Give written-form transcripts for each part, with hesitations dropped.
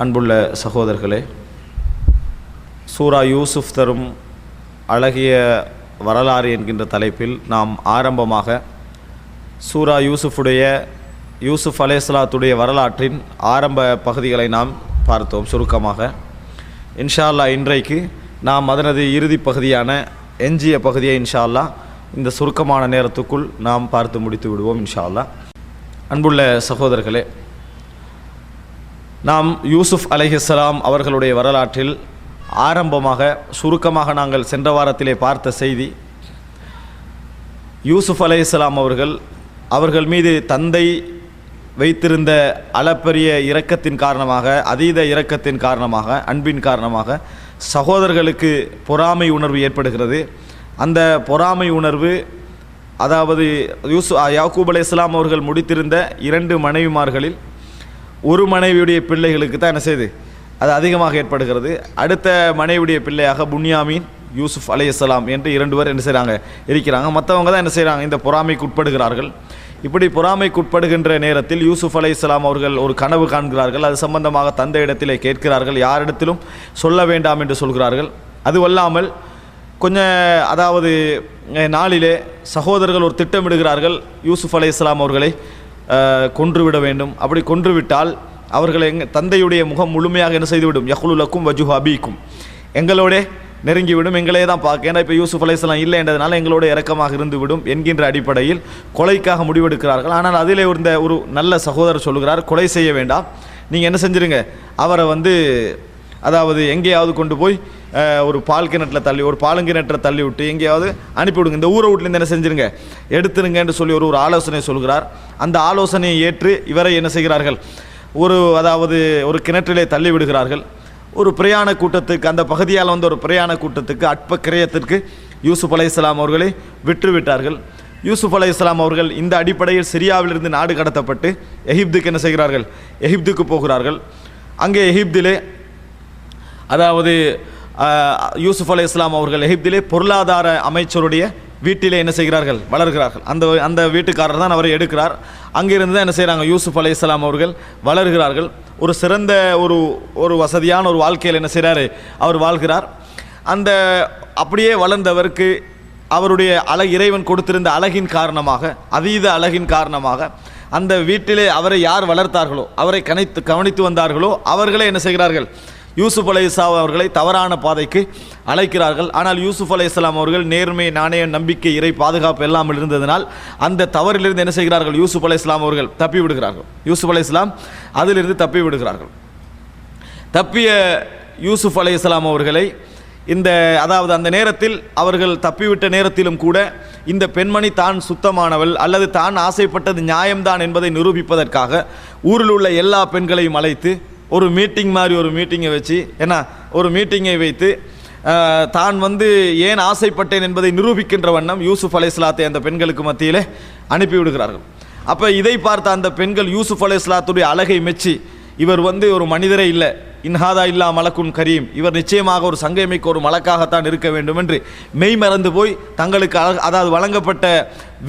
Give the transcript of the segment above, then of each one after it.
அன்புள்ள சகோதரர்களே, சூரா யூசுஃப் தரும் அழகிய வரலாறு என்கின்ற தலைப்பில் நாம் ஆரம்பமாக சூரா யூசுஃப் அலைஹிஸ்ஸலாத்துடைய வரலாற்றின் ஆரம்ப பகுதிகளை நாம் பார்த்தோம் சுருக்கமாக. இன்ஷா அல்லாஹ் இன்றைக்கு நாம் அதனது இறுதி பகுதியான எஞ்சிய பகுதியை இன்ஷா அல்லாஹ் இந்த சுருக்கமான நேரத்துக்குள் நாம் பார்த்து முடித்து விடுவோம் இன்ஷா அல்லாஹ். அன்புள்ள சகோதரர்களே, நாம் யூசுஃப் அலைஹிஸ்ஸலாம் அவர்களுடைய வரலாற்றில் ஆரம்பமாக சுருக்கமாக நாங்கள் சென்ற வாரத்திலே பார்த்த செய்தி, யூசுஃப் அலைஹிஸ்ஸலாம் அவர்கள் மீது தந்தை வைத்திருந்த அளப்பரிய இரக்கத்தின் காரணமாக, அதீத இரக்கத்தின் காரணமாக, அன்பின் காரணமாக சகோதரர்களுக்கு பொறாமை உணர்வு ஏற்படுகிறது. அந்த பொறாமை உணர்வு, அதாவது யாக்கூப் அலைஹிஸ்ஸலாம் அவர்கள் முடித்திருந்த 2 மனைவிமார்களில் ஒரு மனைவியுடைய பிள்ளைகளுக்கு தான் என்ன செய்து அது அதிகமாக ஏற்படுகிறது. அடுத்த மனைவியுடைய பிள்ளையாக புன்யாமீன், யூசுஃப் அலைஹிஸ்ஸலாம் என்று 2 பேர் என்ன செய்கிறாங்க இருக்கிறாங்க. மற்றவங்க தான் என்ன செய்கிறாங்க, இந்த பொறாமைக்கு உட்படுகிறார்கள். இப்படி பொறாமைக்கு உட்படுகின்ற நேரத்தில் யூசுஃப் அலைஹிஸ்ஸலாம் அவர்கள் ஒரு கனவு காண்கிறார்கள். அது சம்பந்தமாக தந்தை இடத்திலே கேட்கிறார்கள். யாரிடத்திலும் சொல்ல வேண்டாம் என்று சொல்கிறார்கள். அதுவல்லாமல் அதாவது நாளிலே சகோதரர்கள் ஒரு திட்டமிடுகிறார்கள், யூசுஃப் அலைஹிஸ்ஸலாம் அவர்களை கொன்றுவிட வேண்டும். அப்படி கொன்றுவிட்டால் அவர்களை தந்தையுடைய முகம் முழுமையாக என்ன செய்துவிடும், யஹ்லுலக்கும் வஜுஹு அபீக்கும், எங்களோட நெருங்கிவிடும், எங்களே தான் பார்க்க. ஏன்னா இப்போ யூசுஃப் அலைஹிஸ்ஸலாம் இல்லை என்றதுனால எங்களோட இறக்கமாக இருந்துவிடும் என்கின்ற அடிப்படையில் கொலைக்காக முடிவெடுக்கிறார்கள். ஆனால் அதிலே ஒரு நல்ல சகோதரர் சொல்லுகிறார், கொலை செய்ய வேண்டாம், நீங்கள் என்ன செஞ்சிருங்க, அவரை அதாவது எங்கேயாவது கொண்டு போய் ஒரு பாலுங்கிணற்றில் தள்ளி விட்டு எங்கேயாவது அனுப்பிவிடுங்க, இந்த ஊரை வீட்டிலேருந்து என்ன செஞ்சுருங்க, எடுத்துருங்க என்று சொல்லி ஒரு ஆலோசனை சொல்கிறார். அந்த ஆலோசனையை ஏற்று இவரை என்ன செய்கிறார்கள், ஒரு கிணற்றிலே தள்ளி விடுகிறார்கள். ஒரு பிரயாண கூட்டத்துக்கு, அந்த பகுதியால் ஒரு பிரயாண கூட்டத்துக்கு, அற்ப கிரயத்திற்கு யூசுஃப் அலைஹிஸ்ஸலாம் அவர்களை விட்டுவிட்டார்கள். யூசுஃப் அலைஹிஸ்ஸலாம் அவர்கள் இந்த அடிப்படையில் சிரியாவிலிருந்து நாடு கடத்தப்பட்டு எகிப்துக்கு என்ன செய்கிறார்கள், எகிப்துக்கு போகிறார்கள். அங்கே எகிப்திலே யூசுஃப் அலைஹிஸ்ஸலாம் அவர்கள் எகிப்திலே பொருளாதார அமைச்சருடைய வீட்டிலே என்ன செய்கிறார்கள், வளர்கிறார்கள். அந்த வீட்டுக்காரர் தான் அவரை எடுக்கிறார். அங்கிருந்து தான் என்ன செய்கிறாங்க, யூசுஃப் அலைஹிஸ்ஸலாம் அவர்கள் வளர்கிறார்கள். ஒரு சிறந்த ஒரு வசதியான ஒரு வாழ்க்கையில் என்ன செய்கிறாரு, அவர் வாழ்கிறார். அந்த அப்படியே வளர்ந்தவருக்கு அவருடைய இறைவன் கொடுத்திருந்த அழகின் காரணமாக, அதீத அழகின் காரணமாக அந்த வீட்டிலே அவரை யார் வளர்த்தார்களோ, அவரை கவனித்து வந்தார்களோ அவர்களே என்ன செய்கிறார்கள், யூசுஃப் அலைஹிஸ்ஸலாம் அவர்களை தவறான பாதைக்கு அழைக்கிறார்கள். ஆனால் யூசுஃப் அலைஹிஸ்ஸலாம் அவர்கள் நேர்மை, நாணயம், நம்பிக்கை, இறை பாதுகாப்பு எல்லாம் இருந்ததனால் அந்த தவறிலிருந்து என்ன செய்கிறார்கள், யூசுஃப் அலைஹிஸ்ஸலாம் அவர்கள் தப்பி விடுகிறார்கள். யூசுஃப் அலைஹிஸ்ஸலாம் அதிலிருந்து தப்பி விடுகிறார்கள். தப்பிய யூசுஃப் அலைஹிஸ்ஸலாம் அவர்களை அந்த நேரத்தில் அவர்கள் தப்பிவிட்ட நேரத்திலும் கூட இந்த பெண்மணி தான் சுத்தமானவள் அல்லது தான் ஆசைப்பட்டது நியாயம்தான் என்பதை நிரூபிப்பதற்காக ஊரில் உள்ள எல்லா பெண்களையும் அழைத்து ஒரு மீட்டிங்கை வச்சு ஒரு மீட்டிங்கை வைத்து தான் ஏன் ஆசைப்பட்டேன் என்பதை நிரூபிக்கின்ற வண்ணம் யூசுஃப் அலைஹிஸ்ஸலாத்தை அந்த பெண்களுக்கு மத்தியிலே அனுப்பிவிடுகிறார்கள். அப்போ இதை பார்த்த அந்த பெண்கள் யூசுஃப் அலைஹிஸ்ஸலாத்துடைய அழகை மெச்சி, இவர் ஒரு மனிதரே இல்லை, இன்ஹாதா இல்லா மலக்குன் கரீம், இவர் நிச்சயமாக ஒரு சங்கைமைக்கு ஒரு மலக்காகத்தான் இருக்க வேண்டும் என்று மெய் மறந்து போய் தங்களுக்கு வழங்கப்பட்ட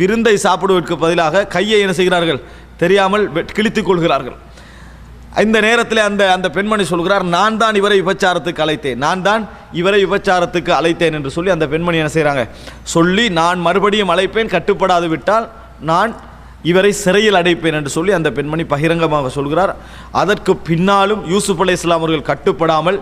விருந்தை சாப்பிடுவதற்கு பதிலாக கையை என்ன செய்கிறார்கள், தெரியாமல் கிழித்துக் கொள்கிறார்கள். இந்த நேரத்தில் அந்த பெண்மணி சொல்கிறார், நான் தான் இவரை விபச்சாரத்துக்கு அழைத்தேன் என்று சொல்லி அந்த பெண்மணி என்ன செய்கிறாங்க சொல்லி, நான் மறுபடியும் அழைப்பேன், கட்டுப்படாது விட்டால் நான் இவரை சிறையில் அடைப்பேன் என்று சொல்லி அந்த பெண்மணி பகிரங்கமாக சொல்கிறார். அதற்கு பின்னாலும் யூசுஃப் அலைஹிஸ்ஸலாம் அவர்கள் கட்டுப்படாமல்,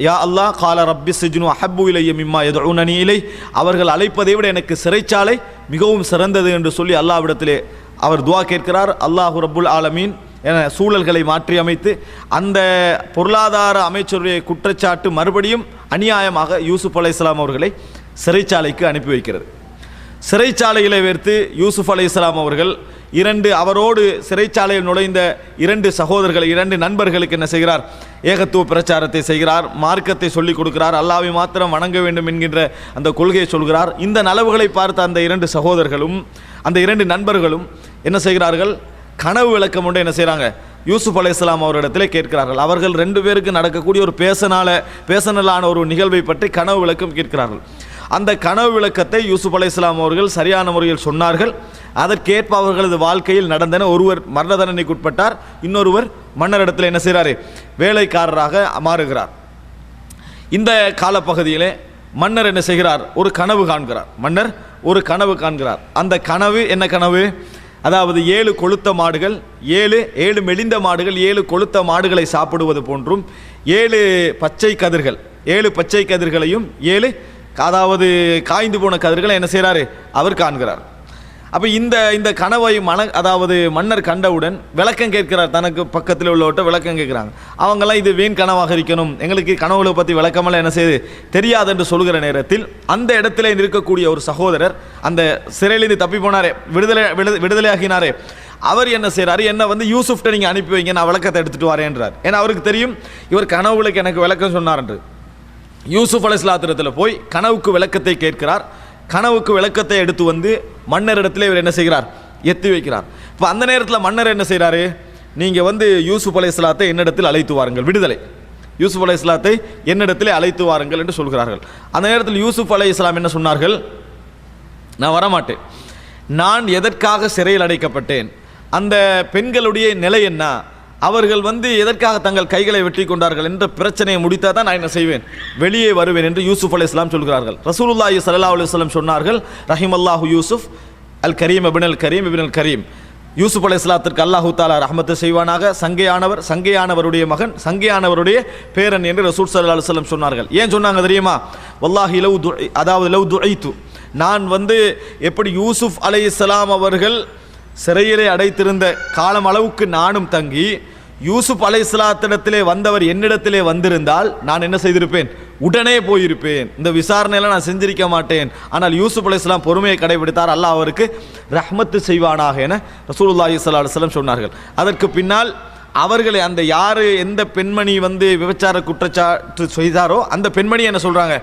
யா அல்லாஹ் கால ரப்பி சிஜ்னு அஹப்பு இலைய மிம்மா யதுஊனனி இலை, அவர்கள் அழைப்பதை விட எனக்கு சிறைச்சாலை மிகவும் சிறந்தது என்று சொல்லி அல்லாஹ்விடத்திலே அவர் துஆ கேட்கிறார். அல்லாஹு ரப்புல் ஆலமீன் என சூழல்களை மாற்றி அமைத்து அந்த பொருளாதார அமைச்சருடைய குற்றச்சாட்டு மறுபடியும் அநியாயமாக யூசுஃப் அலைஹிஸ்ஸலாம் அவர்களை சிறைச்சாலைக்கு அனுப்பி வைக்கிறது. சிறைச்சாலையில் வைத்து யூசுஃப் அலைஹிஸ்ஸலாம் அவர்கள் அவரோடு சிறைச்சாலையில் நுழைந்த 2 சகோதரர்களை, 2 நண்பர்களுக்கு என்ன செய்கிறார், ஏகத்துவ பிரச்சாரத்தை செய்கிறார், மார்க்கத்தை சொல்லிக் கொடுக்கிறார், அல்லாஹ்வை மாத்திரம் வணங்க வேண்டும் என்கின்ற அந்த கொள்கையை சொல்கிறார். இந்த நலவுகளை பார்த்த அந்த 2 சகோதரர்களும் அந்த 2 நண்பர்களும் என்ன செய்கிறார்கள், கனவு விளக்கம் ஒன்று என்ன செய்கிறாங்க, யூசுஃப் அலைஹிஸ்ஸலாம் அவரிடத்திலே கேட்கிறார்கள். அவர்கள் 2 பேருக்கு நடக்கக்கூடிய ஒரு பேசனலான ஒரு நிகழ்வை பற்றி கனவு விளக்கம் கேட்கிறார்கள். அந்த கனவு விளக்கத்தை யூசுப் அலைஹிஸ்ஸலாம் அவர்கள் சரியான முறையில் சொன்னார்கள். அதற்கேற்ப அவர்களது வாழ்க்கையில் நடந்தன. ஒருவர் மரண தண்டனைக்கு உட்பட்டார், இன்னொருவர் மன்னரிடத்தில் என்ன செய்கிறாரு, வேலைக்காரராக மாறுகிறார். இந்த காலப்பகுதியிலே மன்னர் என்ன செய்கிறார், ஒரு கனவு காண்கிறார். மன்னர் ஒரு கனவு காண்கிறார். அந்த கனவு என்ன கனவு, அதாவது 7 கொழுத்த மாடுகள், 7 மெலிந்த மாடுகள் 7 கொழுத்த மாடுகளை சாப்பிடுவது போன்றும் 7 பச்சை கதிர்கள், 7 பச்சை கதிர்களையும் 7 அதாவது காய்ந்து போன கதிர்களை என்ன செய்கிறாரு, அவர் காண்கிறார். அப்போ இந்த கனவை அதாவது மன்னர் கண்டவுடன் விளக்கம் கேட்கிறார். தனக்கு பக்கத்தில் உள்ளவர்கிட்ட விளக்கம் கேட்குறாங்க. அவங்கெல்லாம் இது வீண் கனவாக இருக்கணும், எங்களுக்கு கனவுகளை பற்றி விளக்கமெல்லாம் என்ன செய்யுது தெரியாது என்று சொல்கிற நேரத்தில் அந்த இடத்துல இருக்கக்கூடிய ஒரு சகோதரர், அந்த சிறையிலிருந்து தப்பி போனாரே, விடுதலையாகினாரே, அவர் என்ன செய்கிறாரு, என்ன வந்து யூசுஃப்ட்ட நீங்கள் அனுப்பி வைங்க, நான் விளக்கத்தை எடுத்துகிட்டு வரேன்றார். ஏன்னா அவருக்கு தெரியும் இவர் கனவுகளுக்கு எனக்கு விளக்கம் சொன்னார் என்று. யூசுப் அலைஹிஸ்ஸலாத்திடத்தில் போய் கனவுக்கு விளக்கத்தை கேட்கிறார். கனவுக்கு விளக்கத்தை எடுத்து வந்து மன்னரிடத்தில் இவர் என்ன செய்கிறார், எத்தி வைக்கிறார். இப்போ அந்த நேரத்தில் மன்னர் என்ன செய்கிறாரு, நீங்கள் வந்து யூசுப் அலைஹிஸ்ஸலாத்தை என்னிடத்தில் அழைத்து வாருங்கள், விடுதலை யூசுப் அலைஹிஸ்ஸலாத்தை என்னிடத்தில் அழைத்து வாருங்கள் என்று சொல்கிறார்கள். அந்த நேரத்தில் யூசுப் அலைஹிஸ்ஸலாம் என்ன சொன்னார்கள், நான் வரமாட்டேன், நான் எதற்காக சிறையில் அடைக்கப்பட்டேன், அந்த பெண்களுடைய நிலை என்ன, அவர்கள் வந்து எதற்காக தங்கள் கைகளை வெட்டி கொண்டார்கள் என்ற பிரச்சனையை முடித்தால் தான் நான் என்ன செய்வேன், வெளியே வருவேன் என்று யூசுப் அலைஹிஸ்ஸலாம் சொல்கிறார்கள். ரசூலுல்லாஹி ஸல்லல்லாஹு அலைஹி வஸல்லம் சொன்னார்கள், ரஹிமல்லாஹு யூசுப் அல் கரீம் இப்னுல் கரீம் இப்னுல் கரீம். யூசுப் அலைஹிஸ்ஸலாத்திற்கு அல்லாஹு தஆலா ரஹ்மத்து செய்வானாக, சங்கையானவர், சங்கையானவருடைய மகன், சங்கையானவருடைய பேரன் என்று ரசூல் ஸல்லல்லாஹு அலைஹி வஸல்லம் சொன்னார்கள். ஏன் சொன்னாங்க தெரியுமா, வல்லாஹி லவ் துஐது, நான் வந்து எப்படி யூசுப் அலைஹிஸ்ஸலாம் அவர்கள் சிறையிலே அடைத்திருந்த காலம் அளவுக்கு நானும் தங்கி யூசுப் அலைஹிஸ்ஸலாத்திடத்திலே வந்தவர் என்னிடத்திலே வந்திருந்தால் நான் என்ன செய்திருப்பேன், உடனே போயிருப்பேன், இந்த விசாரணையெல்லாம் நான் செஞ்சிருக்க மாட்டேன். ஆனால் யூசுப் அலைஹிஸ்ஸலாம் பொறுமையை கடைபிடித்தார், அல்லாஹ் அவருக்கு ரஹ்மத்து செய்வானாக என ரசூலுல்லாஹி ஸல்லல்லாஹு அலைஹி வஸல்லம் சொன்னார்கள். அதற்கு பின்னால் அவர்களை அந்த யார் எந்த பெண்மணி வந்து விபச்சார குற்றச்சாட்டு செய்தாரோ அந்த பெண்மணி என்ன சொல்கிறாங்க,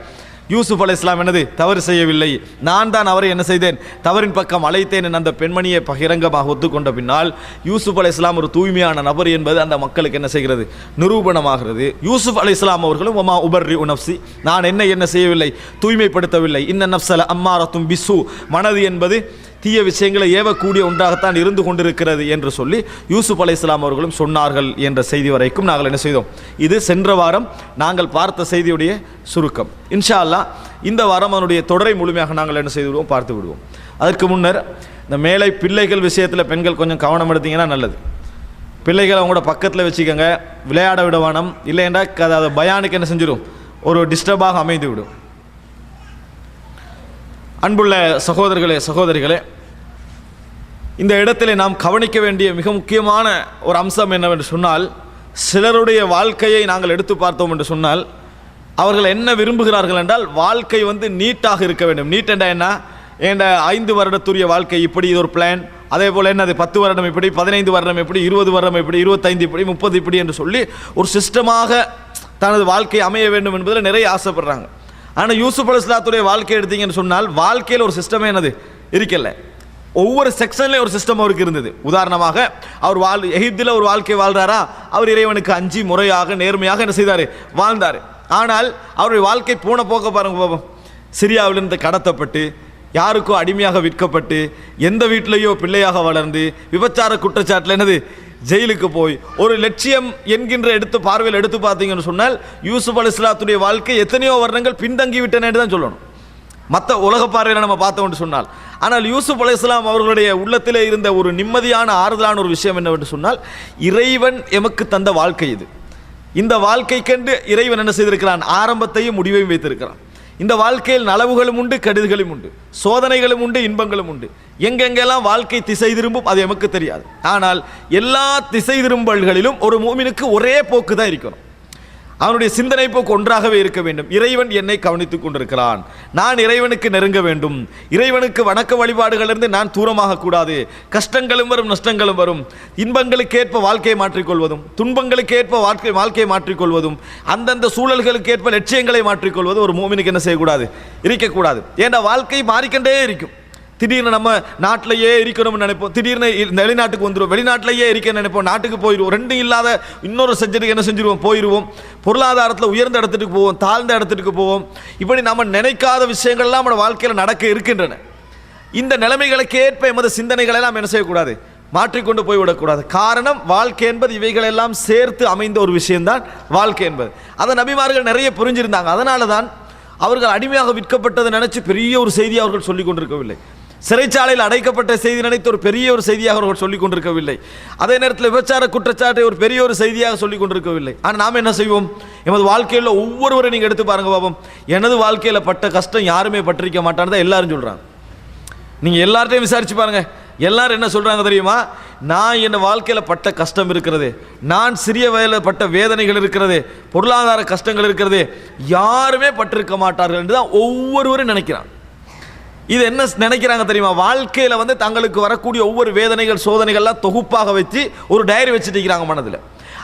யூசுப் அலைஹிஸ்ஸலாம் என்னது தவறு செய்யவில்லை, நான் தான் அவரை என்ன செய்தேன், தவறின் பக்கம் அழைத்தேன் என அந்த பெண்மணியை பகிரங்கமாக ஒத்துக்கொண்ட பின்னால் யூசுப் அலைஹிஸ்ஸலாம் ஒரு தூய்மையான நபர் என்பது அந்த மக்களுக்கு என்ன செய்கிறது, நிரூபணமாகிறது. யூசுப் அலைஹிஸ்ஸலாம் அவர்களும் வமா உபர்ரிஉ நஃப்ஸி, நான் என்ன செய்யவில்லை, தூய்மைப்படுத்தவில்லை, இன்ன நஃப்ஸல அம்மாரத்தும் பிஸ்ஸு, மனது என்பது தீய விஷயங்களை ஏவக்கூடிய ஒன்றாகத்தான் இருந்து கொண்டிருக்கிறது என்று சொல்லி யூசுப் அலைஹிஸ்ஸலாம் அவர்களும் சொன்னார்கள் என்ற செய்தி வரைக்கும் நாங்கள் என்ன செய்தோம். இது சென்ற வாரம் நாங்கள் பார்த்த செய்தியுடைய சுருக்கம். இன்ஷா அல்லாஹ் இந்த வாரம் அதனுடைய தொடரை முழுமையாக நாங்கள் என்ன செய்து விடுவோம், பார்த்து விடுவோம். அதற்கு முன்னர் இந்த மேலை பிள்ளைகள் விஷயத்தில் பெண்கள் கொஞ்சம் கவனம் எடுத்தீங்கன்னா நல்லது. பிள்ளைகளை அவங்களோட பக்கத்தில் வச்சுக்கோங்க, விளையாட விடவானம், இல்லைண்டா அதாவது பயானுக்கு என்ன செஞ்சிடும், ஒரு டிஸ்டர்பாக அமைந்து விடும். அன்புள்ள சகோதரர்களே சகோதரிகளே, இந்த இடத்திலே நாம் கவனிக்க வேண்டிய மிக முக்கியமான ஒரு அம்சம் என்னவென்று சொன்னால், சிலருடைய வாழ்க்கையை நாங்கள் எடுத்து பார்த்தோம் என்று சொன்னால் அவர்கள் என்ன விரும்புகிறார்கள் என்றால், வாழ்க்கை வந்து நீட்டாக இருக்க வேண்டும். நீட் என்றா என்ன, என்ற 5 வருடத்துரிய வாழ்க்கை இப்படி, இது ஒரு பிளான், அதே போல் என்னது 10 வருடம் இப்படி, 15 வருடம் இப்படி, 20 வருடம் இப்படி, 25 இப்படி, 30 இப்படி என்று சொல்லி ஒரு சிஸ்டமாக தனது வாழ்க்கை அமைய வேண்டும் என்பதில் நிறைய ஆசைப்படுறாங்க. ஆனால் யூசுப் அலைஹிஸ்ஸலாத்துடைய வாழ்க்கை எடுத்தீங்கன்னு சொன்னால் வாழ்க்கையில் ஒரு சிஸ்டமே என்னது இருக்கல. ஒவ்வொரு செக்ஷன்லேயும் ஒரு சிஸ்டம் அவருக்கு இருந்தது. உதாரணமாக அவர் எகிப்தில் ஒரு வாழ்க்கை வாழ்றாரா, அவர் இறைவனுக்கு அஞ்சி முறையாக நேர்மையாக என்ன செய்தார், வாழ்ந்தார். ஆனால் அவருடைய வாழ்க்கை போன போக்க பாருங்க பாப்போம். சிரியாவிலிருந்து கடத்தப்பட்டு, யாருக்கோ அடிமையாக விற்கப்பட்டு, எந்த வீட்டிலேயோ பிள்ளையாக வளர்ந்து, விபச்சார குற்றச்சாட்டில் என்னது ஜெயிலுக்கு போய், ஒரு லட்சியம் என்கின்ற பார்வையில் எடுத்து பார்த்தீங்கன்னு சொன்னால் யூசுப் அலைஹிஸ்ஸலாத்துடைய வாழ்க்கை எத்தனையோ வருடங்கள் பின்தங்கி விட்டன என்று தான் சொல்லணும், மற்ற உலக பார்வையில் நம்ம பார்த்தோம் சொன்னால். ஆனால் யூசுப் அலைஹிஸ்ஸலாம் அவர்களுடைய உள்ளத்திலே இருந்த ஒரு நிம்மதியான ஆறுதலான ஒரு விஷயம் என்னவென்று சொன்னால், இறைவன் எமக்கு தந்த வாழ்க்கை இது. இந்த வாழ்க்கைக்கென்று இறைவன் என்ன செய்திருக்கிறான், ஆரம்பத்தையும் முடிவையும் வைத்திருக்கிறான். இந்த வாழ்க்கையில் நலவுகளும் உண்டு, கெடுதிகளும் உண்டு, சோதனைகளும் உண்டு, இன்பங்களும் உண்டு. எங்கெங்கெல்லாம் வாழ்க்கை திசை திரும்பும் அது எமக்கு தெரியாது. ஆனால் எல்லா திசை திரும்பல்களிலும் ஒரு மூமினுக்கு ஒரே போக்கு தான் இருக்கணும். அவனுடைய சிந்தனை போக்கு ஒன்றாகவே இருக்க வேண்டும். இறைவன் என்னை கவனித்துக் கொண்டிருக்கிறான், நான் இறைவனுக்கு நெருங்க வேண்டும், இறைவனுக்கு வணக்க வழிபாடுகளிலிருந்து நான் தூரமாக கூடாது. கஷ்டங்களும் வரும், நஷ்டங்களும் வரும். இன்பங்களுக்கு ஏற்ப வாழ்க்கையை மாற்றிக்கொள்வதும், துன்பங்களுக்கு ஏற்ப வாழ்க்கையை மாற்றிக்கொள்வதும், அந்தந்த சூழல்களுக்கு ஏற்ப லட்சியங்களை மாற்றிக்கொள்வதும் ஒரு மூமினுக்கு என்ன செய்யக்கூடாது, இருக்கக்கூடாது. ஏன்னா வாழ்க்கை மாறிக்கொண்டே இருக்கும். திடீர்னு நம்ம நாட்டிலேயே இருக்கணும்னு நினைப்போம், திடீர்னு வெளிநாட்டுக்கு வந்துடுவோம், வெளிநாட்டிலேயே இருக்க நினைப்போம், நாட்டுக்கு போயிடுவோம், ரெண்டும் இல்லாத இன்னொரு சப்ஜெக்ட்டுக்கு என்ன செஞ்சிருவோம், போயிடுவோம். பொருளாதாரத்தில் உயர்ந்த இடத்துக்கு போவோம், தாழ்ந்த இடத்துக்கு போவோம். இப்படி நம்ம நினைக்காத விஷயங்கள்லாம் நம்ம வாழ்க்கையில் நடக்க இருக்கின்றன. இந்த நிலைமைகளுக்கு ஏற்ப எமது சிந்தனைகளை எல்லாம் என்ன செய்யக்கூடாது, மாற்றிக்கொண்டு போய்விடக்கூடாது. காரணம், வாழ்க்கை என்பது இவைகளெல்லாம் சேர்த்து அமைந்த ஒரு விஷயம்தான் வாழ்க்கை என்பது. அதை நபிமார்கள் நிறைய புரிஞ்சிருந்தாங்க. அதனால தான் அவர்கள் அடிமையாக விற்கப்பட்டதை நினைச்சு பெரிய ஒரு செய்தி அவர்கள் சொல்லிக் கொண்டிருக்கவில்லை. சிறைச்சாலையில் அடைக்கப்பட்ட செய்தி நினைத்து ஒரு பெரிய ஒரு செய்தியாக அவர்கள் சொல்லிக் கொண்டிருக்கவில்லை. அதே நேரத்தில் விபச்சார குற்றச்சாட்டை ஒரு பெரிய ஒரு செய்தியாக சொல்லிக் கொண்டிருக்கவில்லை. ஆனால் நாம் என்ன செய்வோம், எமது வாழ்க்கையில் ஒவ்வொருவரை நீங்கள் எடுத்து பாருங்க பாப்போம். எனது வாழ்க்கையில் பட்ட கஷ்டம் யாருமே பட்டிருக்க மாட்டான்னு தான் எல்லாரும் சொல்கிறாங்க. நீங்கள் எல்லார்ட்டையும் விசாரிச்சு பாருங்க, எல்லாரும் என்ன சொல்கிறாங்க தெரியுமா, நான் என் வாழ்க்கையில் பட்ட கஷ்டம் இருக்கிறது, நான் சிறிய வயதில் பட்ட வேதனைகள் இருக்கிறது, பொருளாதார கஷ்டங்கள் இருக்கிறது, யாருமே பட்டிருக்க மாட்டார்கள் என்று தான் ஒவ்வொருவரும் நினைக்கிறான். இது என்ன நினைக்கிறாங்க தெரியுமா, வாழ்க்கையில் வந்து தங்களுக்கு வரக்கூடிய ஒவ்வொரு வேதனைகள் சோதனைகள்லாம் தொகுப்பாக வச்சு ஒரு டைரி வச்சுட்டு இருக்கிறாங்க மனதில்.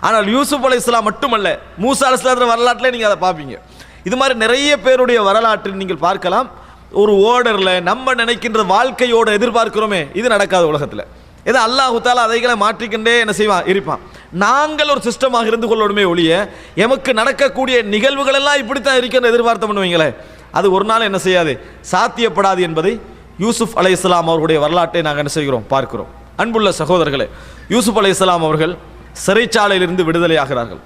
ஆனால் யூசுப் அலைஹிஸ்ஸலாம் மட்டுமல்ல, மூசா அலைஹிஸ்ஸலாம் வரலாற்றில் நீங்கள் அதை பார்ப்பீங்க. இது மாதிரி நிறைய பேருடைய வரலாற்றில் நீங்கள் பார்க்கலாம். ஒரு ஓர்டரில் நம்ம நினைக்கின்ற வாழ்க்கையோட எதிர்பார்க்கிறோமே, இது நடக்காத உலகத்தில். ஏதோ அல்லாஹ் தஆலா அதைகளை மாற்றிக்கின்றே என்ன செய்வான், இருப்பான். நாங்கள் ஒரு சிஸ்டமாக இருந்து கொள்ளணுமே ஒழிய எமக்கு நடக்கக்கூடிய நிகழ்வுகள் எல்லாம் இப்படித்தான் இருக்கிற எதிர்பார்த்தோம் பண்ணுவீங்களே, அது ஒரு நாள் என்ன செய்யாது, சாத்தியப்படாது என்பதை யூசுப் அலைஹிஸ்ஸலாம் அவர்களுடைய வரலாற்றை நாங்கள் என்ன செய்கிறோம், பார்க்கிறோம். அன்புள்ள சகோதரர்களே, யூசுப் அலைஹிஸ்ஸலாம் அவர்கள் சிறைச்சாலையிலிருந்து விடுதலையாகிறார்கள்.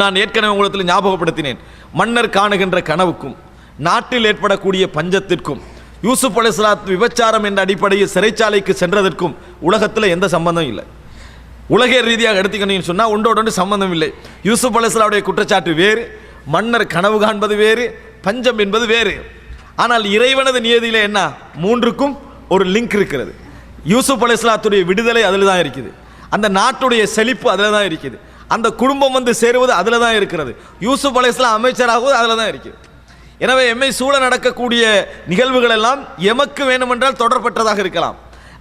நான் ஏற்கனவே உங்களுக்கு ஞாபகப்படுத்தினேன், மன்னர் காணுகின்ற கனவுக்கும் நாட்டில் ஏற்படக்கூடிய பஞ்சத்திற்கும் யூசுப் அலைஹிஸ்ஸலாம் விபச்சாரம் என்ற அடிப்படையில் சிறைச்சாலைக்கு சென்றதற்கும் உலகத்தில் எந்த சம்பந்தம் இல்லை. உலக ரீதியாக எடுத்துக்கணும்னு சொன்னால் ஒன்றோடு சம்பந்தம் இல்லை. யூசுப் அலைஹிஸ்ஸலாமுடைய குற்றச்சாட்டு வேறு, மன்னர் கனவு காண்பது வேறு, பஞ்சம் என்பது வேறு. ஆனால் இறைவனது நியதியிலே என்ன, மூன்றுக்கும் ஒரு லிங்க் இருக்கிறது. யூசுப் அலைஹிஸ்ஸலாத்துடைய விடுதலை அதில் தான் இருக்குது, அந்த நாட்டுடைய செழிப்பு அதில் தான் இருக்குது, அந்த குடும்பம் வந்து சேருவது அதில் தான் இருக்கிறது, யூசுப் அலைஹிஸ்ஸலாம் அமைச்சராகுவது அதில் தான் இருக்குது. எனவே எம்மை சூழ நடக்கக்கூடிய நிகழ்வுகள் எல்லாம் எமக்கு வேண்டுமென்றால் தொடர்பற்றதாக இருக்கலாம்.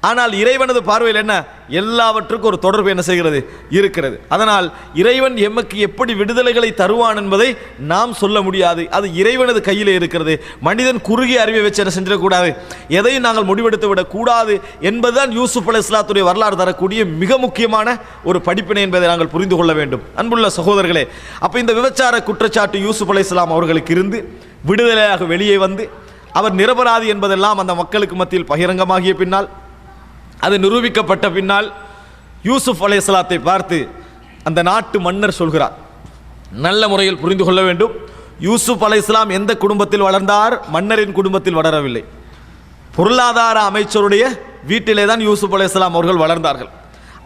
ஆனால் இறைவனது பார்வையில் என்ன, எல்லாவற்றுக்கும் ஒரு தொடர்பு என்ன செய்கிறது, இருக்கிறது. அதனால் இறைவன் எமக்கு எப்படி விடுதலைகளை தருவான் என்பதை நாம் சொல்ல முடியாது, அது இறைவனது கையில் இருக்கிறது. மனிதன் குறுகிய அறிவை வச்சு என்ன செஞ்சிடக்கூடாது, எதையும் நாங்கள் முடிவெடுத்து விடக்கூடாது என்பதுதான் யூசுப் அலைஹிஸ்ஸலாத்துடைய வரலாறு தரக்கூடிய மிக முக்கியமான ஒரு படிப்பினை என்பதை நாங்கள் புரிந்து கொள்ள வேண்டும். அன்புள்ள சகோதரர்களே, அப்போ இந்த விபச்சார குற்றச்சாட்டு யூசுப் அலைஹிஸ்ஸலாம் அவர்களுக்கு இருந்து விடுதலையாக வெளியே வந்து அவர் நிரபராதி என்பதெல்லாம் அந்த மக்களுக்கு மத்தியில் பகிரங்கமாகிய பின்னால், அது நிரூபிக்கப்பட்ட பின்னால் யூசுப் அலைஹிஸ்ஸலாத்தை பார்த்து அந்த நாட்டு மன்னர் சொல்கிறார், நல்ல முறையில் புரிந்து கொள்ள வேண்டும், யூசுப் அலைஹிஸ்ஸலாம் எந்த குடும்பத்தில் வளர்ந்தார், மன்னரின் குடும்பத்தில் வளரவில்லை. பொருளாதார அமைச்சருடைய வீட்டிலே தான் யூசுப் அலைஹிஸ்ஸலாம் அவர்கள் வளர்ந்தார்கள்.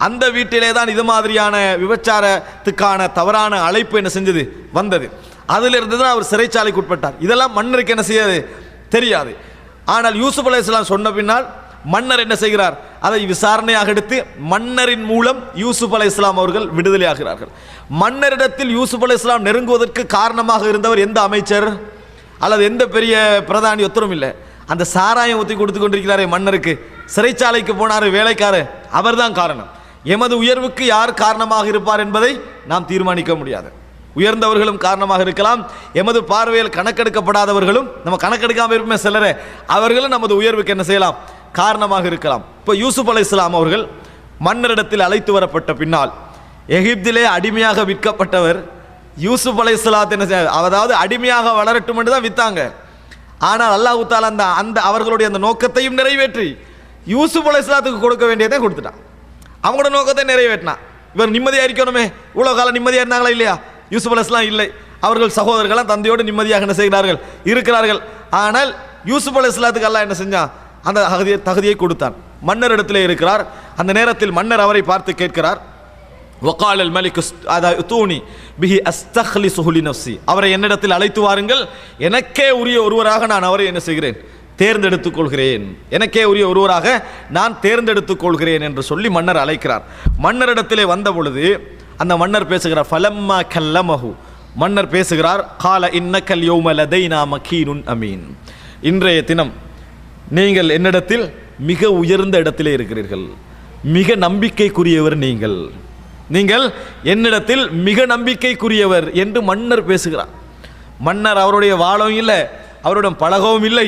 அந்த வீட்டிலே தான் இது மாதிரியான விபச்சாரத்துக்கான தவறான அழைப்பு என்ன செஞ்சது, வந்தது. அதிலிருந்து தான் அவர் சிறைச்சாலைக்கு உட்பட்டார். இதெல்லாம் மன்னருக்கு என்ன செய்யாது, தெரியாது. ஆனால் யூசுப் அலைஹிஸ்ஸலாம் சொன்ன பின்னால் மன்னர் என்ன செய்கிறார், அதை விசாரணையாக எடுத்து மன்னரின் மூலம் யூசுப் அலைஹிஸ்ஸலாம் அவர்கள் விடுதலையாகிறார்கள். மன்னரிடத்தில் யூசுப் அலைஹிஸ்ஸலாம் நெருங்குவதற்கு காரணமாக இருந்தவர் எந்த அமைச்சர் அல்லது எந்த பெரிய பிரதானி, ஒத்தரும் இல்லை. அந்த சாராயம் ஊற்றி கொடுத்து கொண்டிருக்கிறாரே மன்னருக்கு, சிறைச்சாலைக்கு போனார் வேலைக்காரர், அவர்தான் காரணம். எமது உயர்வுக்கு யார் காரணமாக இருப்பார் என்பதை நாம் தீர்மானிக்க முடியாது. உயர்ந்தவர்களும் காரணமாக இருக்கலாம், எமது பார்வையில் கணக்கெடுக்கப்படாதவர்களும், நம்ம கணக்கெடுக்காமல் இருப்போமே சிலரே, அவர்களும் நமது உயர்வுக்கு என்ன செய்யலாம், காரணமாக இருக்கலாம். இப்போ யூசுப் அலைஹிஸ்ஸலாம் அவர்கள் மன்னரிடத்தில் அழைத்து வரப்பட்ட பின்னால், எகிப்திலே அடிமையாக விற்கப்பட்டவர் யூசுப் அலைஹிஸ்ஸலாத்தை என்ன செய்ய, அதாவது அடிமையாக வளரட்டும் என்று தான் வித்தாங்க. ஆனால் அல்லாஹ் தஆலா அந்த அவர்களுடைய அந்த நோக்கத்தையும் நிறைவேற்றி யூசுப் அலைஹிஸ்ஸலாத்துக்கு கொடுக்க வேண்டியதை கொடுத்துட்டான். அவங்களோட நோக்கத்தை நிறைவேற்றினான். இவர் நிம்மதியாக இருக்கணுமே, இவ்வளோ காலம் நிம்மதியாக இருந்தாங்களா இல்லையா, யூசுப் அலைஹிஸ்ஸலாம் இல்லை. அவர்கள் சகோதரர்களாம் தந்தையோடு நிம்மதியாக என்ன செய்கிறார்கள், இருக்கிறார்கள். ஆனால் யூசுப் அலைஹிஸ்ஸலாத்துக்கு அல்லாஹ் என்ன செஞ்சான், அந்த தகுதியை கொடுத்தான். மன்னர் இடத்திலே இருக்கிறார். அந்த நேரத்தில் மன்னர் அவரை பார்த்து கேட்கிறார், வகாலல் மலிக் தூணி பிஹி அஸ்தக்லிசுஹு லினஃப்ஸி, அவரை என்னிடத்தில் அழைத்து வாருங்கள், எனக்கே உரிய ஒருவராக நான் அவரை என்ன செய்கிறேன், தேர்ந்தெடுத்துக் கொள்கிறேன், எனக்கே உரிய ஒருவராக நான் தேர்ந்தெடுத்துக் கொள்கிறேன் என்று சொல்லி மன்னர் அழைக்கிறார். மன்னரிடத்திலே வந்த பொழுது அந்த மன்னர் பேசுகிறார், ஃபலம்மா கல்லமஹு, மன்னர் பேசுகிறார், கால இன்னக்கல் யௌம லதைனா மக்கீனுன் அமீன், இன்றைய தினம் நீங்கள் என்னிடத்தில் மிக உயர்ந்த இடத்திலே இருக்கிறீர்கள், மிக நம்பிக்கைக்குரியவர், நீங்கள் என்னிடத்தில் மிக நம்பிக்கைக்குரியவர் என்று மன்னர் பேசுகிறார். மன்னர் அவருடைய வாழவும் இல்லை, அவருடன் பழகவும் இல்லை,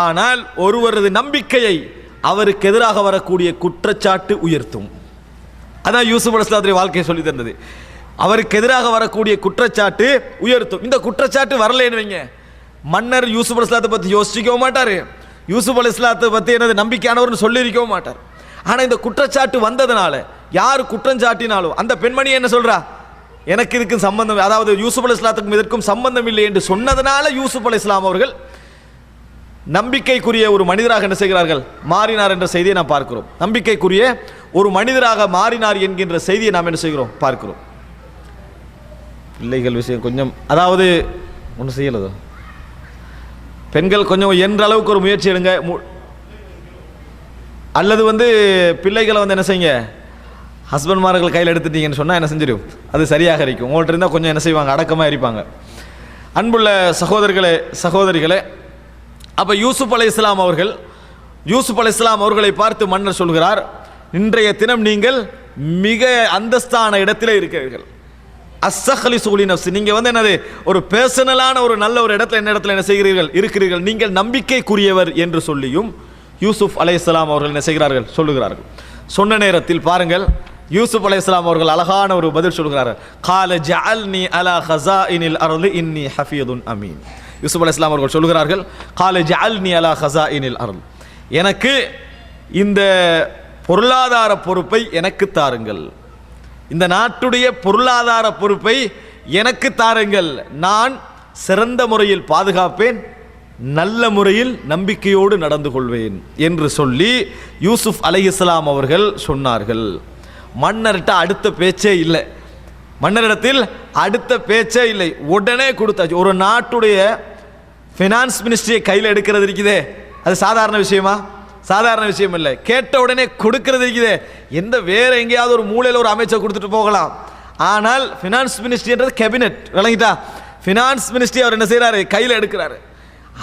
ஆனால் ஒருவரது நம்பிக்கையை அவருக்கு எதிராக வரக்கூடிய குற்றச்சாட்டு உயர்த்தும். அதான் யூசுப் அலைஹிஸ்ஸலாத்துடைய வாழ்க்கையை சொல்லி தந்தது. அவருக்கு எதிராக வரக்கூடிய குற்றச்சாட்டு உயர்த்தும். இந்த குற்றச்சாட்டு வரலேன்னு வைங்க, மன்னர் யூசுப் அலைஹிஸ்ஸலாத்தை பற்றி யோசிக்கவும் மாட்டார், யூசுப் அலைஹிஸ்ஸலாத்தை பற்றி எனது நம்பிக்கையானவர்னு சொல்லியிருக்கவும் மாட்டார். ஆனால் இந்த குற்றச்சாட்டு வந்ததுனால யார் குற்றம் சாட்டினாலும் அந்த பெண்மணி என்ன சொல்றா, எனக்கு இதுக்கும் சம்பந்தம், அதாவது யூசுப் அலைஹிஸ்ஸலாத்துக்கும் இதற்கும் சம்பந்தம் இல்லை என்று சொன்னதனால யூசுப் அலைஹிஸ்ஸலாம் அவர்கள் நம்பிக்கைக்குரிய ஒரு மனிதராக என்ன செய்கிறார்கள், மாறினார் என்ற செய்தியை நாம் பார்க்கிறோம். நம்பிக்கைக்குரிய ஒரு மனிதராக மாறினார் என்கின்ற செய்தியை நாம் என்ன செய்கிறோம், பார்க்கிறோம். பிள்ளைகள் விஷயம் கொஞ்சம், அதாவது ஒன்றும் செய்யலதோ, பெண்கள் கொஞ்சம் என்ற அளவுக்கு ஒரு முயற்சி எடுங்க. அல்லது பிள்ளைகளை என்ன செய்யுங்க, ஹஸ்பண்ட்மார்கள் கையில் எடுத்துட்டீங்கன்னு சொன்னால் என்ன செஞ்சிடும், அது சரியாக இருக்கும். உங்கள்கிட்ட இருந்தால் கொஞ்சம் என்ன செய்வாங்க, அடக்கமாக இருப்பாங்க. அன்புள்ள சகோதரர்களே சகோதரிகளே, அப்போ யூசுப் அலைஹிஸ்ஸலாம் அவர்களை பார்த்து மன்னர் சொல்கிறார், இன்றைய தினம் நீங்கள் மிக அந்தஸ்தான இடத்திலே இருக்கிறீர்கள். அஸ்ஸஹலி சூலி நஃப்ஸி, நீங்கள் என்னது ஒரு பர்சனலான ஒரு நல்ல ஒரு இடத்துல என்ன செய்கிறீர்கள், இருக்கிறீர்கள், நீங்கள் நம்பிக்கைக்குரியவர் என்று சொல்லியும் யூசுப் அலைஹிஸ்ஸலாம் அவர்கள் என்ன செய்கிறார்கள், சொல்லுகிறார்கள். சொன்ன நேரத்தில் பாருங்கள், யூசுப் அலைஹிஸ்ஸலாம் அவர்கள் அழகான ஒரு பதில் சொல்கிறார்கள். கால ஜஅல்னி அலா ஹஸாயினில் அர்லி இன்னி ஹஃபீதுன் அமீன். யூசுப் அலைஹிஸ்ஸலாம் அவர்கள் சொல்கிறார்கள், கால ஜஅல்னி அலா ஹஸாயினில் அர்ல், எனக்கு இந்த பொருளாதார பொறுப்பை எனக்கு தாருங்கள், இந்த நாட்டுடைய பொருளாதார பொறுப்பை எனக்கு தாருங்கள், நான் சிறந்த முறையில் பாதுகாப்பேன், நல்ல முறையில் நம்பிக்கையோடு நடந்து கொள்வேன் என்று சொல்லி யூசுப் அலைஹிஸ்ஸலாம் அவர்கள் சொன்னார்கள். மன்னர்கிட்ட அடுத்த பேச்சே இல்லை, மன்னரிடத்தில் அடுத்த பேச்சே இல்லை, உடனே கொடுத்தாச்சு. ஒரு நாட்டுடைய ஃபினான்ஸ் மினிஸ்ட்ரியை கையில் எடுக்கிறது இருக்குதே, அது சாதாரண விஷயமா? சாதாரண விஷயம் இல்லை. கேட்ட உடனே கொடுக்கிறது இருக்குதே, எந்த வேற எங்கேயாவது ஒரு மூலையில் ஒரு அமைச்சர் கொடுத்துட்டு போகலாம். ஆனால் ஃபினான்ஸ் மினிஸ்ட்ரின்றது கேபினெட், விளங்கிட்டா? ஃபினான்ஸ் மினிஸ்ட்ரி அவர் என்ன செய்கிறாரு, கையில் எடுக்கிறாரு.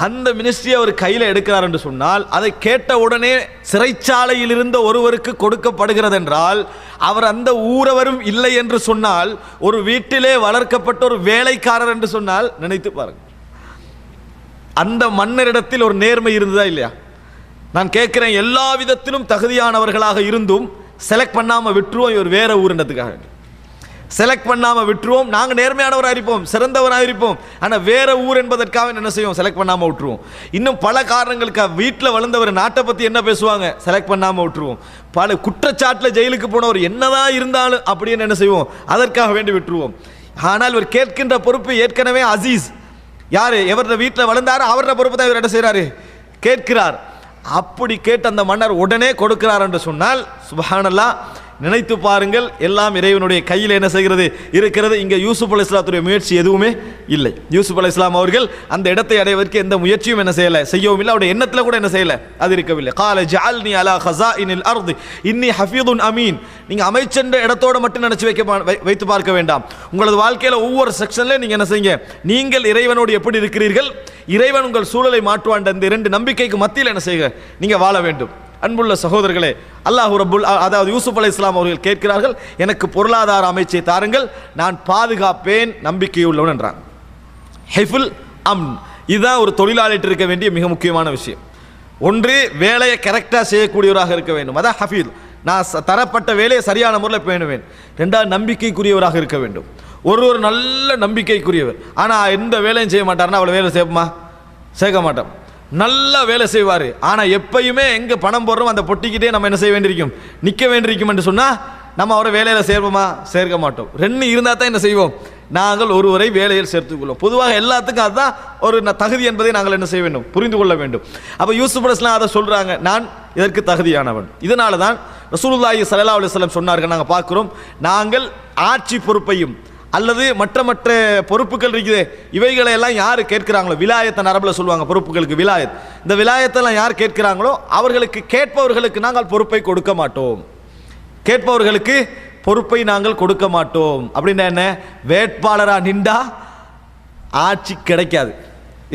அந்த மினிஸ்ட்ரி அவர் கையில் எடுக்கிறார் என்று சொன்னால், அதை கேட்ட உடனே சிறைச்சாலையில் இருந்த ஒருவருக்கு கொடுக்கப்படுகிறது என்றால், அவர் அந்த ஊரவரும் இல்லை என்று சொன்னால், ஒரு வீட்டிலே வளர்க்கப்பட்ட ஒரு வேலைக்காரர் என்று சொன்னால் நினைத்து பாருங்கள், அந்த மன்னரிடத்தில் ஒரு நேர்மை இருந்ததா இல்லையா? நான் கேட்கிறேன், எல்லா விதத்திலும் தகுதியானவர்களாக இருந்தும் செலக்ட் பண்ணாமல் விட்டுருவோம், இவர் வேற ஊருன்றதுக்காக செலக்ட் பண்ணாமல் விட்டுருவோம். நாங்கள் நேர்மையானவராக இருப்போம், சிறந்தவராக இருப்போம், ஆனால் வேற ஊர் என்பதற்காக என்ன செய்வோம், செலக்ட் பண்ணாமல் விட்டுருவோம். இன்னும் பல காரணங்களுக்காக, வீட்டில் வளர்ந்தவர் நாட்டை பற்றி என்ன பேசுவாங்க, செலக்ட் பண்ணாமல் விட்டுருவோம். பல குற்றச்சாட்டில் ஜெயிலுக்கு போனவர் என்னதான் இருந்தாலும் அப்படின்னு என்ன செய்வோம், அதற்காக வேண்டி விட்டுருவோம். ஆனால் இவர் கேட்கின்ற பொறுப்பு ஏற்கனவே அசீஸ், யார் எவரோட வீட்டில் வளர்ந்தாரோ அவரோட பொறுப்பு தான் இவர் என்ன செய்கிறாரு, கேட்கிறார். அப்படி கேட்டு அந்த மன்னர் உடனே கொடுக்கிறார் என்று சொன்னால் சுப்ஹானல்லாஹ், நினைத்து பாருங்கள், எல்லாம் இறைவனுடைய கையில் என்ன செய்கிறது, இருக்கிறது. இங்கே யூசுப் அலைஹிஸ்ஸலாத்துடைய முயற்சி எதுவுமே இல்லை. யூசுப் அலைஹிஸ்ஸலாம் அவர்கள் அந்த இடத்தை அடைவதற்கு எந்த முயற்சியும் என்ன செய்யலை, செய்யவும் இல்லை, அவருடைய எண்ணத்தில் கூட என்ன செய்யலை, அது இருக்கவில்லை. கால ஜஅல்னி அலா ஹஸாயினில் அர்தி இன்னி ஹஃபீதுன் அமீன். நீங்கள் அமைச்சென்ற இடத்தோடு மட்டும் நினைச்சு வைத்து பார்க்க வேண்டாம். உங்களது வாழ்க்கையில் ஒவ்வொரு செக்ஷன்ல நீங்கள் என்ன செய்யுங்க, நீங்கள் இறைவனோடு எப்படி இருக்கிறீர்கள், இறைவன் உங்கள் சூழலை மாற்றுவான், அந்த இரண்டு நம்பிக்கைக்கு மத்தியில் என்ன செய்யுங்க, நீங்கள் வாழ வேண்டும். அன்புள்ள சகோதரர்களே, அல்லாஹ் ரப்புல், அதாவது யூசுப் அலைஹிஸ்ஸலாம் அவர்கள் கேட்கிறார்கள், எனக்கு பொருளாதார அமைச்சை தாருங்கள், நான் பாதுகாப்பேன், நம்பிக்கையுள்ளவன் என்றான். ஹிஃபுல் அம்ன், இதுதான் ஒரு தொழிலாளிட்டு இருக்க வேண்டிய மிக முக்கியமான விஷயம். ஒன்று, வேலையை கரெக்டாக செய்யக்கூடியவராக இருக்க வேண்டும், அதான் ஹஃபீல், நான் தரப்பட்ட வேலையை சரியான முறையில் பேணுவேன். ரெண்டாவது, நம்பிக்கைக்குரியவராக இருக்க வேண்டும். ஒரு நல்ல நம்பிக்கைக்குரியவர், ஆனால் எந்த வேலையும் செய்ய மாட்டார்னா அவ்வளோ வேலை சேர்ப்போமா, சேர்க்க மாட்டோம். நல்லா வேலை செய்வார், ஆனால் எப்பயுமே எங்கே பணம் போடுறோம் அந்த பொட்டிக்கிட்டே நம்ம என்ன செய்ய வேண்டியிருக்கும், நிற்க வேண்டியிருக்கும் என்று சொன்னால் நம்ம அவரை வேலையில் சேர்ப்போமா, சேர்க்க மாட்டோம். ரெண்டு இருந்தால் தான் என்ன செய்வோம், நாங்கள் ஒருவரை வேலையில் சேர்த்துக்கொள்வோம். பொதுவாக எல்லாத்துக்கும் அதுதான் ஒரு தகுதி என்பதை நாங்கள் என்ன செய்ய வேண்டும், புரிந்து கொள்ள வேண்டும். அப்போ யூசுப் அலைஹிஸ்ஸலாம் அதை சொல்கிறாங்க, நான் இதற்கு தகுதியானவன். இதனால தான் ரசூலுல்லாஹி ஸல்லல்லாஹு அலைஹி வஸல்லம் சொன்னார்கள், நாங்கள் பார்க்குறோம், நாங்கள் ஆட்சி பொறுப்பையும் அல்லது மற்ற பொறுப்புகள் இருக்குது, இவைகளை எல்லாம் யார் கேட்கிறாங்களோ, விலாயத்தை அரபில் சொல்லுவாங்க பொறுப்புகளுக்கு விலாயத், இந்த விலாயத்தெல்லாம் யார் கேட்கிறாங்களோ அவர்களுக்கு, கேட்பவர்களுக்கு நாங்கள் பொறுப்பை கொடுக்க மாட்டோம், கேட்பவர்களுக்கு பொறுப்பை நாங்கள் கொடுக்க மாட்டோம். அப்படின்னா என்ன, வேட்பாளராக நின்றா ஆட்சி கிடைக்காது.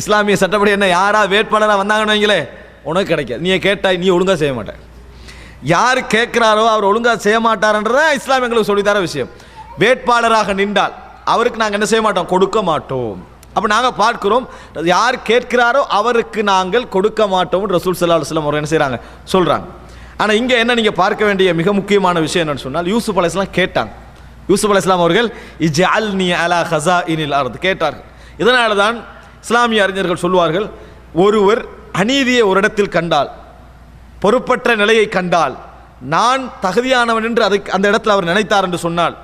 இஸ்லாமிய சட்டப்படி என்ன, யாரா வேட்பாளராக வந்தாங்கன்னு வைங்களே, உனக்கு கிடைக்காது. நீ கேட்டாய், நீ ஒழுங்காக செய்ய மாட்டேன். யார் கேட்கிறாரோ அவர் ஒழுங்காக செய்ய மாட்டார்ன்றதான் இஸ்லாம் எங்களுக்கு சொல்லித்தர விஷயம். வேட்பாளராக நின்றால் அவருக்கு நாங்கள் என்ன செய்ய மாட்டோம், கொடுக்க மாட்டோம். அப்போ நாங்கள் பார்க்கிறோம், யார் கேட்கிறாரோ அவருக்கு நாங்கள் கொடுக்க மாட்டோம் ரசூல் ஸல்லல்லாஹு அலைஹி வஸல்லம் அவர் என்ன செய்கிறாங்க, சொல்கிறாங்க. ஆனால் இங்கே என்ன நீங்கள் பார்க்க வேண்டிய மிக முக்கியமான விஷயம் என்னன்னு சொன்னால், யூசுப் அலைஹிஸ்ஸலாம் கேட்டாங்க. யூசுப் அலைஹிஸ்ஸலாம் அவர்கள் இஜ்அல்னி அலா ஹஸாயினில் அர்த் கேட்டார்கள். இதனால தான் இஸ்லாமிய அறிஞர்கள் சொல்வார்கள், ஒருவர் அநீதியை ஒரு இடத்தில் கண்டால், பொறுப்பற்ற நிலையை கண்டால், நான் தகுதியானவன் என்று அந்த இடத்தில் அவர் நினைத்தார் என்று சொன்னால்,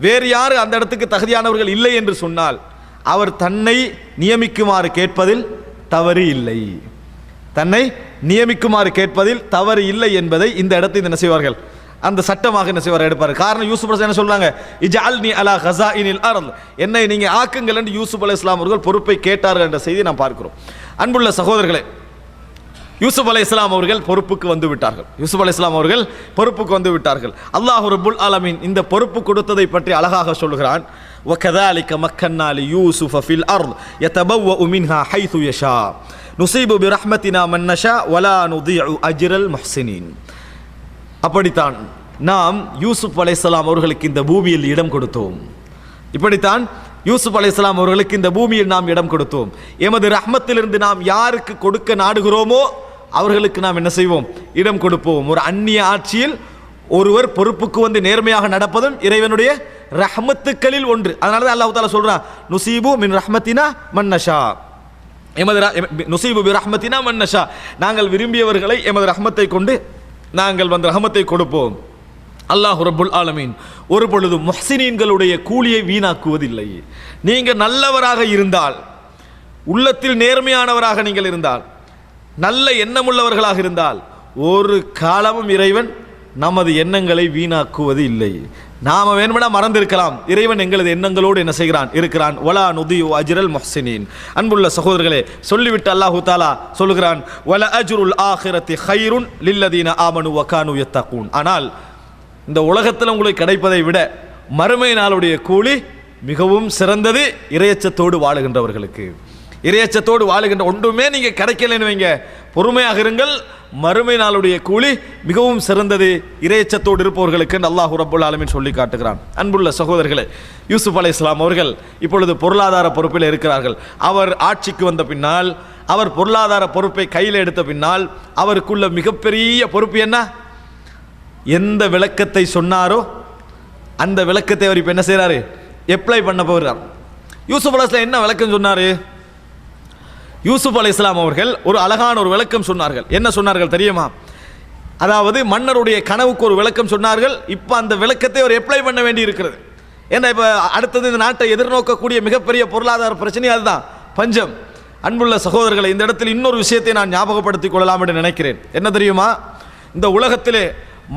வேறு யார் அந்த இடத்துக்கு தகுதியானவர்கள் இல்லை என்று சொன்னால், அவர் தன்னை நியமிக்குமாறு கேட்பதில் தவறு இல்லை. தன்னை நியமிக்குமாறு கேட்பதில் தவறு இல்லை என்பதை இந்த இடத்தில் என்ன செய்வார்கள், அந்த சட்டமாக என்ன செய்வார் எடுப்பார். காரணம் யூசுப் அலைஹிஸ்ஸலாம் என்ன சொல்றாங்க, இஜ்அல்னி அலா ஹஸாயினில் அர்த், என்னை நீங்க ஆக்குங்கள் என்று யூசுப் அலைஹிஸ்ஸலாம் அவர்கள் பொறுப்பை கேட்டார்கள் என்ற செய்தி நாம் பார்க்கிறோம். அன்புள்ள சகோதரர்களே, யூசுப் அலைஹிஸ்ஸலாம் அவர்கள் பொறுப்புக்கு வந்து விட்டார்கள். யூசுப் அலைஹிஸ்ஸலாம் அவர்கள் பொறுப்புக்கு வந்து விட்டார்கள். அல்லாஹ் ரப்புல் ஆலமீன் இந்த பொறுப்பு கொடுத்ததை பற்றி அழகாக சொல்கிறான், وَكَذَلِكَ مَكَّنَّا لِيُوسُفَ فِي الْأَرْضِ يَتَبَوَّأُ مِنْهَا حَيْثُ يَشَاءُ نُصِيبُ بِرَحْمَتِنَا مَن نَّشَاءُ وَلَا نُضِيعُ أَجْرَ الْمُحْسِنِينَ. அப்படித்தான் நாம் யூசுப் அலைஹிஸ்ஸலாம் அவர்களுக்கு இந்த பூமியில் இடம் கொடுத்தோம். இப்படித்தான் யூசுப் அலைஹிஸ்ஸலாம் அவர்களுக்கு இந்த பூமியில் நாம் இடம் கொடுத்தோம். எமது ரஹ்மத்திலிருந்து நாம் யாருக்கு கொடுக்க நாடுகிறோமோ அவர்களுக்கு நாம் என்ன செய்வோம், இடம் கொடுப்போம். ஒரு அந்நிய ஆட்சியில் ஒருவர் பொறுப்புக்கு வந்து நேர்மையாக நடப்பதும் இறைவனுடைய ரஹ்மத்துக்களில் ஒன்று. அதனால தான் அல்லாஹ் தஆலா சொல்றான், நுசீபு மின் ரஹ்மத்தினா மன் நஷா, எமது நுசீபு பி ரஹ்மத்தினா மன் நஷா, நாங்கள் விரும்பியவர்களை எமது ரஹ்மத்தை கொண்டு நாங்கள் வந்து ரஹ்மத்தை கொடுப்போம். அல்லாஹ் ரப்புல் ஆலமீன் ஒரு பொழுதும் முஹ்சினீன்களுடைய கூலியை வீணாக்குவதில்லை. நீங்கள் நல்லவராக இருந்தால், உள்ளத்தில் நேர்மையானவராக நீங்கள் இருந்தால், நல்ல எண்ணமுள்ளவர்களாக இருந்தால், ஒரு காலமும் இறைவன் நமது எண்ணங்களை வீணாக்குவது இல்லை. நாம வேணுமெனா மறந்திருக்கலாம், இறைவன் எங்களது எண்ணங்களோடு என்ன செய்கிறான், இருக்கிறான். வலா நுதியு அஜ்ரல் முஹ்சினீன். அன்புள்ள சகோதரர்களே, சொல்லிவிட்டு அல்லாஹு தஆலா சொல்கிறான், வல அஜ்ருல் ஆகிரத்தி கைருன் லில்லதீன ஆமனு வகானு யத்தகூன். ஆனால் இந்த உலகத்தில் உங்களுக்கு கிடைப்பதை விட மறுமை நாளுடைய கூலி மிகவும் சிறந்தது இறையச்சத்தோடு வாழுகின்றவர்களுக்கு. இறையச்சத்தோடு வாழுகின்ற ஒன்றுமே நீங்க கிடைக்கலன்னு வைங்க, பொறுமையாக இருங்கள், மறுமை நாளுடைய கூலி மிகவும் சிறந்தது இறையச்சத்தோடு இருப்பவர்களுக்கு அல்லாஹ் ரப்புல் ஆலமீன் சொல்லி காட்டுகிறான். அன்புள்ள சகோதரர்களே, யூசுப் அலைஹிஸ்ஸலாம் அவர்கள் இப்பொழுது பொருளாதார பொறுப்பில் இருக்கிறார்கள். அவர் ஆட்சிக்கு வந்த பின்னால், அவர் பொருளாதார பொறுப்பை கையில் எடுத்த பின்னால் அவருக்குள்ள மிகப்பெரிய பொறுப்பு என்ன, எந்த விளக்கத்தை சொன்னாரோ அந்த விளக்கத்தை அவர் இப்போ என்ன செய்கிறாரு, அப்ளை பண்ண போகிறார். யூசுப் அலைஹிஸ்ஸலாம் என்ன விளக்கம் சொன்னார்? யூசுப் அலைஹிஸ்ஸலாம் அவர்கள் ஒரு அழகான ஒரு விளக்கம் சொன்னார்கள். என்ன சொன்னார்கள் தெரியுமா? அதாவது மன்னருடைய கனவுக்கு ஒரு விளக்கம் சொன்னார்கள். இப்போ அந்த விளக்கத்தை அவர் அப்ளை பண்ண வேண்டி இருக்கிறது. ஏன்னா இப்போ அடுத்தது இந்த நாட்டை எதிர்நோக்கக்கூடிய மிகப்பெரிய பொருளாதார பிரச்சனை அதுதான், பஞ்சம். அன்புள்ள சகோதரர்களை, இந்த இடத்தில் இன்னொரு விஷயத்தை நான் ஞாபகப்படுத்திக் கொள்ளலாம் என்று நினைக்கிறேன். என்ன தெரியுமா? இந்த உலகத்திலே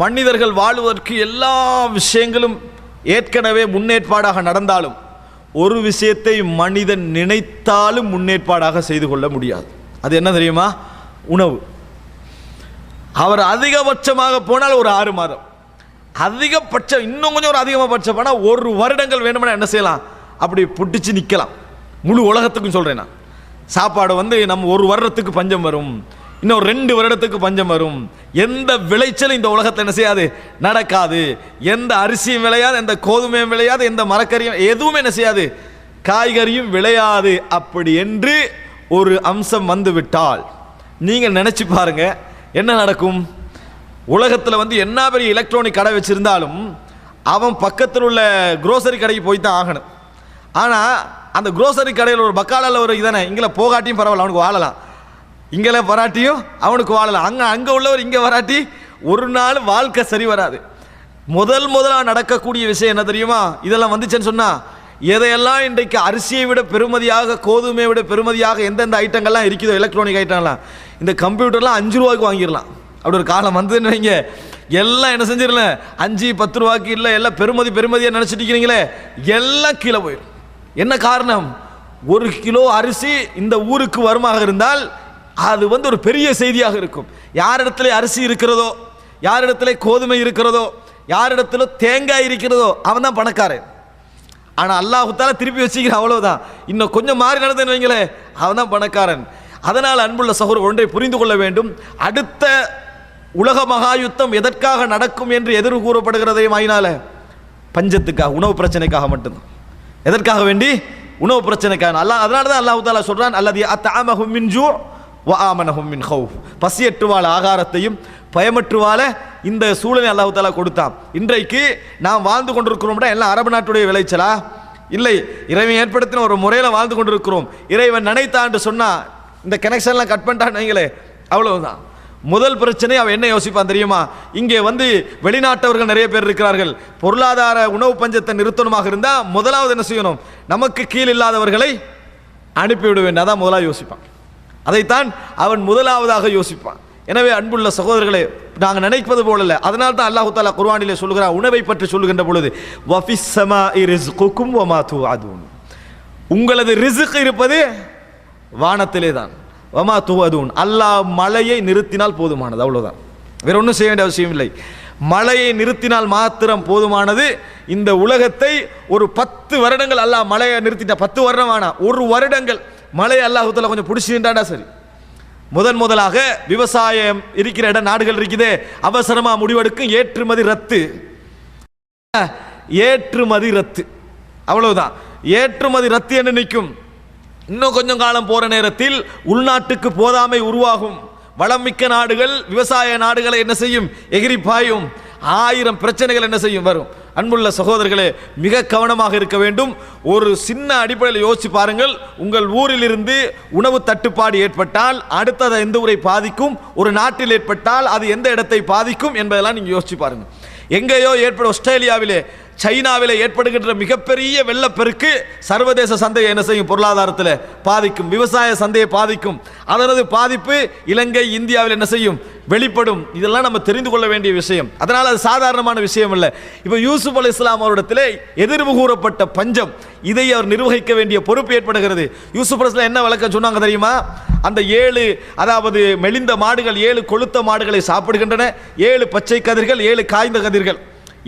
மனிதர்கள் வாழ்வதற்கு எல்லா விஷயங்களும் ஏற்கனவே முன்னேற்பாடாக நடந்தாலும் ஒரு விஷயத்தை மனிதன் நினைத்தாலும் முன்னேற்பாடாக செய்து கொள்ள முடியாது. அது என்ன தெரியுமா? உணவு. அவர் அதிகபட்சமாக போனால் ஒரு 6 மாதம், அதிகபட்சம் இன்னும் கொஞ்சம் ஒரு அதிகபட்சம் போனால் 1 வருடங்கள் வேணும்னா என்ன செய்யலாம், அப்படி புட்டிச்சு நிற்கலாம். முழு உலகத்துக்கும் சொல்கிறேன் நான். சாப்பாடு வந்து நம்ம 1 வருடத்துக்கு பஞ்சம் வரும், இன்னும் 2 வருடத்துக்கு பஞ்சம் வரும். எந்த விளைச்சலும் இந்த உலகத்தில் என்ன செய்யாது, நடக்காது. எந்த அரிசியும் விளையாது, எந்த கோதுமையும் விளையாது, எந்த மரக்கறியும் எதுவுமே என்ன செய்யாது, காய்கறியும் விளையாது. அப்படி என்று ஒரு அம்சம் வந்து விட்டால் நீங்கள் நினைச்சு பாருங்க என்ன நடக்கும். உலகத்தில் வந்து என்ன பெரிய எலக்ட்ரானிக் கடை வச்சிருந்தாலும் அவன் பக்கத்தில் உள்ள குரோசரி கடைக்கு போய் தான் ஆகணும். ஆனால் அந்த குரோசரி கடையில் ஒரு பக்காலால் ஒரு இதானே, இங்கே போகாட்டியும் பரவாயில்ல, அவனுக்கு வாழலாம். இங்கே வராட்டியும் அவனுக்கு வாழலாம். அங்கே உள்ளவர் இங்கே வராட்டி ஒரு நாள் வாழ்க்கை சரி வராது. முதலாக நடக்கக்கூடிய விஷயம் என்ன தெரியுமா? இதெல்லாம் வந்துச்சுன்னு சொன்னால், எதையெல்லாம் இன்றைக்கு அரிசியை விட பெருமதியாக, கோதுமையை விட பெருமதியாக எந்தெந்த ஐட்டங்கள்லாம் இருக்குதோ, எலக்ட்ரானிக் ஐட்டம்லாம், இந்த கம்ப்யூட்டர்லாம் 5 ரூபாய்க்கு வாங்கிடலாம். அப்படி ஒரு காலம் வந்ததுன்னு வைங்க, எல்லாம் என்ன செஞ்சிடல, 5-10 ரூபாய்க்கு இல்லை, எல்லாம் பெருமதியாக நினச்சிட்டு இருக்கிறீங்களே, எல்லாம் கீழே போயிடும். என்ன காரணம்? 1 கிலோ அரிசி இந்த ஊருக்கு வருமாக இருந்தால் அது வந்து ஒரு பெரிய செய்தியாக இருக்கும். யாரிடத்துல அரிசி இருக்கிறதோ, யாரிடத்துல கோதுமை இருக்கிறதோ, யாரிடத்துல தேங்காய் இருக்கிறதோ அவன் தான் பணக்காரன். ஆனால் அல்லாஹ் தஆலா திருப்பி வச்சுக்கிறான், அவ்வளவுதான். இன்னும் கொஞ்சம் மாறி நடந்துன்னு வைங்களே, அவன் தான் பணக்காரன். அதனால் அன்புள்ள சகோதரர் ஒன்றை புரிந்து கொள்ள வேண்டும். அடுத்த உலக மகா யுத்தம் எதற்காக நடக்கும் என்று எதிர் கூறப்படுகிறதையும் ஆயினால பஞ்சத்துக்காக, உணவு பிரச்சனைக்காக மட்டும்தான். எதற்காக வேண்டி? உணவு பிரச்சனைக்கான அல்லாஹ். அதனால தான் அல்லாஹ் தஆலா சொல்றான், அல்லதி அத்அமஹும் மின் ஜூ வ ஆமனஹும் மின் ஹவுஃப். பசியற்று வாழ ஆகாரத்தையும் பயமற்று வாழ இந்த சூழலை அல்லாஹ் தஆலா கொடுத்தான். இன்றைக்கு நாம் வாழ்ந்து கொண்டிருக்கிறோம்னா எல்லாம் அரபு நாட்டுடைய விளைச்சலா? இல்லை, இறைவன் ஏற்படுத்தின ஒரு முறையில் வாழ்ந்து கொண்டிருக்கிறோம். இறைவன் நினைத்தான்னு சொன்னா இந்த கனெக்ஷன்லாம் கட் பண்ணிட்டான்னு வைங்களே, அவ்வளவுதான். முதல் பிரச்சனை அவன் என்ன யோசிப்பான் தெரியுமா? இங்கே வந்து வெளிநாட்டவர்கள் நிறைய பேர் இருக்கிறார்கள், பொருளாதார உணவு பஞ்சத்தை நிறுத்தணுமாக இருந்தால் முதலாவது என்ன செய்யணும்? நமக்கு கீழ் இல்லாதவர்களை அனுப்பிவிட வேண்டும். அதான் முதலாக யோசிப்பான். அதைத்தான் அவன் முதலாவதாக யோசிப்பான். எனவே அன்புள்ள சகோதரர்களே, நாங்கள் நினைப்பது போல இல்லை. அதனால தான் அல்லாஹ் தஆலா குர்ஆனிலே சொல்கிறார், உணவை பற்றி சொல்லுகின்ற பொழுது வஃபிஸ் ஸமாஇ ரிஸ்குக்கும் வமா துஅதுன். உங்களது ரிஸ்க் இருப்பது வானத்திலே தான். வமா துஅதுன், அல்லாஹ் மழையை நிறுத்தினால் போதுமானது, அவ்வளவுதான். வேற ஒன்றும் செய்ய வேண்டிய அவசியம் இல்லை. மழையை நிறுத்தினால் மாத்திரம் போதுமானது. இந்த உலகத்தை ஒரு 10 வருடங்கள் அல்லாஹ் மழையை நிறுத்திட்டா, 10 வருடம் ஆனா 1 வருடங்கள் மழையை அல்லாஹ் தஆலா கொஞ்சம் பிடிச்சிட்டாண்டா சரி. முதலாக விவசாயம் இருக்கிற இடம் நாடுகள் இருக்குதே, அவசரமா முடிவெடுக்கும் ஏற்றுமதி ரத்து, ஏற்றுமதி ரத்து, அவ்வளவுதான். ஏற்றுமதி ரத்து என்று நிற்கும். இன்னும் கொஞ்சம் காலம் போற நேரத்தில் உள்நாட்டுக்கு போதாமை உருவாகும். வளமிக்க நாடுகள் விவசாய நாடுகளை என்ன செய்யும்? எகிரி பாயும். 1000 பிரச்சனைகள் என்ன செய்யும்? வரும். அன்புள்ள சகோதரர்களே, மிக கவனமாக இருக்க வேண்டும். ஒரு சின்ன அடிப்படையில் யோசிச்சு பாருங்கள். உங்கள் ஊரில் இருந்து உணவு தட்டுப்பாடு ஏற்பட்டால் அடுத்தது எந்த ஊரை பாதிக்கும், ஒரு நாட்டில் ஏற்பட்டால் அது எந்த இடத்தை பாதிக்கும் என்பதெல்லாம் நீங்க யோசிச்சு பாருங்க. எங்கேயோ ஏற்படும், ஆஸ்திரேலியாவிலே சைனாவிலே ஏற்படுகின்ற மிகப்பெரிய வெள்ளப்பெருக்கு சர்வதேச சந்தையை என்ன செய்யும்? பொருளாதாரத்தில் பாதிக்கும், விவசாய சந்தையை பாதிக்கும். அதனது பாதிப்பு இலங்கை இந்தியாவில் என்ன செய்யும்? வெளிப்படும். இதெல்லாம் நம்ம தெரிந்து கொள்ள வேண்டிய விஷயம். அதனால் அது சாதாரணமான விஷயம் இல்லை. இப்போ யூசுப் அலைஹிஸ்ஸலாம் அவரிடத்திலே எதிர்வு கூறப்பட்ட பஞ்சம், இதை அவர் நிர்வகிக்க வேண்டிய பொறுப்பு ஏற்படுகிறது. யூசுப் அலைஹிஸ்ஸலாம் என்ன விளக்கம் சொன்னாங்க தெரியுமா? அந்த 7 அதாவது மெலிந்த மாடுகள் 7 கொழுத்த மாடுகளை சாப்பிடுகின்றன, 7 பச்சை கதிர்கள் 7 காய்ந்த கதிர்கள்.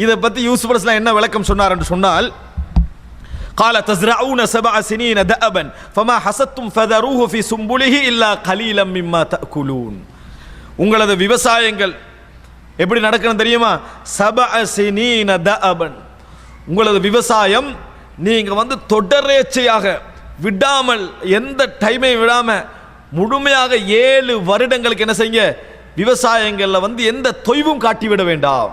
இதை பற்றி யூசுப் அலைஹிஸ்ஸலாம் என்ன விளக்கம் சொன்னார் என்று சொன்னால், قال تزرعون 7 سنين دأبا فما حصدتم فذروه في سنبله إلا قليلا مما تأكلون. உங்களது விவசாயங்கள் எப்படி நடக்கணும் தெரியுமா? 7 سنين دأبا. உங்களது விவசாயம் நீங்க வந்து தொடரேச்சையாக விடாமல், எந்த டைமை விடாம முழுமையாக 7 வருடங்களுக்கு என்ன செய்யுங்க? விவசாயங்கள்ல வந்து எந்த தொய்வும் காட்டிவிட வேண்டாம்.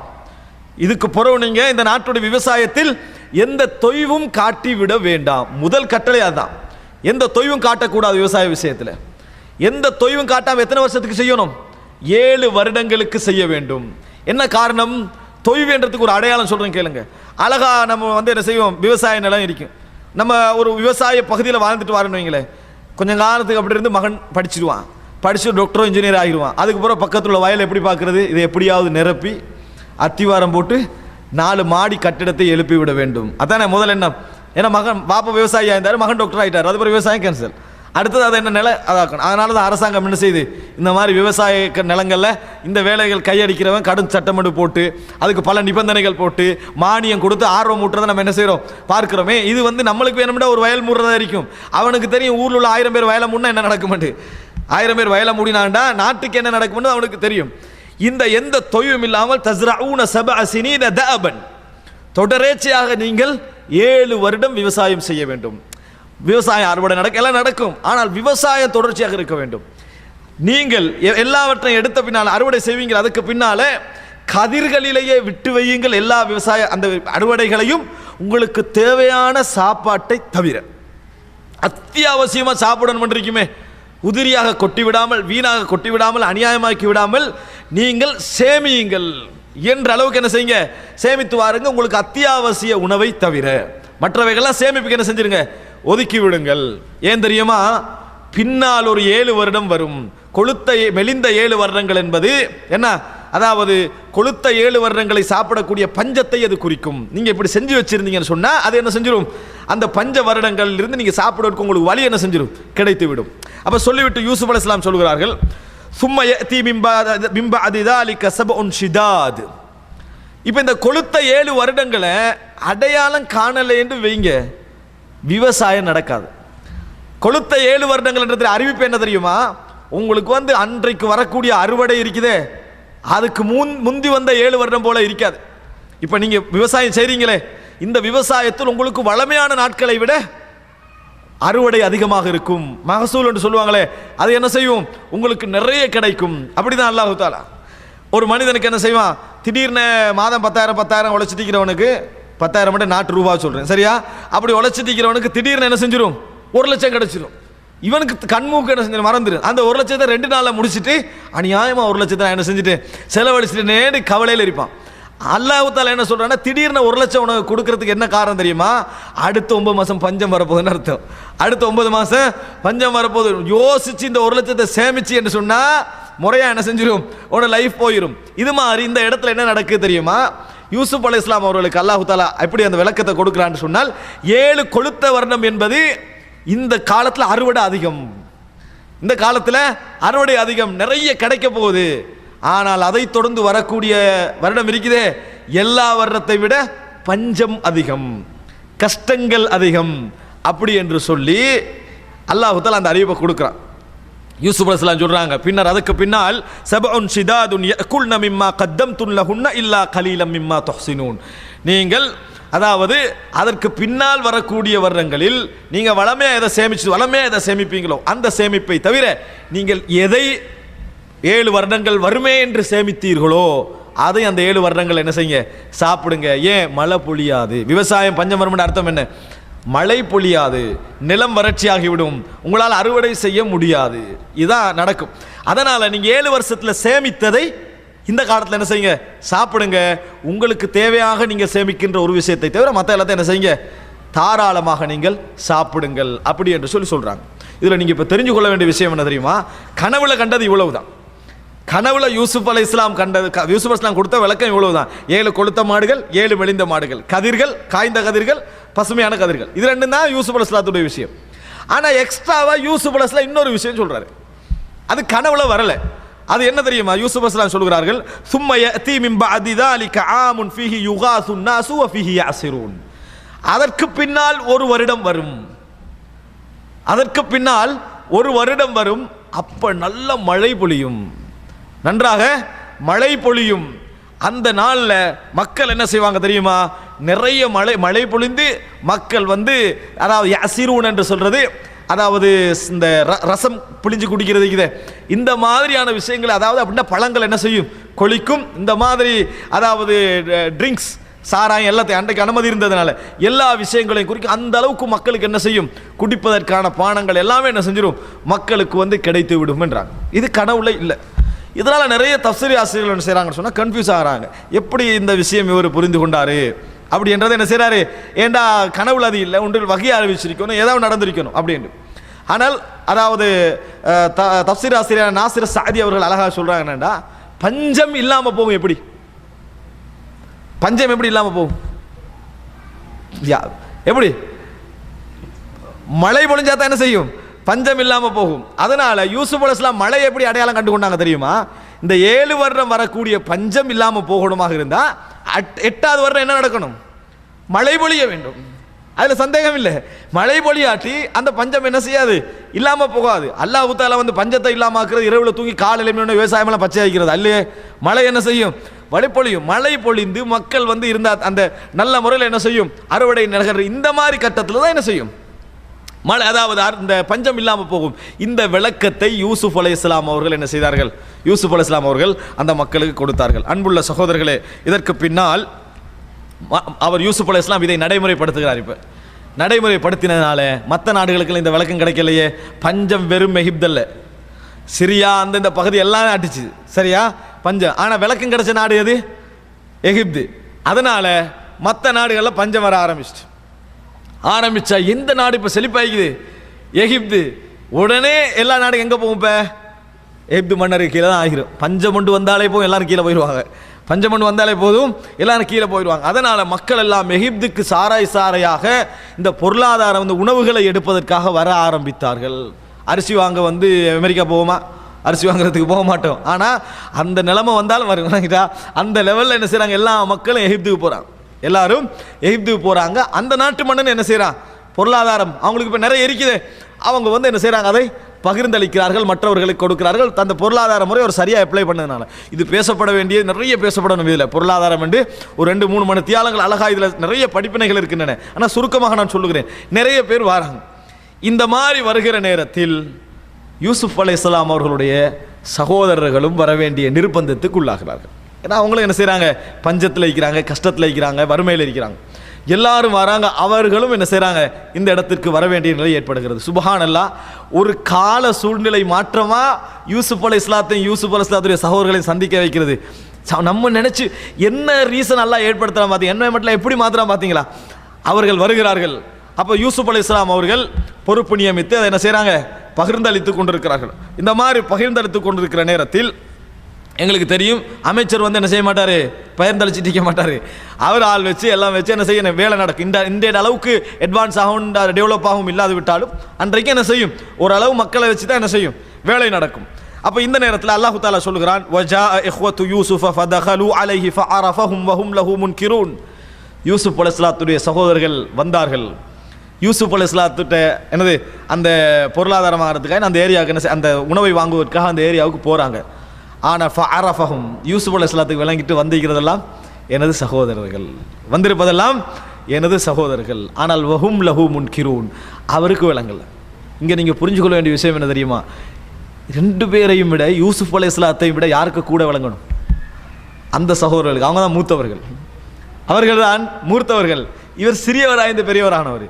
இதுக்கு பிறகு நீங்க இந்த நாட்டுடைய விவசாயத்தில் எந்த தொய்வும் காட்டிவிட வேண்டாம். முதல் கட்டளை அதுதான். எந்த தொய்வும் காட்டக்கூடாது விவசாய விஷயத்தில். எந்த தொய்வும் காட்டாம எத்தனை வருஷத்துக்கு செய்யணும்? 7 வருடங்களுக்கு செய்ய வேண்டும். என்ன காரணம்? தொய்வுன்றதுக்கு ஒரு அடையாளம் சொல்றேன் கேளுங்க. அழகா நம்ம வந்து என்ன செய்வோம்? விவசாய நிலம் இருக்கும். நம்ம ஒரு விவசாய பகுதியில் வாழ்ந்துட்டு வரணும் வைங்களேன். கொஞ்சம் காலத்துக்கு அப்படி இருந்து மகன் படிச்சிடுவான், படிச்சு டாக்டரோ இன்ஜினியர் ஆகிடுவான். அதுக்கப்புறம் பக்கத்தில் உள்ள வயலை எப்படி பார்க்கறது? இதை எப்படியாவது நிரப்பி அத்திவாரம் போட்டு 4 மாடி கட்டிடத்தை எழுப்பி விட வேண்டும். அதானே முதல் எண்ணம். ஏன்னா மகன் பாப்பா விவசாயி ஆயிருந்தார், மகன் டாக்டர் ஆகிட்டார், அதுக்கப்புறம் விவசாயம் கேன்சல். அடுத்தது அதை என்ன நிலை அதாக்கணும். அதனால தான் அரசாங்கம் என்ன செய்யுது? இந்த மாதிரி விவசாய நிலங்களில் இந்த வேலைகள் கையடிக்கிறவன் கடும் சட்டமடு போட்டு அதுக்கு பல நிபந்தனைகள் போட்டு மானியம் கொடுத்து ஆர்வம் ஊட்டுறதை நம்ம என்ன செய்கிறோம்? பார்க்கிறோமே. இது வந்து நம்மளுக்கு வேணும்னா ஒரு வயல் மூடுறதா இருக்கும். அவனுக்கு தெரியும் ஊரில் உள்ள 1000 பேர் வயலை மூடினா என்ன நடக்குமெண்டு. 1000 பேர் வயலை மூடினாண்டா நாட்டுக்கு என்ன நடக்கும்னு அவனுக்கு தெரியும். இந்த எந்த தொய்வும் இல்லாமல் தஸ்ரஊன 7 سنين دأبا, தொடரேச்சையாக நீங்கள் 7 வருடம் விவசாயம் செய்ய வேண்டும். விவசாயம் அறுவடை நடக்க எல்லாம் நடக்கும், ஆனால் விவசாயம் தொடர்ச்சியாக இருக்க வேண்டும். நீங்கள் எல்லாவற்றையும் எடுத்த பின்னால் அறுவடை செய்வீங்க, அதுக்கு பின்னால கதிர்களிலேயே விட்டு வையுங்கள் எல்லா விவசாய அந்த அறுவடைகளையும், உங்களுக்கு தேவையான சாப்பாட்டை தவிர. அத்தியாவசியமாக சாப்பிடணும் இருக்குமே, உதிரியாக கொட்டி விடாமல், வீணாக கொட்டி விடாமல், அநியாயமாக்கி விடாமல் நீங்கள் சேமியுங்கள் என்ற அளவுக்கு என்ன செய்யுங்க? சேமித்து வாருங்க. உங்களுக்கு அத்தியாவசிய உணவை தவிர மற்றவைகள்லாம் சேமிப்புக்கு என்ன செஞ்சிருங்க? ஒதுக்கி விடுங்கள். ஏன் தெரியுமா? பின்னால் ஒரு 7 வருடம் வரும். கொளுத்த மெலிந்த 7 வருடங்கள் என்பது என்ன? அதாவது கொளுத்த 7 வருடங்களை சாப்பிடக்கூடிய பஞ்சத்தை அது குறிக்கும். நீங்க இப்படி செஞ்சு வச்சிருந்தீங்கன்னு சொன்னா அது என்ன செஞ்சிடும்? அந்த பஞ்ச வருடங்களில் இருந்து நீங்க சாப்பிடுவதற்கு உங்களுக்கு வழி என்ன செஞ்சிடும்? கிடைத்து விடும். அப்ப சொல்லிவிட்டு யூசுப் அலைஹிஸ்ஸலாம் சொல்கிறார்கள், சும்ம யதி மின் பஅதி ذلك سبع شداد. இப்போ இந்த கொளுத்த 7 வருடங்களை அடையாளம் காணலை என்று வைங்க, விவசாயம் நடக்காது. கொளுத்த 7 வருடங்கள் அறிவிப்பு என்ன தெரியுமா? உங்களுக்கு வந்து அன்றைக்கு வரக்கூடிய அறுவடை இருக்குதே, அதுக்கு முந்தி வந்த 7 வருடம் போல இருக்காது. இப்போ நீங்க விவசாயம் செய்றீங்களே, இந்த விவசாயத்தில் உங்களுக்கு வளமையான நாட்களை விட அறுவடை அதிகமாக இருக்கும். மகசூல் என்று சொல்லுவாங்களே, அது என்ன செய்யும்? உங்களுக்கு நிறைய கிடைக்கும். அப்படிதான் அல்லாஹ் தஆலா ஒரு மனிதனுக்கு என்ன செய்வான்? திடீர்னு மாதம் 10,000 உழைச்சிட்டு இருக்கிறவனுக்கு 10,000 மட்டும் நாட்டு ரூபா சொல்றேன், சரியா? அப்படி உழைச்சிட்டு இருக்கிறவனுக்கு திடீர்னு என்ன செஞ்சிடும்? 1 லட்சம் கிடைச்சிடும். இவனுக்கு கண்மூக்கு என்ன செஞ்சு மறந்துடும். அந்த 1 லட்சத்தை 2 நாள்ல முடிச்சுட்டு அநியாயமா 1 லட்சத்தை நான் என்ன செஞ்சுட்டு செலவழிச்சுட்டு நேடு கவலையில் இருப்பான். அல்லாஹ் தஆலா என்ன சொல்றான்னா, திடீர்னு 1 லட்சம் உனக்கு கொடுக்கறதுக்கு என்ன காரணம் தெரியுமா? அடுத்த 9 மாசம் பஞ்சம் வரப்போகுதுன்னு அர்த்தம். அடுத்த 9 மாசம் பஞ்சம் வரப்போகுது. யோசிச்சு இந்த 1 லட்சத்தை சேமிச்சு என்று சொன்னா முறையா என்ன செஞ்சிடும்? உன்னோட லைஃப் போயிடும். இது மாதிரி இந்த இடத்துல என்ன நடக்குது தெரியுமா? யூசுப் அலைஹிஸ்ஸலாம் அவர்களுக்கு அல்லாஹ் தஆலா எப்படி அந்த விளக்கத்தை கொடுக்கிறான்னு சொன்னால், 7 கொளுத்த வருடம் என்பது இந்த காலத்தில் அறுவடை அதிகம். இந்த காலத்தில் அறுவடை அதிகம், நிறைய கிடைக்க போகுது. ஆனால் அதை தொடர்ந்து வரக்கூடிய வருடம் இருக்குதே, எல்லா வருடத்தை விட பஞ்சம் அதிகம், கஷ்டங்கள் அதிகம். அப்படி என்று சொல்லி அல்லாஹ் தஆலா அந்த அறிவிப்பை கொடுக்கிறான். யூசுப் அலைஹிஸ்ஸலாம் சொல்றாங்க, பின்னர் அதுக்கு பின்னால் சபஉன் ஷிதாதுன் யஅகுல்ன மிம்மா கத்தம்துன் லஹுன்ன இல்லா கலீலம் மிம்மா துஹ்சினூன். நீங்கள் அதாவது அதற்கு பின்னால் வரக்கூடிய வருடங்களில் நீங்க வளமையா எதை சேமிப்பீங்களோ அந்த சேமிப்பை தவிர நீங்கள் எதை 7 வருடங்கள் வருமே என்று சேமித்தீர்களோ அதை அந்த 7 வருடங்கள் என்ன செய்யுங்க? சாப்பிடுங்க. ஏன்? மழை பொழியாது. விவசாயம் பஞ்சம் வரும் அர்த்தம் என்ன? மழை பொழியாது, நிலம் வறட்சியாகிவிடும், உங்களால் அறுவடை செய்ய முடியாது. இதுதான் நடக்கும். அதனால நீங்க 7 வருஷத்துல சேமித்ததை இந்த காலத்தில் என்ன செய்யுங்க? சாப்பிடுங்க. உங்களுக்கு தேவையாக நீங்க சேமிக்கின்ற ஒரு விஷயத்தை தவிர மற்ற எல்லாத்தையும் என்ன செய்யுங்க? தாராளமாக நீங்கள் சாப்பிடுங்கள். அப்படி என்று சொல்றாங்க. இதுல நீங்க இப்ப தெரிஞ்சு கொள்ள வேண்டிய விஷயம் என்ன தெரியுமா? கனவுல கண்டது இவ்வளவுதான். கனவுல யூசுப் அலைஹிஸ்ஸலாம் கண்டது, யூசுப் அலைஹிஸ்ஸலாம் கொடுத்த விளக்கம் இவ்வளவுதான். 7 கொளுத்த மாடுகள், 7 மெலிந்த மாடுகள், கதிர்கள், காய்ந்த கதிர்கள், பசுமையான கதிர்கள். இது ரெண்டும் தான் யூசுப் அலைஹிஸ்ஸலாத்துடைய விஷயம். ஆனா எக்ஸ்ட்ராவா யூசுப் அலைஹிஸ்ஸலாம் இன்னொரு விஷயம் சொல்றாரு. அது கனவுல வரல. அது என்ன தெரியுமா? யூசுப் அலைஹிஸ்ஸலாம் சொல்கிறார்கள், சும்ம யஅதி மின் பஅதி ذلك عام فيه يغاث الناس وفيه يعصرون. அதற்கு பின்னால் ஒரு வருடம் வரும். அதற்கு பின்னால் ஒரு வருடம் வரும். அப்ப நல்ல மழை பொழியும், நன்றாக மழை பொழியும். அந்த நாள்ல மக்கள் என்ன செய்வாங்க தெரியுமா? நிறைய மழை பொழிந்து மக்கள் அதாவது யஸிரூன் என்று சொல்றது, அதாவது இந்த ரசம் புளிஞ்சு குடிக்கிறது இருக்குது, இந்த மாதிரியான விஷயங்கள், அதாவது அப்படின்னா பழங்கள் என்ன செய்யும்? கொளிக்கும். இந்த மாதிரி அதாவது ட்ரிங்க்ஸ், சாராயம் எல்லாத்தையும் அன்றைக்கு அனுமதி இருந்ததுனால எல்லா விஷயங்களையும் குறிக்கும். அந்த அளவுக்கு மக்களுக்கு என்ன செய்யும்? குடிப்பதற்கான பானங்கள் எல்லாமே என்ன செஞ்சிடும்? மக்களுக்கு கிடைத்து விடும் என்றாங்க. இது கனவுல இல்லை. இதனால நிறைய தஃப்சீர் ஆசிரியர்கள் என்ன செய்றாங்கன்னு சொன்னா கன்ஃபியூஸ் ஆகிறாங்க. எப்படி இந்த விஷயம் இவர் புரிந்து கொண்டாரு அப்படின்றத என்ன செய்றாரு? ஏண்டா கனவுல அது இல்லை, ஒன்றில் வகை அறிவிச்சிருக்கணும், ஏதாவது நடந்திருக்கணும் அப்படின்னு. ஆனால் அதாவது தஃப்சீர் ஆசிரியர் நாசிர் சாதி அவர்கள் அழகா சொல்றாங்க, என்னடா பஞ்சம் இல்லாம போகும். எப்படி பஞ்சம் எப்படி இல்லாம போகும்? எப்படி மழை பொழிஞ்சாதான் என்ன செய்யும்? பஞ்சம் இல்லாம போகும். அதனால யூசுப் அலைஹிஸ்ஸலாம் மழை எப்படி அடையாளம் கண்டு கொண்டாங்க தெரியுமா? இந்த 7 வருடம் வரக்கூடிய பஞ்சம் இல்லாம போகணுமாக இருந்தா 8வது வருடம் என்ன நடக்கணும்? மழை பொழிய வேண்டும். அதுல சந்தேகம் இல்லை. மழை பொழியாட்டி அந்த பஞ்சம் என்ன செய்யாது? இல்லாம போகாது. அல்லாஹ் தஆலா பஞ்சத்தை இல்லாம ஆக்குறது, இரவுல தூங்கி காலையில விவசாயம் எல்லாம் பச்சை ஆகிறது அல்லையே. மழை என்ன செய்யும்? மழை பொழியும். மழை பொழிந்து மக்கள் இருந்த அந்த நல்ல முறையில் என்ன செய்யும்? அறுவடை நடக்கிற இந்த மாதிரி கட்டத்தில் தான் என்ன செய்யும்? மழை, அதாவது இந்த பஞ்சம் இல்லாமல் போகும். இந்த விளக்கத்தை யூசுப் அலைஹிஸ்ஸலாம் அவர்கள் என்ன செய்தார்கள்? யூசுப் அலைஹிஸ்ஸலாம் அவர்கள் அந்த மக்களுக்கு கொடுத்தார்கள். அன்புள்ள சகோதரர்களே, இதற்கு பின்னால் அவர் யூசுப் அலைஹிஸ்ஸலாம் இதை நடைமுறைப்படுத்துகிறார். இப்போ நடைமுறைப்படுத்தினதுனால மற்ற நாடுகளுக்கு இந்த விளக்கம் கிடைக்கலையே. பஞ்சம் வெறும் எகிப்தல்ல, சிரியா அந்த பகுதி எல்லாம் அடிச்சு, சரியா பஞ்சம். ஆனால் விளக்கம் கிடைச்ச நாடு எது? எகிப்து. அதனால மற்ற நாடுகளில் பஞ்சம் வர ஆரம்பிச்சா எந்த நாடு இப்போ செழிப்பாய்க்குது? எகிப்து. உடனே எல்லா நாடும் எங்கே போகும்? இப்போ எகிப்து மன்னருக்கு கீழே தான் ஆகிரும். பஞ்சம் கொண்டு வந்தாலே போதும், எல்லாரும் கீழே போயிடுவாங்க. பஞ்சம் கொண்டு வந்தாலே போதும், எல்லாரும் கீழே போயிடுவாங்க. அதனால மக்கள் எல்லாம் எகிப்துக்கு சாராயாக இந்த பொருளாதாரம் உணவுகளை எடுப்பதற்காக வர ஆரம்பித்தார்கள். அரிசி வாங்க அமெரிக்கா போவோமா? அரிசி வாங்குறதுக்கு போக மாட்டோம். ஆனால் அந்த நிலைமை வந்தாலும் வருவாங்கிட்டா அந்த லெவலில் என்ன செய்கிறாங்க? எல்லா மக்களும் எகிப்துக்கு போகிறாங்க. எல்லாரும் எகிப்துக்கு போகிறாங்க. அந்த நாட்டு மன்னன் என்ன செய்கிறான்? பொருளாதாரம் அவங்களுக்கு இப்போ நிறைய இருக்குது. அவங்க என்ன செய்கிறாங்க? அதை பகிர்ந்தளிக்கிறார்கள், மற்றவர்களுக்கு கொடுக்கிறார்கள். அந்த பொருளாதார முறை ஒரு சரியாக அப்ளை பண்ணதுனால இது பேசப்பட வேண்டிய நிறைய பேசப்படணும். இதில் பொருளாதாரம் என்று ஒரு 2-3 மணி தியாலங்கள் அழகாக இதில் நிறைய படிப்பினைகள் இருக்கின்றன. ஆனால் சுருக்கமாக நான் சொல்லுகிறேன். நிறைய பேர் வராங்க, இந்த மாதிரி வருகிற நேரத்தில் யூசுப் அலைஹிஸ்ஸலாம் அவர்களுடைய சகோதரர்களும் வர வேண்டிய நிர்பந்தத்துக்கு உள்ளாகிறார்கள். ஏன்னா அவங்களும் என்ன செய்கிறாங்க, பஞ்சத்தில் இருக்கிறாங்க, கஷ்டத்தில் இருக்கிறாங்க, வறுமையில் இருக்கிறாங்க. எல்லாரும் வராங்க, அவர்களும் என்ன செய்கிறாங்க, இந்த இடத்திற்கு வர வேண்டிய நிலை ஏற்படுகிறது. சுப்ஹானல்லாஹ், ஒரு கால சூழ்நிலை மாற்றமா யூசுப் அலைஹிஸ்ஸலாத்தையும் யூசுப் அலைஹிஸ்ஸலாத்துடைய சகோதரர்களையும் சந்திக்க வைக்கிறது. நம்ம நினைச்சு என்ன ரீசன் எல்லாம் ஏற்படுத்தலாம் பார்த்தீங்க, என்ன மட்டும் எப்படி மாத்திரம் பார்த்தீங்களா? அவர்கள் வருகிறார்கள். அப்போ யூசுப் அலைஹிஸ்ஸலாம் அவர்கள் பொறுப்பு நியமித்து அதை என்ன செய்கிறாங்க, பகிர்ந்தளித்து கொண்டிருக்கிறார்கள். இந்த மாதிரி பகிர்ந்தளித்து கொண்டிருக்கிற நேரத்தில் எங்களுக்கு தெரியும், அமைச்சர் வந்து என்ன செய்ய மாட்டார், பகிர்ந்தளிச்சுட்டு இருக்க மாட்டார். அவர் ஆள் வச்சு எல்லாம் வச்சு என்ன செய்ய வேலை நடக்கும். இந்த அளவுக்கு அட்வான்ஸ் ஆகும், டெவலப் ஆகும் இல்லாது விட்டாலும் அன்றைக்கு என்ன செய்யும், ஓரளவு மக்களை வச்சு தான் என்ன செய்யும், வேலை நடக்கும். அப்போ இந்த நேரத்தில் அல்லாஹு தஆலா சொல்கிறான், வஜாஅ இஹ்வத்து யூசுஃப ஃபதகலு அலைஹி ஃபஅரஃபஹும் வஹும் லஹு முன்கிரூன். யூசுப் அலைஹிஸ்ஸலாத்துடைய சகோதரர்கள் வந்தார்கள். யூசுப் அலைஹிஸ்ஸலாத்துட்ட என்னது அந்த பொருளாதாரம் ஆகிறதுக்காக அந்த ஏரியாவுக்கு என்ன அந்த உணவை வாங்குவதற்காக அந்த ஏரியாவுக்கு போகிறாங்க. ஆனால் ஃபஅரஃபஹும், யூசுப் அலைஹிஸ்ஸலாத்துக்கு விளங்கிட்டு வந்திருக்கிறதெல்லாம் எனது சகோதரர்கள், வந்திருப்பதெல்லாம் எனது சகோதரர்கள். ஆனால் வஹும் லஹு முன்கிரூன், அவருக்கு விளங்கல. இங்கே நீங்கள் புரிஞ்சுக்கொள்ள வேண்டிய விஷயம் என்ன தெரியுமா, ரெண்டு பேரையும் விட யூசுப் அலைஹிஸ்ஸலாத்தையும் விட யாருக்கு கூட விளங்கணும், அந்த சகோதரர்களுக்கு. அவங்க தான் மூத்தவர்கள், அவர்கள் தான் மூத்தவர்கள். இவர் சிறியவராய்ந்த பெரியவரானவர்.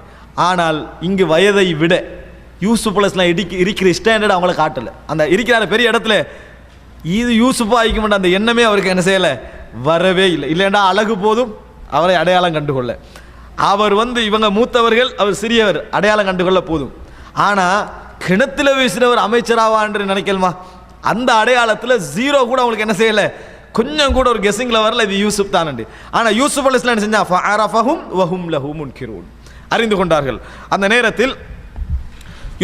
ஆனால் இங்கு வயதை விட யூசுப் அலைஹிஸ்ஸலாம் இருக்கிற ஸ்டாண்டர்ட் அவங்கள காட்டலை. அந்த இருக்கிற பெரிய இடத்துல இது யூசுஃபா ஆகிக்க மாட்டேன் அந்த எண்ணமே அவருக்கு என்ன செய்யலை, வரவே இல்லை. இல்லைன்னா அழகு போதும் அவரை அடையாளம் கண்டுகொள்ள. அவர் வந்து இவங்க மூத்தவர்கள், அவர் சிறியவர், அடையாளம் கண்டுகொள்ள போதும். ஆனால் கிணத்துல வீசினவர் அமைச்சராவான்னு நினைக்கலுமா, அந்த அடையாளத்தில் ஜீரோ கூட அவங்களுக்கு என்ன செய்யலை, கொஞ்சம் கூட ஒரு கெஸிங்கில் வரல, இது யூசுப் தான். ஆனால் யூசுப் அலைஹிஸ்ஸலாம் என்ன செஞ்சா, ஃபஅரஃபஹும் வஹும் லஹு முன்கிரூன், அறிந்து கொண்டார்கள். அந்த நேரத்தில்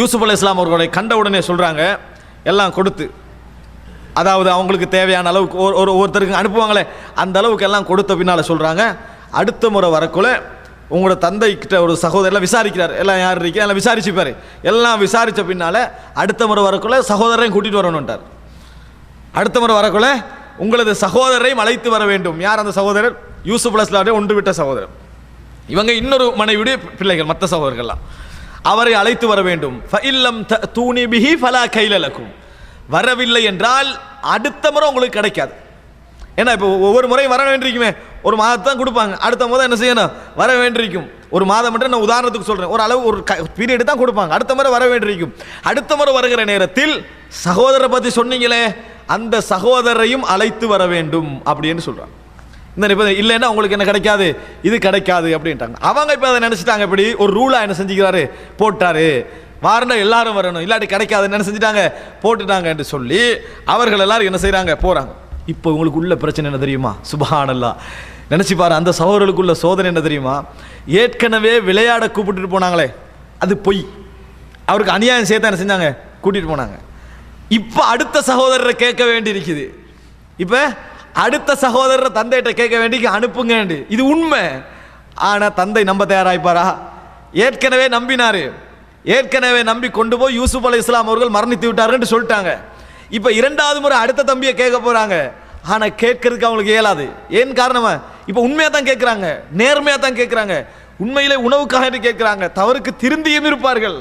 யூசுப் அலைஹிஸ்ஸலாம் அவர்களை கண்ட உடனே சொல்கிறாங்க, எல்லாம் கொடுத்து, அதாவது அவங்களுக்கு தேவையான அளவுக்கு ஒருத்தருக்கு அனுப்புவாங்களே அந்த அளவுக்கு எல்லாம் கொடுத்த பின்னால் சொல்கிறாங்க, அடுத்த முறை வரக்குள்ள உங்களோட தந்தை கிட்ட ஒரு சகோதரெல்லாம் விசாரிக்கிறார், எல்லாம் யார் இருக்கா எல்லாம் விசாரிச்சுப்பார். எல்லாம் விசாரித்த பின்னால் அடுத்த முறை வரக்குள்ள சகோதரரையும் கூட்டிகிட்டு வரணுன்ட்டார். அடுத்த முறை வரக்குள்ள உங்களது சகோதரரையும் அழைத்து வர வேண்டும். யார் அந்த சகோதரர்? யூசுப் அலைஹிஸ்ஸலாம் ஒன்று விட்ட சகோதரர். இவங்க இன்னொரு மனைவியுடைய பிள்ளைகள், மற்ற சகோதரர்கள்லாம். அவரை அழைத்து வர வேண்டும். ஃபஇல்லம் தூனி பிஹி ஃபலா கைல லக்கும், வரவில்லை என்றால் அடுத்த முறை உங்களுக்கு கிடைக்காது. ஏன்னா இப்போ ஒவ்வொரு முறையும் வர வேண்டியிருக்குமே, ஒரு மாதத்தான் கொடுப்பாங்க, அடுத்த முறை என்ன செய்யணும், வர வேண்டியிருக்கும். ஒரு மாதம் மட்டும் நான் உதாரணத்துக்கு சொல்கிறேன், ஒரு அளவு ஒரு பீரியடு தான் கொடுப்பாங்க, அடுத்த முறை வர வேண்டியிருக்கும். அடுத்த முறை வருகிற நேரத்தில் சகோதரரை பற்றி சொன்னீங்களே அந்த சகோதரரையும் அழைத்து வர வேண்டும் அப்படின்னு சொல்கிறாங்க. இந்த நிபந்தனை இல்லைன்னா உங்களுக்கு என்ன கிடைக்காது, இது கிடைக்காது அப்படின்ட்டாங்க. அவங்க இப்போ அதை நினச்சிட்டாங்க, இப்படி ஒரு ரூலாக என்ன செஞ்சுக்கிறாரு, போட்டாரு, வாரண்டா எல்லாரும் வரணும், இல்லாட்டி கிடைக்காதுன்னு என்ன செஞ்சுட்டாங்க, போட்டுட்டாங்க என்று சொல்லி அவர்கள் எல்லாரும் என்ன செய்கிறாங்க, போகிறாங்க. இப்போ உங்களுக்கு உள்ள பிரச்சனை என்ன தெரியுமா, சுப்ஹானல்லாஹ், நினச்சி பாரு, அந்த சகோதரர்களுக்குள்ள சோதனை என்ன தெரியுமா, ஏற்கனவே விளையாட கூப்பிட்டுட்டு போனாங்களே அது பொய், அவருக்கு அநியாயம் சேர்த்து என்ன செஞ்சாங்க, கூட்டிகிட்டு போனாங்க. இப்போ அடுத்த சகோதரரை கேட்க வேண்டி இருக்குது, இப்போ அடுத்த சகோதரரை தந்தைகிட்ட கேட்க வேண்டி அனுப்புங்க, இது உண்மை. ஆனால் தந்தை நம்ப தயாராகிப்பாரா? ஏற்கனவே நம்பினாரு, ஏற்கனவே நம்பி கொண்டு போய் யூசுப் அலைஹிஸ்ஸலாம் அவர்கள் மரணித்து விட்டார்கள் சொல்லிட்டாங்க. இப்போ இரண்டாவது முறை அடுத்த தம்பியை கேட்க போறாங்க. ஆனால் கேட்கறதுக்கு அவங்களுக்கு இயலாது. ஏன் காரணமா, இப்போ உண்மையாக தான் கேட்குறாங்க, நேர்மையாக தான் கேட்குறாங்க, உண்மையிலே உணவுக்காக கேட்குறாங்க, தவறுக்கு திருந்தியும் இருப்பார்கள்.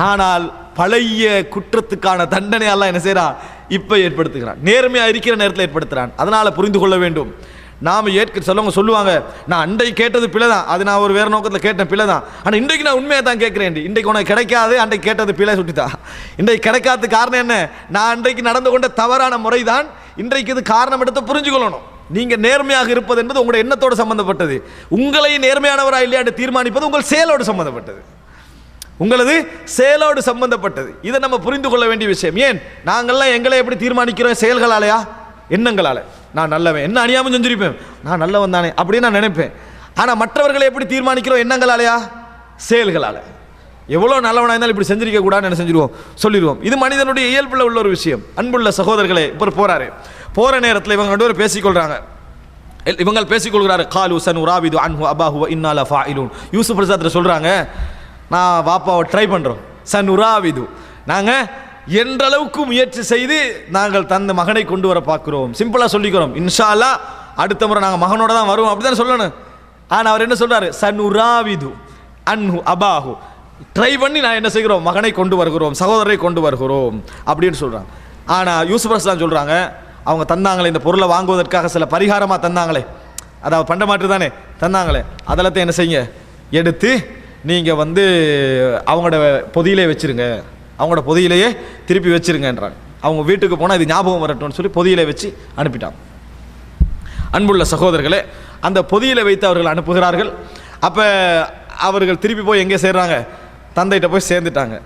ஆனால் பழைய குற்றத்துக்கான தண்டனை எல்லாம் என்ன செய்யறான், இப்போ ஏற்படுத்துகிறான், நேர்மையாக இருக்கிற நேரத்தில் ஏற்படுத்துகிறான். அதனால் புரிந்து கொள்ள வேண்டும். நாம் சொல்லுவாங்க, நான் அன்றைக்கு கேட்டது பிழை தான், அது நான் ஒரு வேறு நோக்கத்தில் கேட்டேன், பிழை தான். ஆனால் இன்றைக்கு நான் உண்மையாக தான் கேட்குறேன். இன்றைக்கு உனக்கு கிடைக்காது, அன்றைக்கு கேட்டது பிழை சுட்டிதான். இன்றைக்கு கிடைக்காத காரணம் என்ன, நான் அன்றைக்கு நடந்து கொண்ட தவறான முறை தான் இன்றைக்கு இது காரணம் எடுத்து புரிஞ்சுக்கொள்ளணும். நீங்கள் நேர்மையாக இருப்பது என்பது உங்களுடைய எண்ணத்தோடு சம்பந்தப்பட்டது. உங்களை நேர்மையானவரா இல்லையான்னு தீர்மானிப்பது உங்கள் செயலோடு சம்பந்தப்பட்டது, உங்களது செயலோடு சம்பந்தப்பட்டது. இதை நம்ம புரிந்து கொள்ள வேண்டிய விஷயம். ஏன் நாங்கள்லாம் எங்களை எப்படி தீர்மானிக்கிறோம், செயல்களாலையா, எண்ணங்களால். நான் நல்லவன், என்ன அநியாயம் செஞ்சிருப்பேன், நான் நல்லவன் தானே அப்படின்னு நான் நினைப்பேன். ஆனால் மற்றவர்களை எப்படி தீர்மானிக்கிறோம், எண்ணங்களாலையா, செயல்களால். எவ்வளோ நல்லவனாக இருந்தாலும் இப்படி செஞ்சிருக்க கூடாதுன்னு என்ன செஞ்சிருவோம், சொல்லிடுவோம். இது மனிதனுடைய இயல்பில் உள்ள ஒரு விஷயம். அன்புள்ள சகோதரர்களே, இப்போ போறாரு, போகிற நேரத்தில் இவங்க ரெண்டு பேரும் பேசிக்கொள்கிறாங்க. இவங்க பேசிக்கொள்கிறாரு, காலு சன் உராவிது அன்ஹு அபாஹு இன்னால ஃபாயிலூன். யூசுப் பிரசாத் சொல்கிறாங்க, நான் வாப்பாவை ட்ரை பண்ணுறோம், சன் உராவிது, நாங்கள் என்றளவுக்கு முயற்சி செய்து நாங்கள் தந்த மகனை கொண்டு வர பார்க்கிறோம். சிம்பிளாக சொல்லிக்கிறோம், இன்ஷா அல்லாஹ் அடுத்த முறை நாங்கள் மகனோட தான் வருவோம், அப்படி தான் சொல்லணும். ஆனால் அவர் என்ன சொல்றாரு, சன் உராவிது அன்ஹு அபாஹு, ட்ரை பண்ணி நான் என்ன செய்கிறோம், மகனை கொண்டு வருகிறோம், சகோதரரை கொண்டு வருகிறோம் அப்படின்னு சொல்கிறாங்க. ஆனால் யூசுப் அலைஹிஸ்ஸலாம் சொல்கிறாங்க, அவங்க தந்தாங்களே இந்த பொருளை வாங்குவதற்காக சில பரிகாரமாக தந்தாங்களே, அதாவது பண்ட மாட்டு தானே தந்தாங்களே, அதெல்லாத்தையும் என்ன செய்யுங்க, எடுத்து நீங்கள் வந்து அவங்களோட பொதியிலே வச்சுருங்க, அவங்களோட பொதியிலேயே திருப்பி வச்சுருங்கன்றாங்க. அவங்க வீட்டுக்கு போனால் இது ஞாபகம் வரட்டும்னு சொல்லி பொதியிலே வச்சு அனுப்பிட்டாங்க. அன்புள்ள சகோதரர்களே, அந்த பொதியில் வைத்து அவர்கள் அனுப்புகிறார்கள். அப்போ அவர்கள் திருப்பி போய் எங்கே சேர்றாங்க, தந்தைகிட்ட போய் சேர்ந்துட்டாங்க.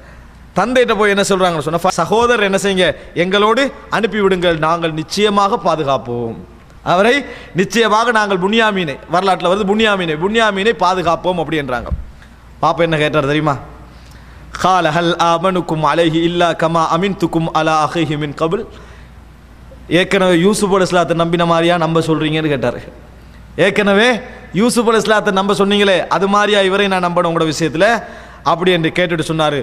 தந்தைகிட்ட போய் என்ன சொல்கிறாங்கன்னு சொன்னால், சகோதரர் என்ன செய்யுங்க, எங்களோடு அனுப்பிவிடுங்கள், நாங்கள் நிச்சயமாக பாதுகாப்போம் அவரை, நிச்சயமாக நாங்கள் புன்யாமீனை, வரலாற்றில் வருது புன்யாமீனை பாதுகாப்போம் அப்படின்றாங்க. பாப்பா என்ன கேட்டார் தெரியுமா, கால ஹல் ஆமனுக்கும் அலைஹி இல்லா கமா அமின்துக்கும் அலா அஹிஹி மின் கபுல், ஏற்கனவே யூசுப் அலைஹிஸ்ஸலாத்தை நம்பின மாதிரியா நம்ப சொல்கிறீங்கன்னு கேட்டார். ஏற்கனவே யூசுப் அலைஹிஸ்ஸலாத்தை நம்ப சொன்னீங்களே அது மாதிரியா இவரை நான் நம்பணும் உங்களோட விஷயத்தில் அப்படி என்று கேட்டுட்டு சொன்னார்,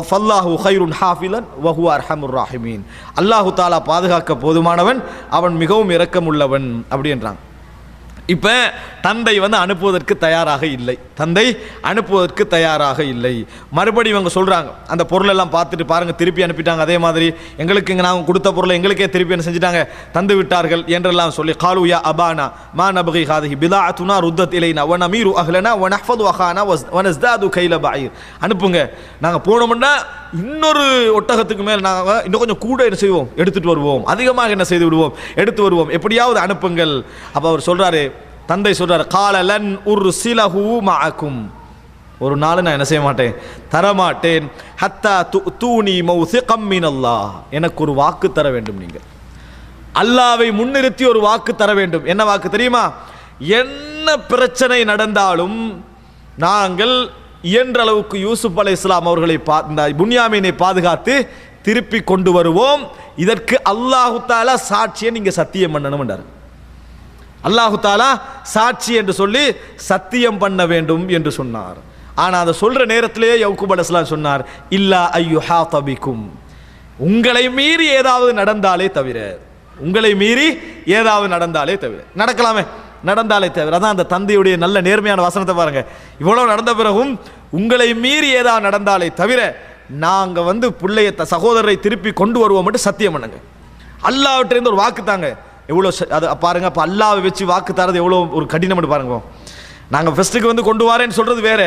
ஃபல்லாஹு ஹைருன் ஹாஃபிலன் வஹுவ அர்ஹமுர் ராஹிமீன், அல்லாஹு தாலா பாதுகாக்க போதுமானவன், அவன் மிகவும் இரக்கமுள்ளவன் அப்படி என்றான். இப்போ தந்தை வந்து அனுப்புவதற்கு தயாராக இல்லை, மறுபடி இவங்க சொல்கிறாங்க, அந்த பொருளெல்லாம் பார்த்துட்டு பாருங்கள் திருப்பி அனுப்பிட்டாங்க, அதே மாதிரி எங்களுக்கு இங்கே நாங்கள் கொடுத்த பொருளை எங்களுக்கே திருப்பி என்ன செஞ்சிட்டாங்க, தந்து விட்டார்கள் என்றெல்லாம் சொல்லி, காலு யா அபானா மா நபகி ஹாதிஹி பிதாஅத்துனா ருத்தத் இலைனா வ நமீரு அஹ்லனா வ நஹ்ஃபது அஹானா வ நஸ்தாது கைல பஈர், அனுப்புங்க, நாங்கள் போனோம்னா இன்னொரு ஒட்டகத்துக்கு மேல் நாங்கள் இன்னும் கொஞ்சம் கூட என்ன செய்வோம், எடுத்துகிட்டு வருவோம், அதிகமாக என்ன செய்து விடுவோம், எடுத்து வருவோம், எப்படியாவது அனுப்புங்கள். அப்போ அவர் சொல்கிறாரு, தந்தை சொல்றார், காலலன் உர்சிலஹு மஅக்கும், ஒரு நாள் நான் என்ன செய்ய மாட்டேன், தரமாட்டேன், ஹத்தா தூனி மௌசிகம் மினல்லாஹ், எனக்கு ஒரு வாக்கு தர வேண்டும், நீங்கள் அல்லாஹ்வை முன்னிறுத்தி ஒரு வாக்கு தர வேண்டும். என்ன வாக்கு தெரியுமா, என்ன பிரச்சனை நடந்தாலும் நாங்கள் இயன்ற அளவுக்கு யூசுப் அலைஹிஸ்ஸலாம் அவர்களை புன்யாமீனை பாதுகாத்து திருப்பி கொண்டு வருவோம், இதற்கு அல்லாஹு தஆலா சாட்சியை நீங்க சத்தியம் பண்ணணும் என்றார். அல்லாஹு தாலா சாட்சி என்று சொல்லி சத்தியம் பண்ண வேண்டும் என்று சொன்னார். ஆனால் அதை சொல்ற நேரத்திலேயே யாக்கூப் அலைஹிஸ்ஸலாம் சொன்னார், இல்லா அய்யுஹாத பிக்கும், உங்களை மீறி ஏதாவது நடந்தாலே தவிர, நடக்கலாமே, நடந்தாலே தவிர. அதான் அந்த தந்தையுடைய நல்ல நேர்மையான வசனத்தை பாருங்க, இவ்வளவு நடந்த பிறகும் உங்களை மீறி ஏதாவது நடந்தாலே தவிர நாங்க வந்து பிள்ளைய சகோதரரை திருப்பி கொண்டு வருவோம் என்று சத்தியம் பண்ணுங்க, அல்லாஹ்விட்டிருந்து ஒரு வாக்கு தாங்க. எவ்வளோ அது பாருங்க, அப்போ அல்லாஹ்வை வச்சு வாக்கு தரது எவ்வளோ ஒரு கடினம்னு பாருங்க. நாங்கள் ஃபெஸ்ட்டுக்கு வந்து கொண்டு வரேன்னு சொல்றது வேற,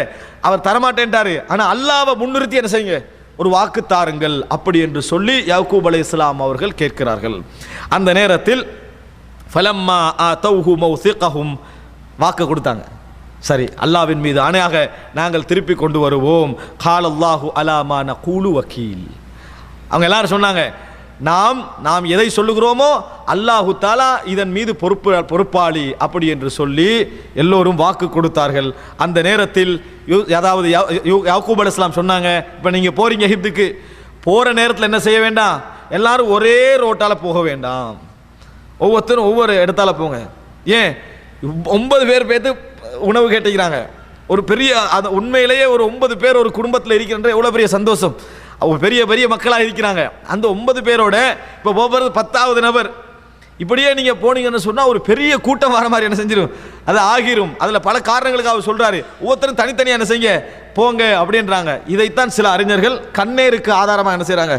அவர் தரமாட்டேன்ட்டாரு, ஆனால் அல்லாஹ்வை முன்னிறுத்தி என்ன செய்யுங்க, ஒரு வாக்கு தாருங்கள் அப்படி என்று சொல்லி யாக்கூப் அலைஹிஸ்ஸலாம் அவர்கள் கேட்கிறார்கள். அந்த நேரத்தில் ஃபலம்மா ஆதௌஹு மௌசிகஹும், வாக்கு கொடுத்தாங்க, சரி அல்லாஹ்வின் மீது ஆணையாக நாங்கள் திருப்பி கொண்டு வருவோம். காலல்லாஹு அலா மா நகூலு வக்கீல், அவங்க எல்லாரும் சொன்னாங்க, நாம் எதை சொல்லுகிறோமோ அல்லாஹு தாலா இதன் மீது பொறுப்பாளி அப்படி என்று சொல்லி எல்லோரும் வாக்கு கொடுத்தார்கள். அந்த நேரத்தில் அதாவது யாக்கூப் அலைஹிஸ்ஸலாம் சொன்னாங்க, இப்போ நீங்கள் போறீங்க எகிப்துக்கு, போகிற நேரத்தில் என்ன செய்ய வேண்டாம், எல்லாரும் ஒரே ரோட்டால் போக வேண்டாம், ஒவ்வொருத்தரும் ஒவ்வொரு இடத்தால போங்க. ஏன் 9 பேர் பேத்து உணவு கேட்டுக்கிறாங்க, ஒரு பெரிய அது உண்மையிலேயே ஒரு 9 பேர் ஒரு குடும்பத்தில் இருக்கின்ற எவ்வளோ பெரிய சந்தோஷம், பெரிய பெரிய மக்களாக இருக்கிறாங்க. அந்த 9 பேரோட இப்போ போகிறது 10வது நபர், இப்படியே நீங்கள் போனீங்கன்னு சொன்னால் ஒரு பெரிய கூட்டம் வர மாதிரி என்ன செஞ்சிடும், அது ஆகிரும். அதில் பல காரணங்களுக்கு அவர் சொல்கிறாரு, ஒவ்வொருத்தரும் தனித்தனியாக என்ன செய்யுங்க போங்க அப்படின்றாங்க. இதைத்தான் சில அறிஞர்கள் கண்ணேருக்கு ஆதாரமாக என்ன செய்கிறாங்க,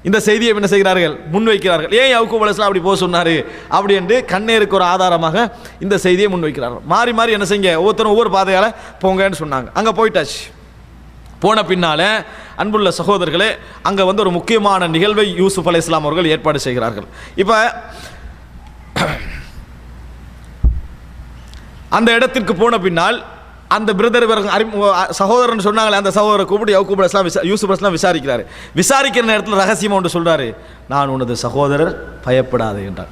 இந்த செய்தியை என்ன செய்கிறார்கள், முன்வைக்கிறார்கள். ஏன் யாக்கூப் அலைஹிஸ்ஸலாம் அப்படி போக சொன்னார் அப்படி என்று கண்ணேருக்கு ஒரு ஆதாரமாக இந்த செய்தியை முன்வைக்கிறார்கள். மாறி மாறி என்ன செய்யுங்க, ஒவ்வொருத்தரும் ஒவ்வொரு பாதையால் போங்கன்னு சொன்னாங்க. அங்கே போயிட்டாச்சு. போன பின்னால் அன்புள்ள சகோதரர்களே, அங்கே வந்து ஒரு முக்கியமான நிகழ்வை யூசுப் அலைஹிஸ்ஸலாம் அவர்கள் ஏற்பாடு செய்கிறார்கள். இப்போ அந்த இடத்திற்கு போன பின்னால் அந்த பிரதர் சகோதரன் சொன்னாங்களே, அந்த சகோதரரை கூப்பிட்டு யாக்கூப் அலைஹிஸ்ஸலாம் யூசுப் அலைஹிஸ்ஸலாம் விசாரிக்கிறாரு. விசாரிக்கிற நேரத்தில் ரகசியமாக ஒன்று சொல்றாரு, நான் உனது சகோதரர், பயப்படாது என்றார்.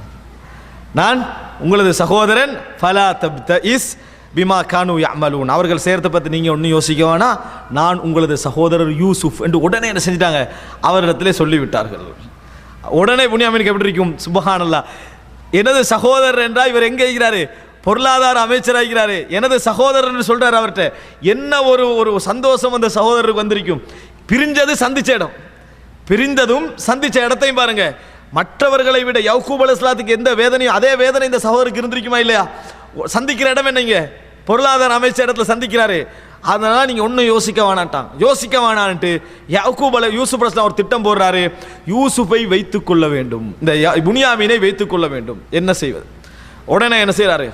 நான் உங்களது சகோதரன், ஃபலா தப்தஇஸ் பிமா கானு யஅமலூன், அவர்கள் சேர்த்த பற்றி நீங்கள் ஒன்றும் யோசிக்க வேணாம், நான் உங்களது சகோதரர் யூசுப் என்று உடனே என்ன செஞ்சிட்டாங்க, அவரிடத்திலே சொல்லிவிட்டார்கள். உடனே புன்யாமீனுக்கு எப்படி இருக்கும், சுப்ஹானல்லாஹ், எனது சகோதரர் என்றால் இவர் எங்கே இருக்கிறாரு, பொருளாதார அமைச்சராகிறாரு, எனது சகோதரர் சொல்றாரு. அவர்கிட்ட என்ன ஒரு சந்தோஷம் அந்த சகோதரருக்கு வந்திருக்கும். பிரிஞ்சது சந்திச்ச இடம், பிரிந்ததும் சந்திச்ச இடத்தையும் பாருங்க. மற்றவர்களை விட யாக்கூப் அலைஹிஸ்ஸலாத்துக்கு எந்த வேதனையும் அதே வேதனை இந்த சகோதரருக்கு இருந்திருக்குமா இல்லையா? சந்திக்கிற இடம் என்னங்க, பொருளாதார அமைச்சர் இடத்துல சந்திக்கிறாரு. அதனால் நீங்கள் ஒன்றும் யோசிக்க வேணான்ட்டு யூசுப் அலைஹிஸ்ஸலாம் ஒரு திட்டம் போடுறாரு. யூசுஃபை வைத்துக் கொள்ள வேண்டும், இந்த புனியாமீனை வைத்துக் கொள்ள வேண்டும். என்ன செய்வது? உடனே என்ன செய்கிறாரு,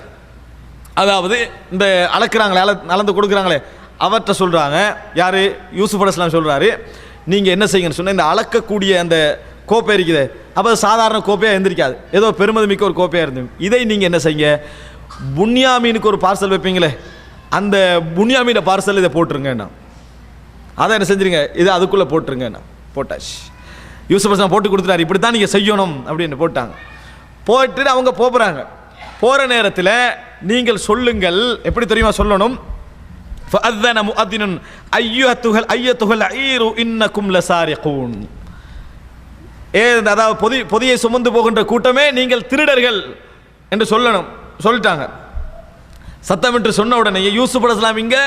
அதாவது இந்த அளக்குறாங்களே, அளந்து கொடுக்குறாங்களே, அவர்கிட்ட சொல்கிறாங்க. யார்? யூசுப் அலைஹிஸ்ஸலாம் சொல்கிறாரு, நீங்கள் என்ன செய்யுங்கன்னு சொன்னால், இந்த அளக்கக்கூடிய அந்த கோப்பை இருக்குது, அப்போ சாதாரண கோப்பையாக எழுந்திருக்காது, ஏதோ பெருமதிமிக்க ஒரு கோப்பையாக இருந்தது. இதை நீங்கள் என்ன செய்யுங்க, புன்யாமீனுக்கு ஒரு பார்சல் வைப்பீங்களே, அந்த புன்யாமீன பார்சல் இதை போட்டுருங்கண்ணா. அதை என்ன செஞ்சுருங்க, இதை அதுக்குள்ளே போட்டுருங்கண்ணா. போட்டாச்சு. யூசுப் அலைஹிஸ்ஸலாம் போட்டு கொடுத்துட்டாரு, இப்படி தான் நீங்கள் செய்யணும் அப்படின்னு போட்டாங்க. போட்டு அவங்க போகிறாங்க. போகிற நேரத்தில் நீங்கள் சொல்லுங்கள், எப்படி தெரியுமா சொல்லணும், فأذن مؤذن أيتها العير إنكم لسارقون. அதாவது பொதியை சுமந்து போகின்ற கூட்டமே நீங்கள் திருடர்கள் என்று சொல்லணும். சொல்லிட்டாங்க. சத்தம் என்று சொன்ன உடனே யூசுப் அலைஹிஸ்ஸலாம் இங்கே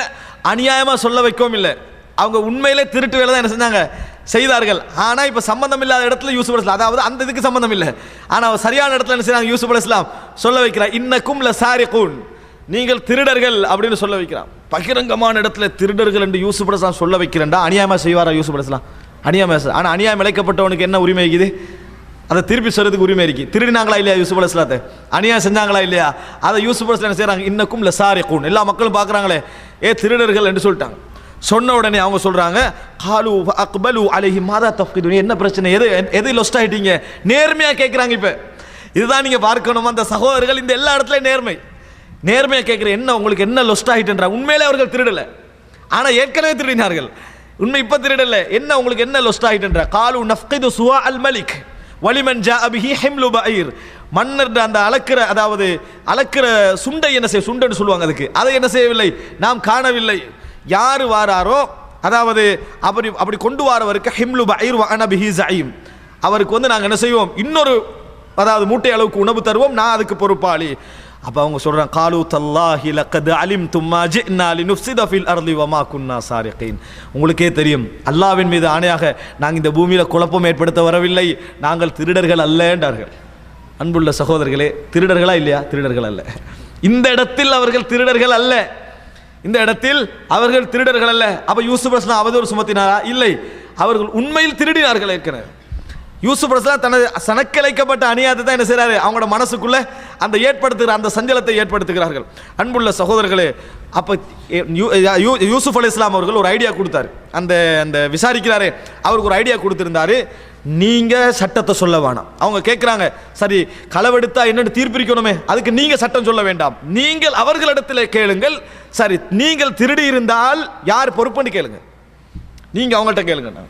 அநியாயமாக சொல்ல வைக்கவும் இல்லை, அவங்க உண்மையிலே திருட்டு வேலை தான் என்ன செஞ்சாங்க, செய்தார்கள். ஆனால் இப்போ சம்பந்தம் இல்லாத இடத்துல யூசுப் அலைஹிஸ்ஸலாம், அதாவது அந்த இதுக்கு சம்பந்தம் இல்லை, ஆனால் சரியான இடத்துல என்ன செய்யறாங்க, யூசுப் அலைஹிஸ்ஸலாம் சொல்ல வைக்கிறார், இன்னக்கும் லசாரிகூன், நீங்கள் திருடர்கள் அப்படின்னு சொல்ல வைக்கிறான். பகிரங்கமான இடத்துல திருடர்கள் என்று யூசுப் அலைஹிஸ்ஸலாம் சொல்ல வைக்கிறேன்டா, அநியாயமாக செய்வாரா யூசுப் அலைஹிஸ்ஸலாம்? அநியாயமாக. ஆனால் அநியாயம் இழைக்கப்பட்டவனுக்கு என்ன உரிமை இருக்குது, அதை திருப்பி சொல்றதுக்கு உரிமை இருக்கு. திருடினாங்களா இல்லையா யூசுப் அலைஹிஸ்ஸலாத்தை, அநியாயம் செஞ்சாங்களா இல்லையா, அதை யூசுப் அலைஹிஸ்ஸலாம் என்ன செய்றாங்க, இன்னக்கும் லசாரிகூன், எல்லா மக்களும் பார்க்குறாங்களே, திருடர்கள் என்று சொல்லிட்டாங்க. சொன்ன உடனே அவங்க சொல்றாங்க, காலு அக்பலு அலைஹி மாதா தஃகிதுன், என்ன பிரச்சனை, எது லொஸ்ட் ஆயிட்டீங்க, நேர்மையாக கேட்குறாங்க. இப்போ இதுதான் நீங்கள் பார்க்கணும், அந்த சகோதரர்கள் இந்த எல்லா இடத்துலையும் நேர்மையாக கேட்குற, என்ன உங்களுக்கு என்ன லொஸ்ட் ஆகிட்டுன்றாங்க. உண்மையிலே அவர்கள் திருடலை, ஆனால் ஏற்கனவே திருடினார்கள். உண்மை இப்போ திருடலை, என்ன உங்களுக்கு என்ன லொஸ்ட் ஆகிட்டுன்ற. காலு நஃப்கிது சுவா அல் மலிக் வலிமன் ஜா அபிஹி ஹிம்லு பஈர், மன்னர் அந்த அதாவது அளக்கிற சுண்டை என்ன செய்ய, சுண்டைன்னு சொல்லுவாங்க அதுக்கு, அதை என்ன செய்யவில்லை, நாம் காணவில்லை. யார் வாராரோ, அதாவது அப்படி கொண்டு வாரவருக்கு ஹிம்லு பஈர் வ அன பிஹி ஸஈம், அவருக்கு நாங்கள் என்ன செய்வோம், இன்னொரு அதாவது மூட்டை அளவுக்கு உணவு தருவோம், நான் அதுக்கு பொறுப்பாளி. அப்போ அவங்க சொல்கிறாங்க, காலு தல்லாஹி லக்கத் அலிம்தும் மா ஜிஅனா லினுஃப்ஸித ஃபில் அர்தி வ மா குன்னா சாரிகீன், உங்களுக்கே தெரியும், அல்லாஹ்வின் மீது ஆணையாக நாங்கள் இந்த பூமியில் குழப்பம் ஏற்படுத்த வரவில்லை, நாங்கள் திருடர்கள் அல்ல என்றார்கள். அன்புள்ள சகோதரர்களே, திருடர்களா இல்லையா? திருடர்கள் அல்ல. இந்த இடத்தில் அவர்கள் திருடர்கள் அல்ல, இந்த இடத்தில் அவர்கள் திருடர்கள் அல்ல. அப்போ யூசுப் அலைஹிஸ்ஸலாம் அவதூறு சுமத்தினாரா? இல்லை, அவர்கள் உண்மையில் திருடினார்கள். ஏற்கனவே யூசுப் அலைஹிஸ்ஸலாம் தனது சனக்கலைக்கப்பட்ட அநியாயத்தை தான் என்ன செய்கிறாரு, அவங்களோட மனசுக்குள்ள அந்த ஏற்படுத்துகிற அந்த சஞ்சலத்தை ஏற்படுத்துகிறார்கள். அன்புள்ள சகோதரர்களே, அப்போ யூசுப் அலைஹிஸ்ஸலாம் அவர்கள் ஒரு ஐடியா கொடுத்தாரு. அந்த அந்த விசாரிக்கிறாரே, அவருக்கு ஒரு ஐடியா கொடுத்திருந்தாரு, நீங்கள் சட்டத்தை சொல்ல வேணாம். அவங்க கேட்குறாங்க, சரி களவெடுத்தா என்னென்னு தீர்ப்பிக்கணுமே, அதுக்கு நீங்கள் சட்டம் சொல்ல வேண்டாம், நீங்கள் அவர்களிடத்தில் கேளுங்கள். சரி, நீங்கள் திருடி இருந்தால் யார் பொறுப்புன்னு கேளுங்க, நீங்கள் அவங்கள்ட்ட கேளுங்க,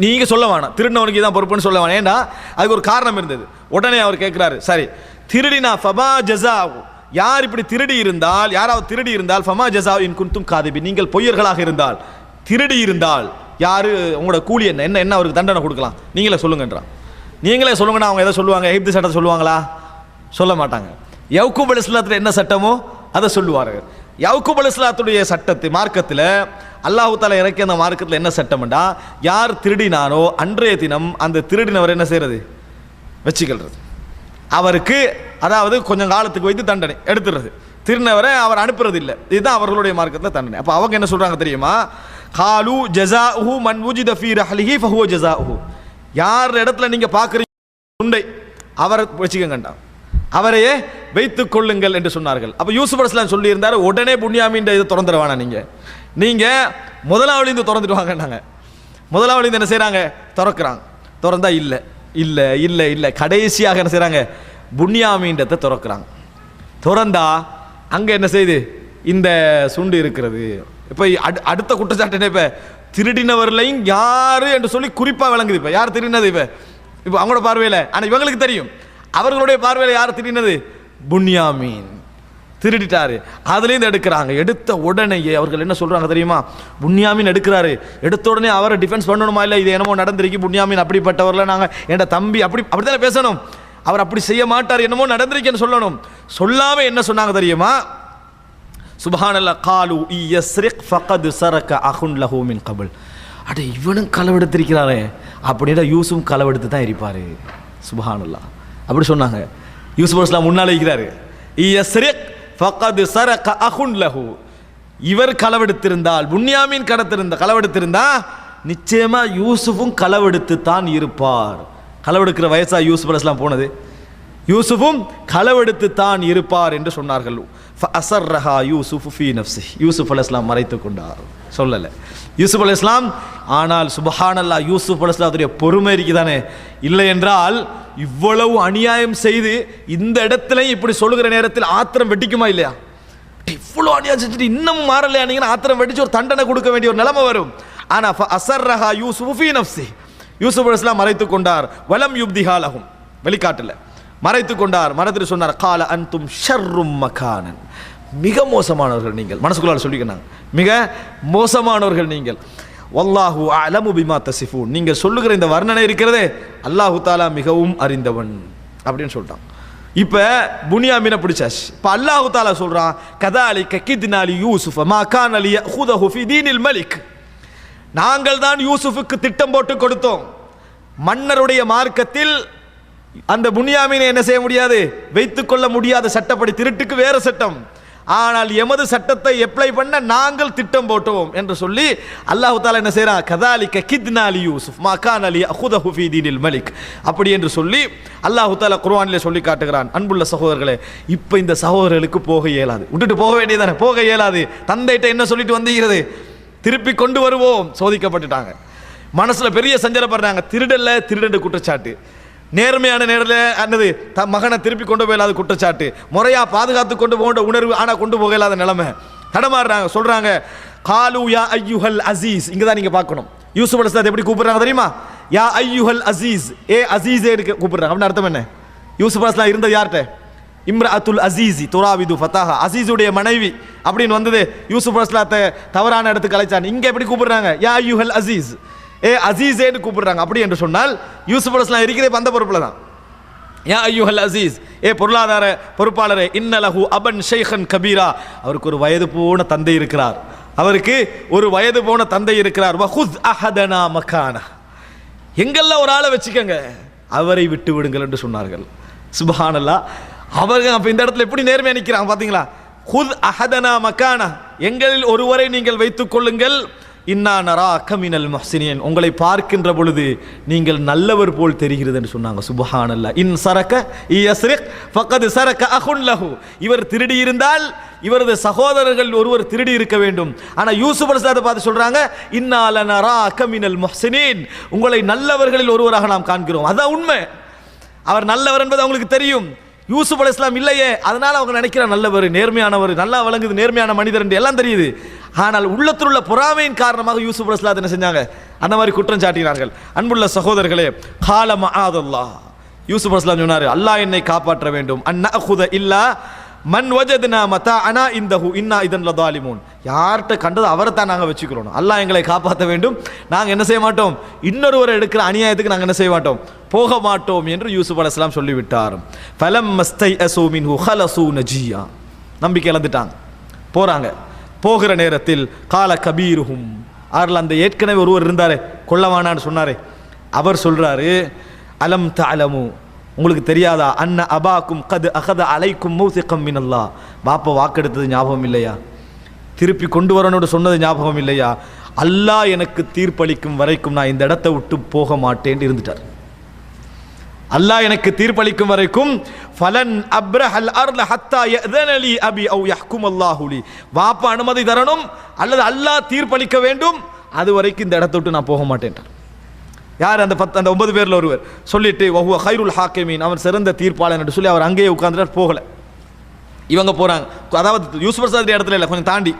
நீங்கள் சொல்ல வேணாம், திருடினவனுக்கு தான் பொறுப்புன்னு சொல்ல வேணாம். ஏன்னா அதுக்கு ஒரு காரணம் இருந்தது. உடனே அவர் கேட்குறாரு, சரி திருடினா ஃபமா ஜஸாவு, யார் இப்படி திருடி இருந்தால், யாராவது திருடி இருந்தால், ஃபமா ஜஸாவு இன் குன்தும் காதிபி, நீங்கள் பொய்யர்களாக இருந்தால், திருடி இருந்தால் யார், உங்களோட கூலி என்ன, என்ன அவருக்கு தண்டனை கொடுக்கலாம், நீங்களே சொல்லுங்கன்றான். நீங்களே சொல்லுங்கன்னா அவங்க எதை சொல்லுவாங்க, எகிப்து சட்டத்தை சொல்லுவாங்களா? சொல்ல மாட்டாங்க. யக்கூப் அலைஹிஸ்ஸலாத்துல என்ன சட்டமோ அதை சொல்லுவார்கள். யக்கூப் அலைஹிஸ்ஸலாத்துடைய சட்டத்தை மார்க்கத்தில் அல்லாஹ் தஆலா இறக்கிய அந்த மார்க்கத்தில் என்ன சட்டம்டா, யார் திருடினானோ அன்றைய தினம் அந்த திருடினவர் என்ன செய்யறது, வச்சுக்கிறது, அவருக்கு அதாவது கொஞ்சம் காலத்துக்கு வைத்து தண்டனை எடுத்துடுறது, திருடினவரை அவர் அனுப்புறது இல்லை. இதுதான் அவர்களுடைய மார்க்கத்தில் தண்டனை. அப்போ அவங்க என்ன சொல்றாங்க தெரியுமா, காலு ஜஸாஉஹு மன் wuஜித ஃபீ ரஹ்லிஹி ஃபஹுவ ஜஸாஉஹு, யார் இடத்துல நீங்க பார்க்குறீங்க உண்டை அவரை வச்சுக்கங்கண்டா, அவரையே வைத்துக் கொள்ளுங்கள் என்று சொன்னார்கள். அப்போ யூசுப் அலைஹிஸ்ஸலாம் சொல்லி இருந்தார், உடனே புன்யாமீன் இதை திறந்துடுவானா, நீங்கள் முதலாவளி இந்த திறந்துட்டு வாங்கன்னாங்க. முதலாவளி என்ன செய்கிறாங்க, திறக்கிறாங்க. திறந்தா இல்லை இல்லை இல்லை இல்லை, கடைசியாக என்ன செய்கிறாங்க, புன்யாமீன்றத்தை திறக்கிறாங்க. திறந்தா அங்கே என்ன செய்யுது, இந்த சுண்டு இருக்கிறது. இப்போ அடுத்த குற்றச்சாட்டு என்ன, இப்போ திருடினவர்களையும் யாரு என்று சொல்லி குறிப்பாக விளங்குது. இப்போ யார் திருடினது, இப்போ அவங்களோட பார்வையில், ஆனால் இவங்களுக்கு தெரியும், அவர்களுடைய பார்வையில் யார் திருடினது, புன்யாமீன் திருடிட்டாரு. அதுலேருந்து எடுக்கிறாங்க. எடுத்த உடனேயே அவர்கள் என்ன சொல்றாங்க தெரியுமா, புன்யாமீன் எடுக்கிறாரு, எடுத்த உடனே அவரை டிஃபென்ஸ் பண்ணணுமா, இல்லை இது என்னமோ நடந்திருக்கு, புன்யாமீன் அப்படிப்பட்டவர்ல, நாங்கள் என் தம்பி அப்படித்தானே பேசணும், அவர் அப்படி செய்ய மாட்டார், என்னமோ நடந்திருக்குன்னு சொல்லணும். சொல்லாம என்ன சொன்னாங்க தெரியுமா, சுப்ஹானல்லாஹ், காலு யஸ்ரிக் ஃபகத் சரக அஹுன் லஹு மின் கபல், அட இவனும் களவெடுத்திருக்கிறாரே, அப்படின்னா யூசுப் களவெடுத்து தான் இருப்பாரு. சுப்ஹானல்லாஹ், அப்படி சொன்னாங்க. யூசுப் அலைஹிஸ்ஸலாம் முன்னாலே இருக்கிறாரு, யஸ்ரிக் ஃபகத் சரக அஹுன் லஹு, இவர் களவெடுத்திருந்தால், புன்யாமீன் களவெடுத்திருந்தா நிச்சயமா யூசுஃபும் களவெடுத்து தான் இருப்பார். களவெடுக்கிற வயசா யூசுப் அலைஹிஸ்ஸலாம் போனது? யூசுஃபும் களவெடுத்து தான் இருப்பார் என்று சொன்னார்கள். ஃபஅஸர்ரஹா யூசுஃபு ஃபீ நஃப்ஸிஹி, யூசுப் அலைஹிஸ்ஸலாம் மறைத்து கொண்டார், சொல்லல யூசுப் அலைஹிஸ்ஸலாம். ஆனால் சுப்ஹானல்லாஹ், யூசுப் அலைஹிஸ்ஸலாத்துடைய பொறுமை இருக்குதானே. இல்லை என்றால் இவ்வளவு அநியாயம் செய்து இந்த இடத்துல இப்படி சொல்லுகிற நேரத்தில் ஆத்திரம் வெட்டிக்குமா இல்லையா? இவ்வளவு அநியாயம் செஞ்சுட்டு இன்னமும் மாறலையா நீங்க, ஆத்திரம் வெடிச்சு ஒரு தண்டனை கொடுக்க வேண்டிய ஒரு நிலைமை வரும். ஆனா ஃபஅஸர்ரஹா யூசுஃபு ஃபீ நஃப்ஸிஹி, யூசுப் அலைஹிஸ்ஸலாம் மறைத்து கொண்டார். வலம் யுப்திஹா லஹும், வெளிக்காட்டல, மறைத்து கொண்டார். மறைத்து சொன்னார், கால அன்தும் ஷர்ரும் மகானன், மிக மோசமானவர்கள் நீங்கள். மனசுக்குள்ளார சொல்லிக்கிறாங்க, மிக மோசமானவர்கள் நீங்கள். வல்லாஹு அலமு பிமா தசிஃபூன், நீங்கள் சொல்லுகிற இந்த வர்ணனை இருக்கிறதே அல்லாஹு தாலா மிகவும் அறிந்தவன் அப்படின்னு சொல்லிட்டான். இப்போ புனியாமீனை பிடிச்சாச்சு. இப்போ அல்லாஹு தாலா சொல்றான், கதாலிக கித்னாலி யூசுஃப மா கான லியஹுதஹு ஃபீ தீனில் மலிக், நாங்கள் தான் யூசுஃபுக்கு திட்டம் போட்டு கொடுத்தோம். மன்னருடைய மார்க்கத்தில் அந்த புனியாமீனை என்ன செய்ய முடியாது, வைத்துக் கொள்ள முடியாத சட்டப்படி, திருட்டுக்கு வேற சட்டம், ஆனால் எமது சட்டத்தை அப்ளை பண்ண நாங்கள் திட்டம் போட்டோம் என்று சொல்லி அல்லாஹ் தஆலா என்ன செய்றான், கதாலிக கித்னாலி யூசுஃப் மா கான லியஹுதஹு ஃபீ தீனில் மலிக், அப்படி என்று சொல்லி அல்லாஹ் தஆலா குர்ஆனிலே சொல்லி காட்டுகிறான். அன்புள்ள சகோதரர்களே, இப்போ இந்த சகோதரர்களுக்கு போக இயலாது, விட்டுட்டு போக வேண்டியதானே, போக இயலாது. தந்தைட்ட என்ன சொல்லிட்டு வந்தீங்கிறது, திருப்பி கொண்டு வருவோம். சோதிக்கப்பட்டுட்டாங்க, மனசுல பெரிய சஞ்சலப்படுறாங்க. திருடல்ல திருடண்டு குற்றச்சாட்டு, நேர்மையான நேரில் என்னது மகனை திருப்பி கொண்டு போயிடாத குற்றச்சாட்டு, முறையா பாதுகாத்து கொண்டு போக உணர்வு ஆனா கொண்டு போக இல்லாத நிலைமை, தடமாறுறாங்க. சொல்றாங்க, காலு யா ஐயுஹல் அசீஸ். இங்க தான் நீங்க பார்க்கணும், யூசுப் அலைஹிஸ்ஸலாம் எப்படி கூப்பிடுறாங்க தெரியுமா? யா ஐயுஹல் அசீஸ், ஏ அசீஸே கூப்பிடுறாங்க. அப்படின்னு அர்த்தம் என்ன? யூசுப் அலைஹிஸ்ஸலாம் இருந்தது யார்கிட்ட? இம்ரஅத்துல் அசீஸி துராவிது ஃபதாஹா, அசீஸுடைய மனைவி அப்படின்னு வந்தது. யூசுப் அலைஹிஸ்ஸலாத்தை தவறான இடத்துக்கு அழைச்சான். இங்க எப்படி கூப்பிடுறாங்க? யா ஐயுஹல் அசீஸ், ஏ அசீஸேன்னு கூப்பிடுறாங்க. அப்படி என்று சொன்னால் யூசுப் அலைஹிஸ்ஸலாம் இருக்கிறதே அந்த பொறுப்புல தான். யா ஐயுஹல் அசீஸ், ஏ பொருளாதார பொறுப்பாளரே, இன்னலஹு அபன் ஷைഖன் கபீரா, அவருக்கு ஒரு வயது போன தந்தை இருக்கிறார், அவருக்கு ஒரு வயது போன தந்தை இருக்கிறார். வஹுஸ் அஹதனா மகானா, எங்கெல்லாம் ஒரு ஆளை வச்சுக்கங்க, அவரை விட்டு விடுங்கள் என்று சொன்னார்கள். சுப்ஹானல்லாஹ், அவர்கள் அப்ப இந்த இடத்துல எப்படி நேர்மையா நிற்கிறாங்க பாத்தீங்களா? ஹுஸ் அஹதனா மகானா, எங்களில் ஒருவரை நீங்கள் வைத்துக் கொள்ளுங்கள். இன்னா நராக மினல் முஹ்சினீன், உங்களை பார்க்கின்ற பொழுது நீங்கள் நல்லவர் போல் தெரிகிறது என்று சொன்னாங்க. சுப்ஹானல்லாஹ். இன் சரக யஸ்ரிக் ஃபகத் சரக அஹுன் லஹு, இவர் திருடி இருந்தால் இவரது சகோதரர்கள் ஒருவர் திருடி இருக்க வேண்டும். ஆனா யூசுப் அலைஹிஸ்ஸலாத்தை பார்த்து சொல்றாங்க, இன்னா லனராக மினல் முஹ்சினீன், உங்களை நல்லவர்களில் ஒருவராக நாம் காண்கிறோம். அதான் உண்மை, அவர் நல்லவர் என்பது அவங்களுக்கு தெரியும். யூசுப் அலைஹிஸ்ஸலாம் இல்லையே, அதனால அவங்க நினைக்கிற நல்லவர், நேர்மையானவர், நல்லா வழங்குது, நேர்மையான மனிதர் என்று எல்லாம் தெரியுது. ஆனால் உள்ளத்தில் உள்ள பொறாமையின் காரணமாக யூசுப் அலைஹிஸ்ஸலாம் என்ன செஞ்சாங்க, அந்த மாதிரி குற்றம் சாட்டினார்கள். அன்புள்ள சகோதரர்களே, கால மஆதல்லாஹ், யூசுப் அலைஹிஸ்ஸலாம் சொன்னார், அல்லாஹ் என்னை காப்பாற்ற வேண்டும். அன்னஅகுத இல்லா மன் வஜத்னா மதாஅனா இந்தஹு இன்னா இதன் லதாலிமூன், யார்கிட்ட கண்டது அவரை தான் நாங்கள் வச்சுக்கிறோம். அல்லாஹ் எங்களை காப்பாற்ற வேண்டும், நாங்கள் என்ன செய்ய மாட்டோம், இன்னொருவரை எடுக்கிற அநியாயத்துக்கு நாங்கள் என்ன செய்ய மாட்டோம், போக மாட்டோம் என்று யூசுப் அலைஹிஸ்ஸலாம் சொல்லிவிட்டார். ஃபலம் மஸ்தைஅஸு மின்ஹு ஹலஸு நஜியா, நம்பிக்கை இழந்துட்டாங்க, போறாங்க. போகிற நேரத்தில் கால கபீருஹும், அவர்கள் அந்த ஏற்கனவே ஒருவர் இருந்தாரே, கொல்லவானான்னு சொன்னாரே, அவர் சொல்றாரு, அலம் தஅலமு, உங்களுக்கு தெரியாதா, அன்ன அபாக்கும் கது அகத அலைக்கும் மௌசிகம் மினல்லாஹ், பாப்பா வாக்கெடுத்தது ஞாபகம் இல்லையா, திருப்பி கொண்டு வரணும்னு சொன்னது ஞாபகம் இல்லையா, அல்லாஹ் எனக்கு தீர்ப்பளிக்கும் வரைக்கும் நான் இந்த இடத்தை விட்டு போக மாட்டேன் இருந்துட்டார். அல்லாஹ் எனக்கு தீர்ப்பளிக்கும் வரைக்கும் ஃபலன் அப்ரஹல் அர்ல ஹத்தா யஅதன லி அபி அவ் யஹ்கும் அல்லாஹு லி, வாப்பா அனுமதி தரணும் அல்லது அல்லாஹ் தீர்ப்பளிக்க வேண்டும், அது வரைக்கும் இந்த இடத்தை விட்டு நான் போக மாட்டேன். யார்? அந்த 9 பேர்ல ஒருவர் சொல்லிட்டு வஹுவ கைருல் ஹாக்கிமீன், அவன் சிறந்த தீர்ப்பாளன் என்று சொல்லி அவர் அங்கேயே உட்கார்ந்துட்டு போகல. இவங்க போறாங்க, அதாவது யூசுப் அலைஹிஸ்ஸலாம் இடத்துல இல்லை, கொஞ்சம் தாண்டி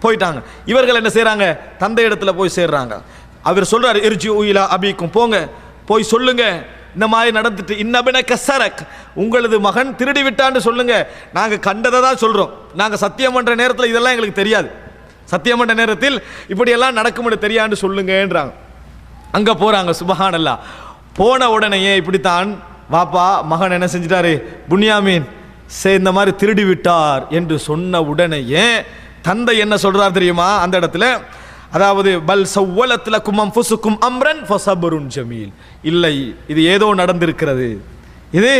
போயிட்டாங்க. இவர்கள் என்ன செய்றாங்க, தந்தை இடத்துல போய் சேர்றாங்க. அவர் சொல்றாரு, இர்ஜிஉ இலா அபீக்கும், போங்க போய் சொல்லுங்க இந்த மாதிரி நடந்துட்டு, இன்னபினக சரக், உங்களது மகன் திருடி விட்டான்னு சொல்லுங்க, நாங்க கண்டதை தான் சொல்றோம், நாங்க சத்தியம் பண்ற நேரத்தில் இதெல்லாம் எங்களுக்கு தெரியாது, சத்தியம் பண்ற நேரத்தில் இப்படி எல்லாம் நடக்கும்னு தெரியான்னு சொல்லுங்கன்றாங்க. அங்க போறாங்க. சுப்ஹானல்லாஹ். போன உடனேயே இப்படித்தான் வாப்பா மகன் என்ன செஞ்சிட்டாரு, புன்யாமீன் இந்த மாதிரி திருடி விட்டார் என்று சொன்ன உடனேயே தந்தை என்ன சொல்றார் தெரியுமா அந்த இடத்துல, அதாவது பல் சவ்வலத் லக்கும் அன்ஃபுசுக்கும் அம்ரன் ஃபஸப்ருன் ஜமீல், இல்லை இது ஏதோ நடந்திருக்கிறது, இது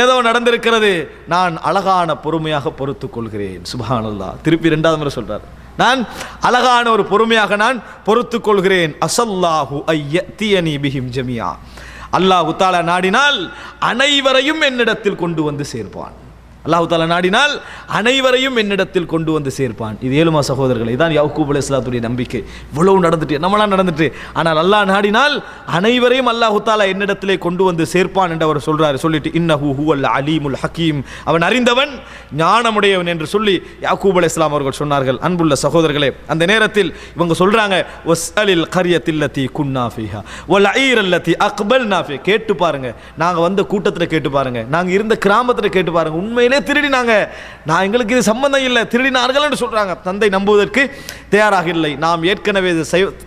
ஏதோ நடந்திருக்கிறது, நான் அழகான பொறுமையாக பொறுத்துக் கொள்கிறேன். சுப்ஹானல்லாஹ். திருப்பி 2வது முறை சொல்றார், நான் அழகான ஒரு பொறுமையாக நான் பொறுத்துக் கொள்கிறேன். அஸல்லாஹு ஐயத்தியனி பிஹிம் ஜமியா, அல்லாஹ் தஆலா நாடினால் அனைவரையும் என்னிடத்தில் கொண்டு வந்து சேர்ப்பான். அல்லாஹ் தஆலா நாடினால் அனைவரையும் என்னிடத்தில் கொண்டு வந்து சேர்ப்பான். இது ஏழுமா சகோதரர்கள், இதான் யாக்கூப் அலைஹிஸ்ஸலாத்துடைய நம்பிக்கை. இவ்வளவு நடந்துட்டு நம்மளாம் நடந்துட்டு, ஆனால் அல்லாஹ் நாடினால் அனைவரையும் அல்லாஹ் தஆலா என்னிடத்திலே கொண்டு வந்து சேர்ப்பான் என்று அவர் சொல்றாரு. சொல்லிட்டு இன்னஹு ஹுவல் அலீமுல் ஹக்கீம், அவன் அறிந்தவன் ஞானமுடையவன் என்று சொல்லி யாக்கூப் அலைஹிஸ்ஸலாம் அவர்கள் சொன்னார்கள். அன்புள்ள சகோதரர்களே, அந்த நேரத்தில் இவங்க சொல்றாங்க வஸ்அலில் கரியத்தில்லதி குன்னா ஃபீஹா வல் ஐரல்லதி அக்பல்னா ஃபீ, கேட்டு பாருங்க, நாங்க வந்த கூட்டத்தில் கேட்டு பாருங்க, நாங்க இருந்த கிராமத்தில் கேட்டு பாருங்க, உண்மையிலே திருடினாங்க, நான் எங்களுக்கு இது சம்பந்தம் இல்லை, திருடினார்கள் என்று சொல்றாங்க. தந்தை நம்புவதற்கு தயாராக இல்லை. நாம் ஏற்கனவே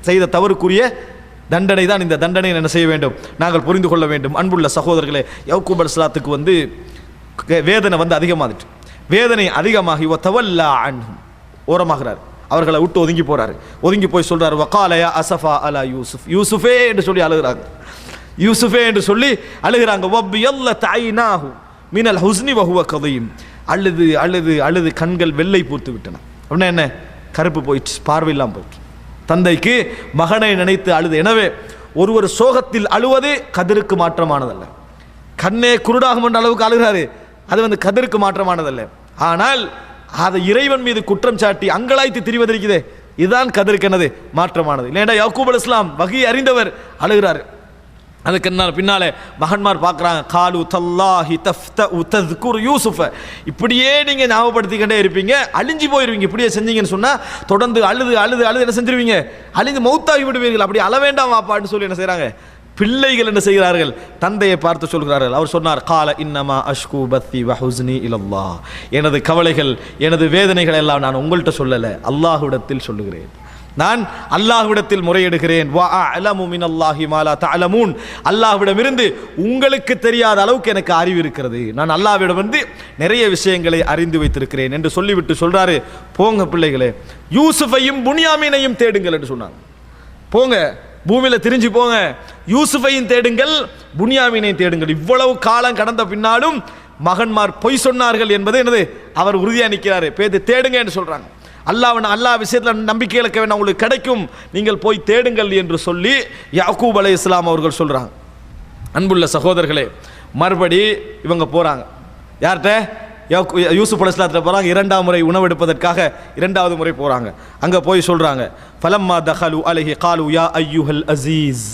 செய்த தவறுக்குரிய தண்டனை தான் இந்த தண்டனை என்ன செய்ய வேண்டும், நாங்கள் புரிந்து கொள்ள வேண்டும். அன்புள்ள சகோதரர்களே, யாக்கூப் அலைஹிஸ்ஸலாத்துக்கு வந்து வேதனை வந்து அதிகமாகிட்டு, வேதனை அதிகமாகி தவல்லா அன்ஹும், ஓரமாகிறார், அவர்களை விட்டு ஒதுங்கி போறாரு. ஒதுங்கி போய் சொல்றாரு வகால யா அஸஃபா அலா யூசுஃப், யூசுஃபே என்று சொல்லி அழுகிறாங்க, யூசுஃபே என்று சொல்லி அழுகிறாங்க. வப்யல்லத் ஐனாஹு மினல் ஹுஸ்னி வஹுவ கதீம், அழுது அழுது அழுது கண்கள் வெள்ளை பூத்து விட்டன. அப்படின்னா என்ன, கருப்பு போயிடுச்சு, பார்வையெல்லாம் போயிடுச்சு. தந்தைக்கு மகனை நினைத்து அழுது. எனவே ஒருவர் சோகத்தில் அழுவது கதிருக்கு மாற்றமானதல்ல. கண்ணே குருடாகும் என்ற அளவுக்கு அழுகிறாரு, அது வந்து கதிருக்கு மாற்றமானதல்ல. ஆனால் அதை இறைவன் மீது குற்றம் சாட்டி அங்கலாய்த்து திரிவதற்குதே, இதுதான் கதிருக்கு என்னது மாற்றமானது. இல்லையா யாக்கூப் அலைஹிஸ்ஸலாம் வகி அறிந்தவர், அழுகிறார். அதுக்கு பின்னாலே மகன்மார் பார்க்குறாங்க, காலு தல்லாஹி தஃப்தஉ தஸ்குர் யூசுஃப, இப்படியே நீங்கள் ஞாபகப்படுத்திக்கிட்டே இருப்பீங்க, அழிஞ்சு போயிருவீங்க. இப்படியே செஞ்சீங்கன்னு சொன்னால் தொடர்ந்து அழுது அழுது அழுது என்ன செஞ்சிருவீங்க, அழிந்து மௌத்தாகி விடுவீர்கள். அப்படி அழ வேண்டாம் வாப்பான்னு சொல்லி என்ன செய்கிறாங்க, பிள்ளைகள் என்ன செய்கிறார்கள், தந்தையை பார்த்து சொல்கிறார்கள். அவர் சொன்னார் கால இன்னமா அஷ்கு பத்தி வஹுஸ்னி இலல்லாஹ், எனது கவலைகள் எனது வேதனைகள் எல்லாம் நான் உங்கள்கிட்ட சொல்லலை, அல்லாஹ்விடத்தில் சொல்லுகிறேன், நான் அல்லாஹ்விடத்தில் முறையிடுகிறேன். வா அலமு மினல்லாஹி மா லா தஅலமூன், அல்லாஹ்விடமிருந்து உங்களுக்கு தெரியாத அளவுக்கு எனக்கு அறிவு இருக்கிறது, நான் அல்லாஹ்விடம் வந்து நிறைய விஷயங்களை அறிந்து வைத்திருக்கிறேன் என்று சொல்லிவிட்டு சொல்றாரு, போங்க பிள்ளைகளே, யூசுஃபையும் புனியாமீனையும் தேடுங்கள் என்று சொன்னாங்க. போங்க, பூமியில திரிஞ்சு போங்க, யூசுஃபையும் தேடுங்கள், புனியாமீனையும் தேடுங்கள். இவ்வளவு காலம் கடந்த பின்னாலும் மகன்மார் பொய் சொன்னார்கள் என்பது என்னது, அவர் உறுதியா நிற்கிறாரு. பேது தேடுங்க என்று சொல்றாங்க. அல்லாஹ் விஷயத்தில் நம்பிக்கை இழக்க வேண்டாம், உங்களுக்கு கிடைக்கும், நீங்கள் போய் தேடுங்கள் என்று சொல்லி யாக்கூப் அலைஹிஸ்ஸலாம் அவர்கள் சொல்றாங்க. அன்புள்ள சகோதரர்களே, மறுபடி இவங்க போறாங்க, யார்கிட்ட, யூசுப் அலைஹிஸ்ஸலாத்திட்ட போறாங்க. இரண்டாம் முறை உணவெடுப்பதற்காக இரண்டாவது முறை போறாங்க. அங்க போய் சொல்றாங்க ஃபலம்மா தஹலு அலைஹி காலு யா அய்யுஹல் அஸீஸ்,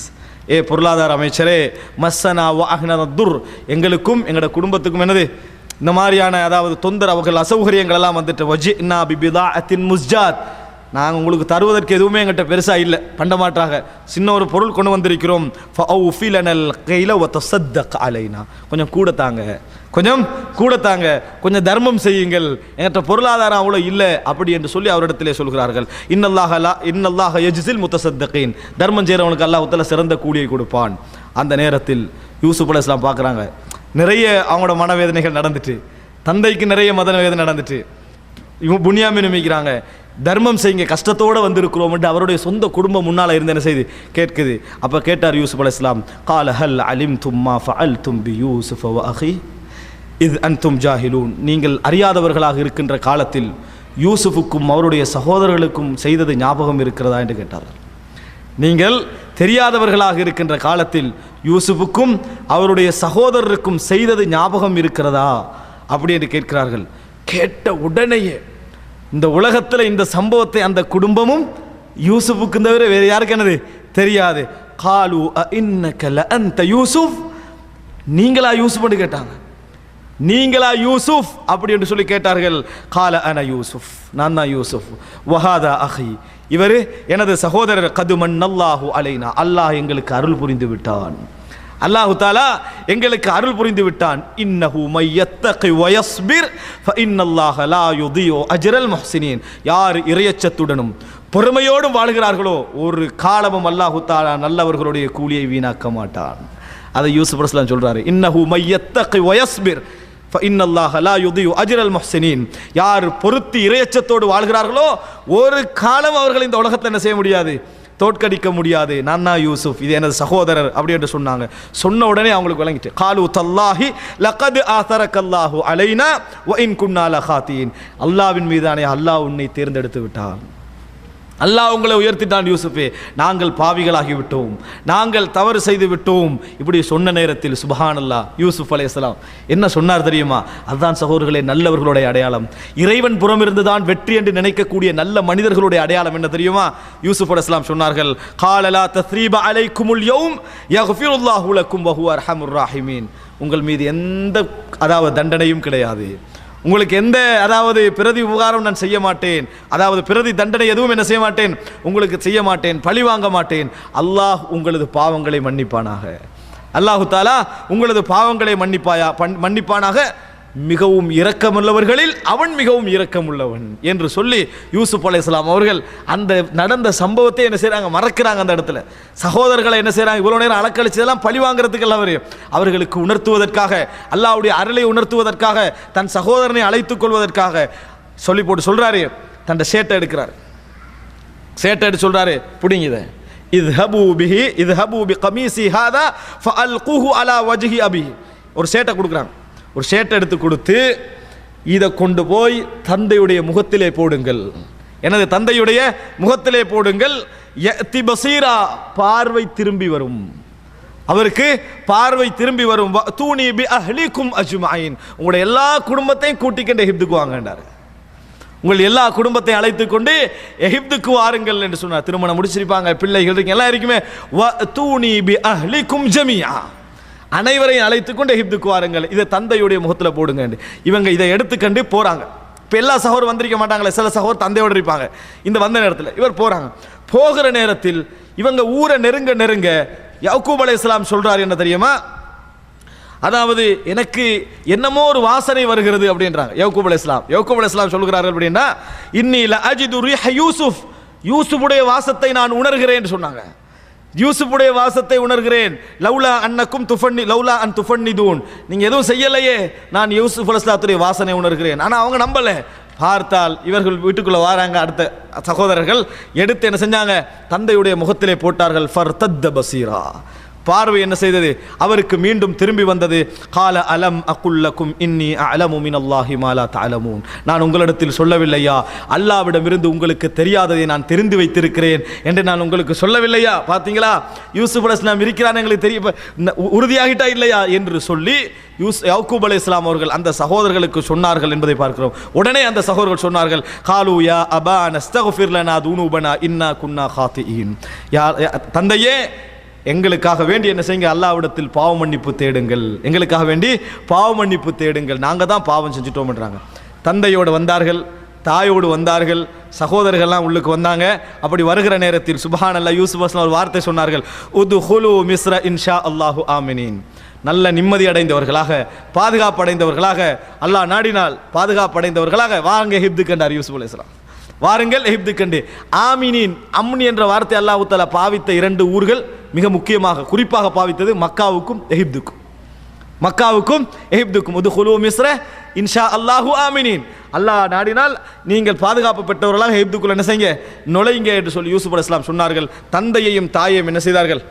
ஏ பொருளாதார அமைச்சரே, மஸ்ஸனா வ அஹ்னத துர், எங்களுக்கும் எங்களோட குடும்பத்துக்கும் என்னது இந்த மாதிரியான அதாவது தொந்தரவுகள் அசௌகரியங்கள் எல்லாம் வந்துட்டு, வஜினா பிபிதாஅத்தின் முஸ்ஜாத், நாங்கள் உங்களுக்கு தருவதற்கு எதுவுமே எங்கிட்ட பெருசாக இல்லை, பண்டமாற்றாக சின்ன ஒரு பொருள் கொண்டு வந்திருக்கிறோம். ஃபஅவ்ஃபிலனல் கைல வதஸத்தக் அலைனா, கொஞ்சம் கூட தாங்க, கொஞ்சம் கூட தாங்க, கொஞ்சம் தர்மம் செய்யுங்கள், எங்கிட்ட பொருளாதாரம் அவ்வளோ இல்லை அப்படி என்று சொல்லி அவரிடத்திலே சொல்கிறார்கள். இன்னல்லாஹ யஜ்ஸில் முத்தஸத்தகீன், தர்மம் செய்கிறவனுக்கு அல்லாஹ் தஆலா சிறந்த கூலியை கொடுப்பான். அந்த நேரத்தில் யூசுப் அலைஹிஸ்ஸலாம் பார்க்குறாங்க, நிறைய அவங்களோட மனவேதனைகள் நடந்துட்டு, தந்தைக்கு நிறைய மனவேதனை நடந்துட்டு, இவங்க புனியாமீன் மிக்கிறாங்க, தர்மம் செய்யுங்க, கஷ்டத்தோடு வந்திருக்கிறோம் என்று அவருடைய சொந்த குடும்பம் முன்னால் இருந்து என்ன செய்து கேட்குது. அப்போ கேட்டார் யூசுப் அலைஹிஸ்ஸலாம், கால ஹல் அலிம்தும் மா ஃபஅல்தும் பி யூசுஃப வ அஹி இத் அன்தும் ஜாஹிலூன், நீங்கள் அறியாதவர்களாக இருக்கின்ற காலத்தில் யூசுஃபுக்கும் அவருடைய சகோதரர்களுக்கும் செய்தது ஞாபகம் இருக்கிறதா என்று கேட்டார்கள். நீங்கள் தெரியாதவர்களாக இருக்கின்ற காலத்தில் யூசுஃபுக்கும் அவருடைய சகோதரருக்கும் செய்தது ஞாபகம் இருக்கிறதா அப்படி என்று கேட்கிறார்கள். கேட்ட உடனேயே இந்த உலகத்தில் இந்த சம்பவத்தை அந்த குடும்பமும் யூசுஃபுக்கு தவிர வேறு யாருக்கு என்னது தெரியாது. காலு இன்னக லஅன்த யூசுஃப், நீங்களா யூசுப் என்று கேட்டாங்க. நீங்களா யூசுப் அப்படி என்று சொல்லி கேட்டார்கள். கால அன யூசுப், நான் தான் யூசுப். வஹாதா அஹி, இவர் எனது சகோதரர். கதுமன்னல்லாஹு அலைனா, அல்லாஹ் எங்களுக்கு அருள் புரிந்து விட்டான், அல்லாஹு தஆலா எங்களுக்கு அருள் புரிந்து விட்டான். இன்னஹு மையத்தகி வயஸ்பிர் ஃபஇன்னல்லாஹ லா யுதியு அஜ்ரல் முஹ்சினீன், யார் இறையச்சத்துடனும் பொறுமையோடும் வாழ்கிறார்களோ ஒரு காலமும் அல்லாஹு தஆலா நல்லவர்களுடைய கூலியை வீணாக்க மாட்டான். அதை யூசுப் அலைஹிஸ்ஸலாம் சொல்றாரு. இன்னஹு மையத்தகி வயஸ்பிர் ஃபஇன்னல்லாஹ லா யுதியு அஜ்ரல் முஹ்சினீன், யார் பொறுத்து இறையச்சத்தோடு வாழ்கிறார்களோ ஒரு காலம் அவர்கள் இந்த உலகத்தில் என்ன செய்ய முடியாது, தோற்கடிக்க முடியாது. நான் தான் யூசுப், இது எனது சகோதரர் அப்படி என்று சொன்னாங்க. சொன்ன உடனே அவங்களுக்கு விளங்கிட்டு, காலு தல்லாஹி லகத் ஆதரக்கல்லாஹு அலைனா வ இன் குன்னா லகாதீன், அல்லாஹ்வின் மீதானே அல்லாஹ் உன்னை தேர்ந்தெடுத்து விட்டான், அல்லாஹ் உங்களை உயர்த்திட்டான் யூசுஃபே, நாங்கள் பாவிகளாகிவிட்டோம், நாங்கள் தவறு செய்து விட்டோம். இப்படி சொன்ன நேரத்தில் சுப்ஹானல்லாஹ் யூசுப் அலைஹிஸ்ஸலாம் என்ன சொன்னார் தெரியுமா? அதுதான் சகோதரர்களே நல்லவர்களுடைய அடையாளம். இறைவன் புறமிருந்து தான் வெற்றி என்று நினைக்கக்கூடிய நல்ல மனிதர்களுடைய அடையாளம் என்ன தெரியுமா? யூசுப் அலைஹிஸ்ஸலாம் சொன்னார்கள், கால லா தஸ்ரீப அலைக்குமுல் யௌம் யக்ஃபிருல்லாஹு லக்கும் வஹுவ அர்ஹமுர் ராஹிமீன். உங்கள் மீது எந்த தண்டனையும் கிடையாது, உங்களுக்கு எந்த பிரதி உபகாரம் நான் செய்ய மாட்டேன், பிரதி தண்டனை எதுவும் என்ன செய்ய மாட்டேன், உங்களுக்கு செய்ய மாட்டேன், பழி வாங்க மாட்டேன். அல்லாஹ் உங்களது பாவங்களை மன்னிப்பானாக, அல்லாஹு தாலா உங்களது பாவங்களை மன்னிப்பானாக, மிகவும் இரக்கமுள்ளவர்களில் அவன் மிகவும் இரக்கமுள்ளவன் என்று சொல்லி யூசுப் அலைஹிஸ்ஸலாம் அவர்கள் அந்த நடந்த சம்பவத்தை என்ன செய்றாங்க, மறக்கிறாங்க. அந்த இடத்துல சகோதரர்களை என்ன செய்றாங்க, இவ்வளவு நேரம் அலக்கழிச்சதெல்லாம் பழி வாங்குறதுக்கு அவர்களுக்கு உணர்த்துவதற்காக, அல்லாஹ்வுடைய அருளை உணர்த்துவதற்காக, தன் சகோதரனை அழைத்துக் கொள்வதற்காக சொல்லி போட்டு சொல்றாரு. தன் சேட்டை எடுக்கிறார், சேட்டை எடுத்து சொல்றாரு, புடிங்கித இத்ஹபு பிகமீசி ஹாதா ஃபஅல்குஹு அலா வஜ்ஹி அபி. ஒரு சேட்டை கொடுக்குறாங்க, ஒரு ஷேட்டை எடுத்து கொடுத்து இதை கொண்டு போய் தந்தையுடைய முகத்திலே போடுங்கள், எனது தந்தையுடைய முகத்திலே போடுங்கள். யஅதி பஸீரா, பார்வை திரும்பி வரும், அவருக்கு பார்வை திரும்பி வரும். தூனி பி அஹ்லிக்கும் அஜ்மஈன், உங்களுடைய எல்லா குடும்பத்தையும் கூட்டிக்கொண்டு எகிப்துக்கு வாங்கன்றார். உங்கள் எல்லா குடும்பத்தையும் அழைத்து கொண்டு எகிப்துக்கு வாருங்கள் என்று சொன்னார். திருமணம் முடிச்சிருப்பாங்க, பிள்ளைகள் இருக்கு, எல்லாம் இருக்குமே. தூனி பி அஹ்லிக்கும் ஜமீஆ, அனைவரையும் அழைத்துக் கொண்டு எகிப்துக்கு வாருங்கள், இதை தந்தையுடைய முகத்தில் போடுங்க. இவங்க இதை எடுத்துக்கண்டு போறாங்க. இப்போ எல்லா சகோதரரும் வந்திருக்க மாட்டாங்களே, சில சகோதரர் தந்தையோடு இருப்பாங்க. இந்த வந்த நேரத்தில் இவர் போறாங்க. போகிற நேரத்தில் இவங்க ஊரை நெருங்க நெருங்க யாக்கூப் அலைஹிஸ்ஸலாம் சொல்றாரு என்ன தெரியுமா? எனக்கு என்னமோ ஒரு வாசனை வருகிறது அப்படின்றாங்க யாக்கூப் அலைஹிஸ்ஸலாம் சொல்கிறார்கள் அப்படின்னா, இன்னி லஅஜிது ரிஹ யூசுப், யூசுஃபுடைய வாசத்தை நான் உணர்கிறேன் என்று சொன்னாங்க. யூசுஃபுடைய வாசத்தை உணர்கிறேன். லௌலா அன் துஃபன்னிதூன், நீங்க எதுவும் செய்யலையே, நான் யூசுப் அலைஹிஸ்ஸலாத்துடைய வாசனை உணர்கிறேன். ஆனா அவங்க நம்பல. பார்த்தால் இவர்கள் வீட்டுக்குள்ள வராங்க, அடுத்த சகோதரர்கள் எடுத்து என்ன செஞ்சாங்க, தந்தையுடைய முகத்திலே போட்டார்கள். ஃபர்தத்த பஸீரா, பார்வை என்ன செய்தது, அவருக்கு மீண்டும் திரும்பி வந்தது. கால அலம் அகுல்லக்கும் இன்னி அலமு மினல்லாஹி மா லா தஅலமூன், நான் உங்களிடத்தில் சொல்லவில்லையா, அல்லாஹ்விடமிருந்து உங்களுக்கு தெரியாததை நான் தெரிந்து வைத்திருக்கிறேன் என்று நான் உங்களுக்கு சொல்லவில்லையா? பார்த்தீங்களா, யூசுப் அலைஹிஸ்ஸலாம் இருக்கிறான், எங்களுக்கு தெரிய உறுதியாகிட்டா இல்லையா என்று சொல்லி யாக்கூப் அலைஹிஸ்ஸலாம் அவர்கள் அந்த சகோதரர்களுக்கு சொன்னார்கள் என்பதை பார்க்கிறோம். உடனே அந்த சகோதரர்கள் சொன்னார்கள், காலு யா அபா நஸ்தக்ஃபிர் லனா துனூபனா இன்னா குன்னா காத்திஈன், தந்தையே எங்களுக்காக வேண்டி என்ன செய்யுங்க, அல்லாஹ்விடத்தில் பாவ மன்னிப்பு தேடுங்கள், எங்களுக்காக வேண்டி பாவ மன்னிப்பு தேடுங்கள், நாங்கள் தான் பாவம் செஞ்சுட்டோம்ன்றாங்க. தந்தையோடு வந்தார்கள், தாயோடு வந்தார்கள், சகோதரர்கள்லாம் உள்ளுக்கு வந்தாங்க. அப்படி வருகிற நேரத்தில் சுப்ஹானல்லாஹ் யூசுப் அலைஹிஸ்ஸலாம் ஒரு வார்த்தை சொன்னார்கள், உத்ஹுலு மிஸ்ர இன்ஷா அல்லாஹு ஆமினீன், நல்ல நிம்மதி அடைந்தவர்களாக, பாதுகாப்பு அடைந்தவர்களாக, அல்லாஹ் நாடினால் பாதுகாப்பு அடைந்தவர்களாக வாங்க எகிப்துக்கு என்றார் யூசுப் அலைஹிஸ்ஸலாம். வாருங்கள் எகிப்துக்கு. ஆமினின், அம்னி என்ற வார்த்தை அல்லாஹ் தஆலா பாவித்த இரண்டு ஊர்கள் மிக முக்கியமாக குறிப்பாக பாவித்தது மக்காவுக்கும் எகிப்துக்கும். உத்ஹுலு மிஸ்ர இன்ஷா அல்லாஹு ஆமினின், அல்லாஹ் நாடினால் நீங்கள் பாதுகாப்பு பெற்றவர்களாக எகிப்துக்குள்ள என்ன செய்யுங்க, நுழைங்க என்று சொல்லி யூசுப் அலைஹிஸ்ஸலாம் சொன்னார்கள். தந்தையையும் தாயையும் என்ன செய்தார்கள்,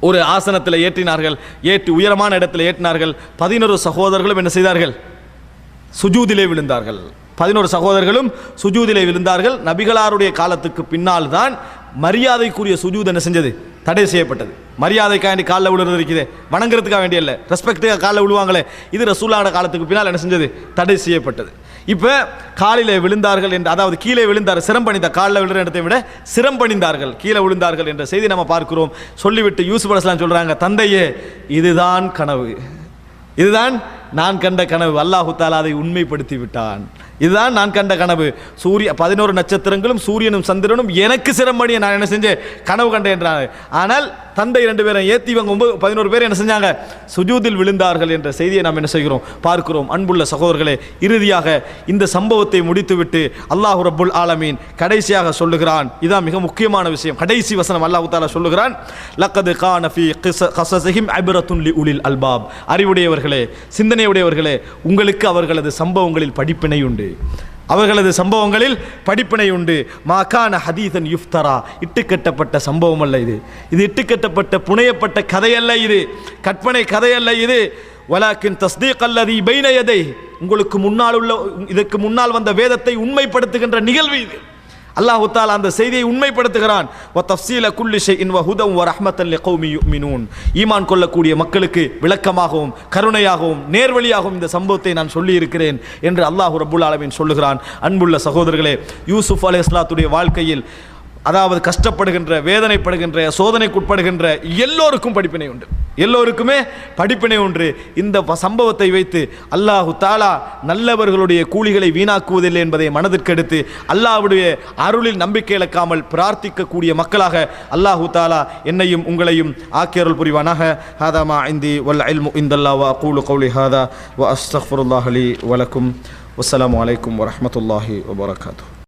ஒரு ஆசனத்தில் ஏற்றினார்கள், ஏற்றி உயரமான இடத்தில் ஏற்றினார்கள். 11 சகோதரர்களும் என்ன செய்தார்கள், சுஜூதிலே விழுந்தார்கள். 11 சகோதரர்களும் சுஜூதிலே விழுந்தார்கள். நபிகளாருடைய காலத்துக்கு பின்னால் தான் மரியாதைக்குரிய சுஜூத் என்ன செஞ்சது, தடை செய்யப்பட்டது. மரியாதைக்காண்டி காலில் விழுறது இருக்குது, வணங்குறதுக்காக வேண்டிய இல்லை, ரெஸ்பெக்டுக்காக காலில் விழுவாங்களே, இது ரசூலுல்லாஹ் காலத்துக்கு பின்னால் என்ன செஞ்சது, தடை செய்யப்பட்டது. இப்போ காலிலே விழுந்தார்கள் என்று, கீழே விழுந்தார், சிரம்பணிந்த, காலில் விழுற இடத்தை விட சிரம்பணிந்தார்கள், கீழே விழுந்தார்கள் என்ற செய்தி நம்ம பார்க்கிறோம். சொல்லிவிட்டு யூசுப் அலைஹிஸ்ஸலாம் சொல்றாங்க, தந்தையே இதுதான் கனவு, இதுதான் நான் கண்ட கனவு, அல்லாஹு தஆலா அதை உண்மைப்படுத்தி விட்டான், இதுதான் நான் கண்ட கனவு. 11 நட்சத்திரங்களும் சூரியனும் சந்திரனும் எனக்கு சிரமணியை நான் என்ன செஞ்சேன், கனவு கண்டேன் என்றாங்க. ஆனால் தந்தை 2 பேரை ஏற்றி இவங்க 11 பேர் என்ன செஞ்சாங்க, சுஜூதில் விழுந்தார்கள் என்ற செய்தியை நாம் என்ன செய்கிறோம், பார்க்கிறோம். அன்புள்ள சகோதரர்களே, இறுதியாக இந்த சம்பவத்தை முடித்துவிட்டு அல்லாஹ் ரப்புல் ஆலமீன் கடைசியாக சொல்லுகிறான், இதான் மிக முக்கியமான விஷயம். கடைசி வசனம் அல்லாஹ் தஆலா சொல்லுகிறான், லக்கத் கான ஃபீ கஸஸிஹிம் இப்ரத்துன் லிஉலில் அல்பாப், அறிவுடையவர்களே, சிந்தனையுடையவர்களே, உங்களுக்கு அவர்களது சம்பவங்களில் படிப்பினை உண்டு, அவர்களது சம்பவங்களில் படிப்பினை உண்டு. மாகான ஹதீதன் யுஃப்தரா, இட்டுக்கட்டப்பட்ட சம்பவம் அல்ல இது, இது இட்டுக்கட்டப்பட்ட புனையப்பட்ட கதை அல்ல, இது கற்பனை கதை அல்ல, இது வலாக்கின் தஸ்தீக் அல்லதி பைன யதை, உங்களுக்கு முன்னால் உள்ள, இதற்கு முன்னால் வந்த வேதத்தை உண்மைப்படுத்துகின்ற நிகழ்வு இது. அல்லாஹ் தஆலா அந்த செய்தியை உண்மைப்படுத்துகிறான். வ தஃஸீல குல்லி ஷைஇன் வ ஹுதன் வ ரஹ்மத்தன் லிகௌமி யுமினூன். ஈமான் கொள்ளக்கூடிய மக்களுக்கு விளக்கமாகவும் கருணையாகவும் நேர்வழியாகவும் இந்த சம்பவத்தை நான் சொல்லி இருக்கிறேன் என்று அல்லாஹ் ரப்பல் ஆலமீன் சொல்லுகிறான். அன்புள்ள சகோதரர்களே, யூசுப் அலைஹிஸ்ஸலாத்துடைய வாழ்க்கையில் அதாவது கஷ்டப்படுகின்ற, வேதனைப்படுகின்ற, சோதனைக்குட்படுகின்ற எல்லோருக்கும் படிப்பினை உண்டு. எல்லோருக்குமே படிப்பினை ஒன்று. இந்த சம்பவத்தை வைத்து அல்லாஹு தஆலா நல்லவர்களுடைய கூலிகளை வீணாக்குவதில்லை என்பதை மனதிற்கெடுத்து அல்லாஹ்வுடைய அருளில் நம்பிக்கை இழக்காமல் பிரார்த்திக்கக்கூடிய மக்களாக அல்லாஹு தஆலா என்னையும் உங்களையும் ஆக்கியருள் புரிவானாக. ஹாதா மா இந்தி வல் இல்மு இந்தல்லாஹ் வ அகூலு கௌலி ஹாதா வ அஸ்தக்ஃபிருல்லாஹ் லி வ லக்கும். வஸ்ஸலாமு அலைக்கும் வ ரஹ்மத்துல்லாஹி வ பரகாத்துஹு.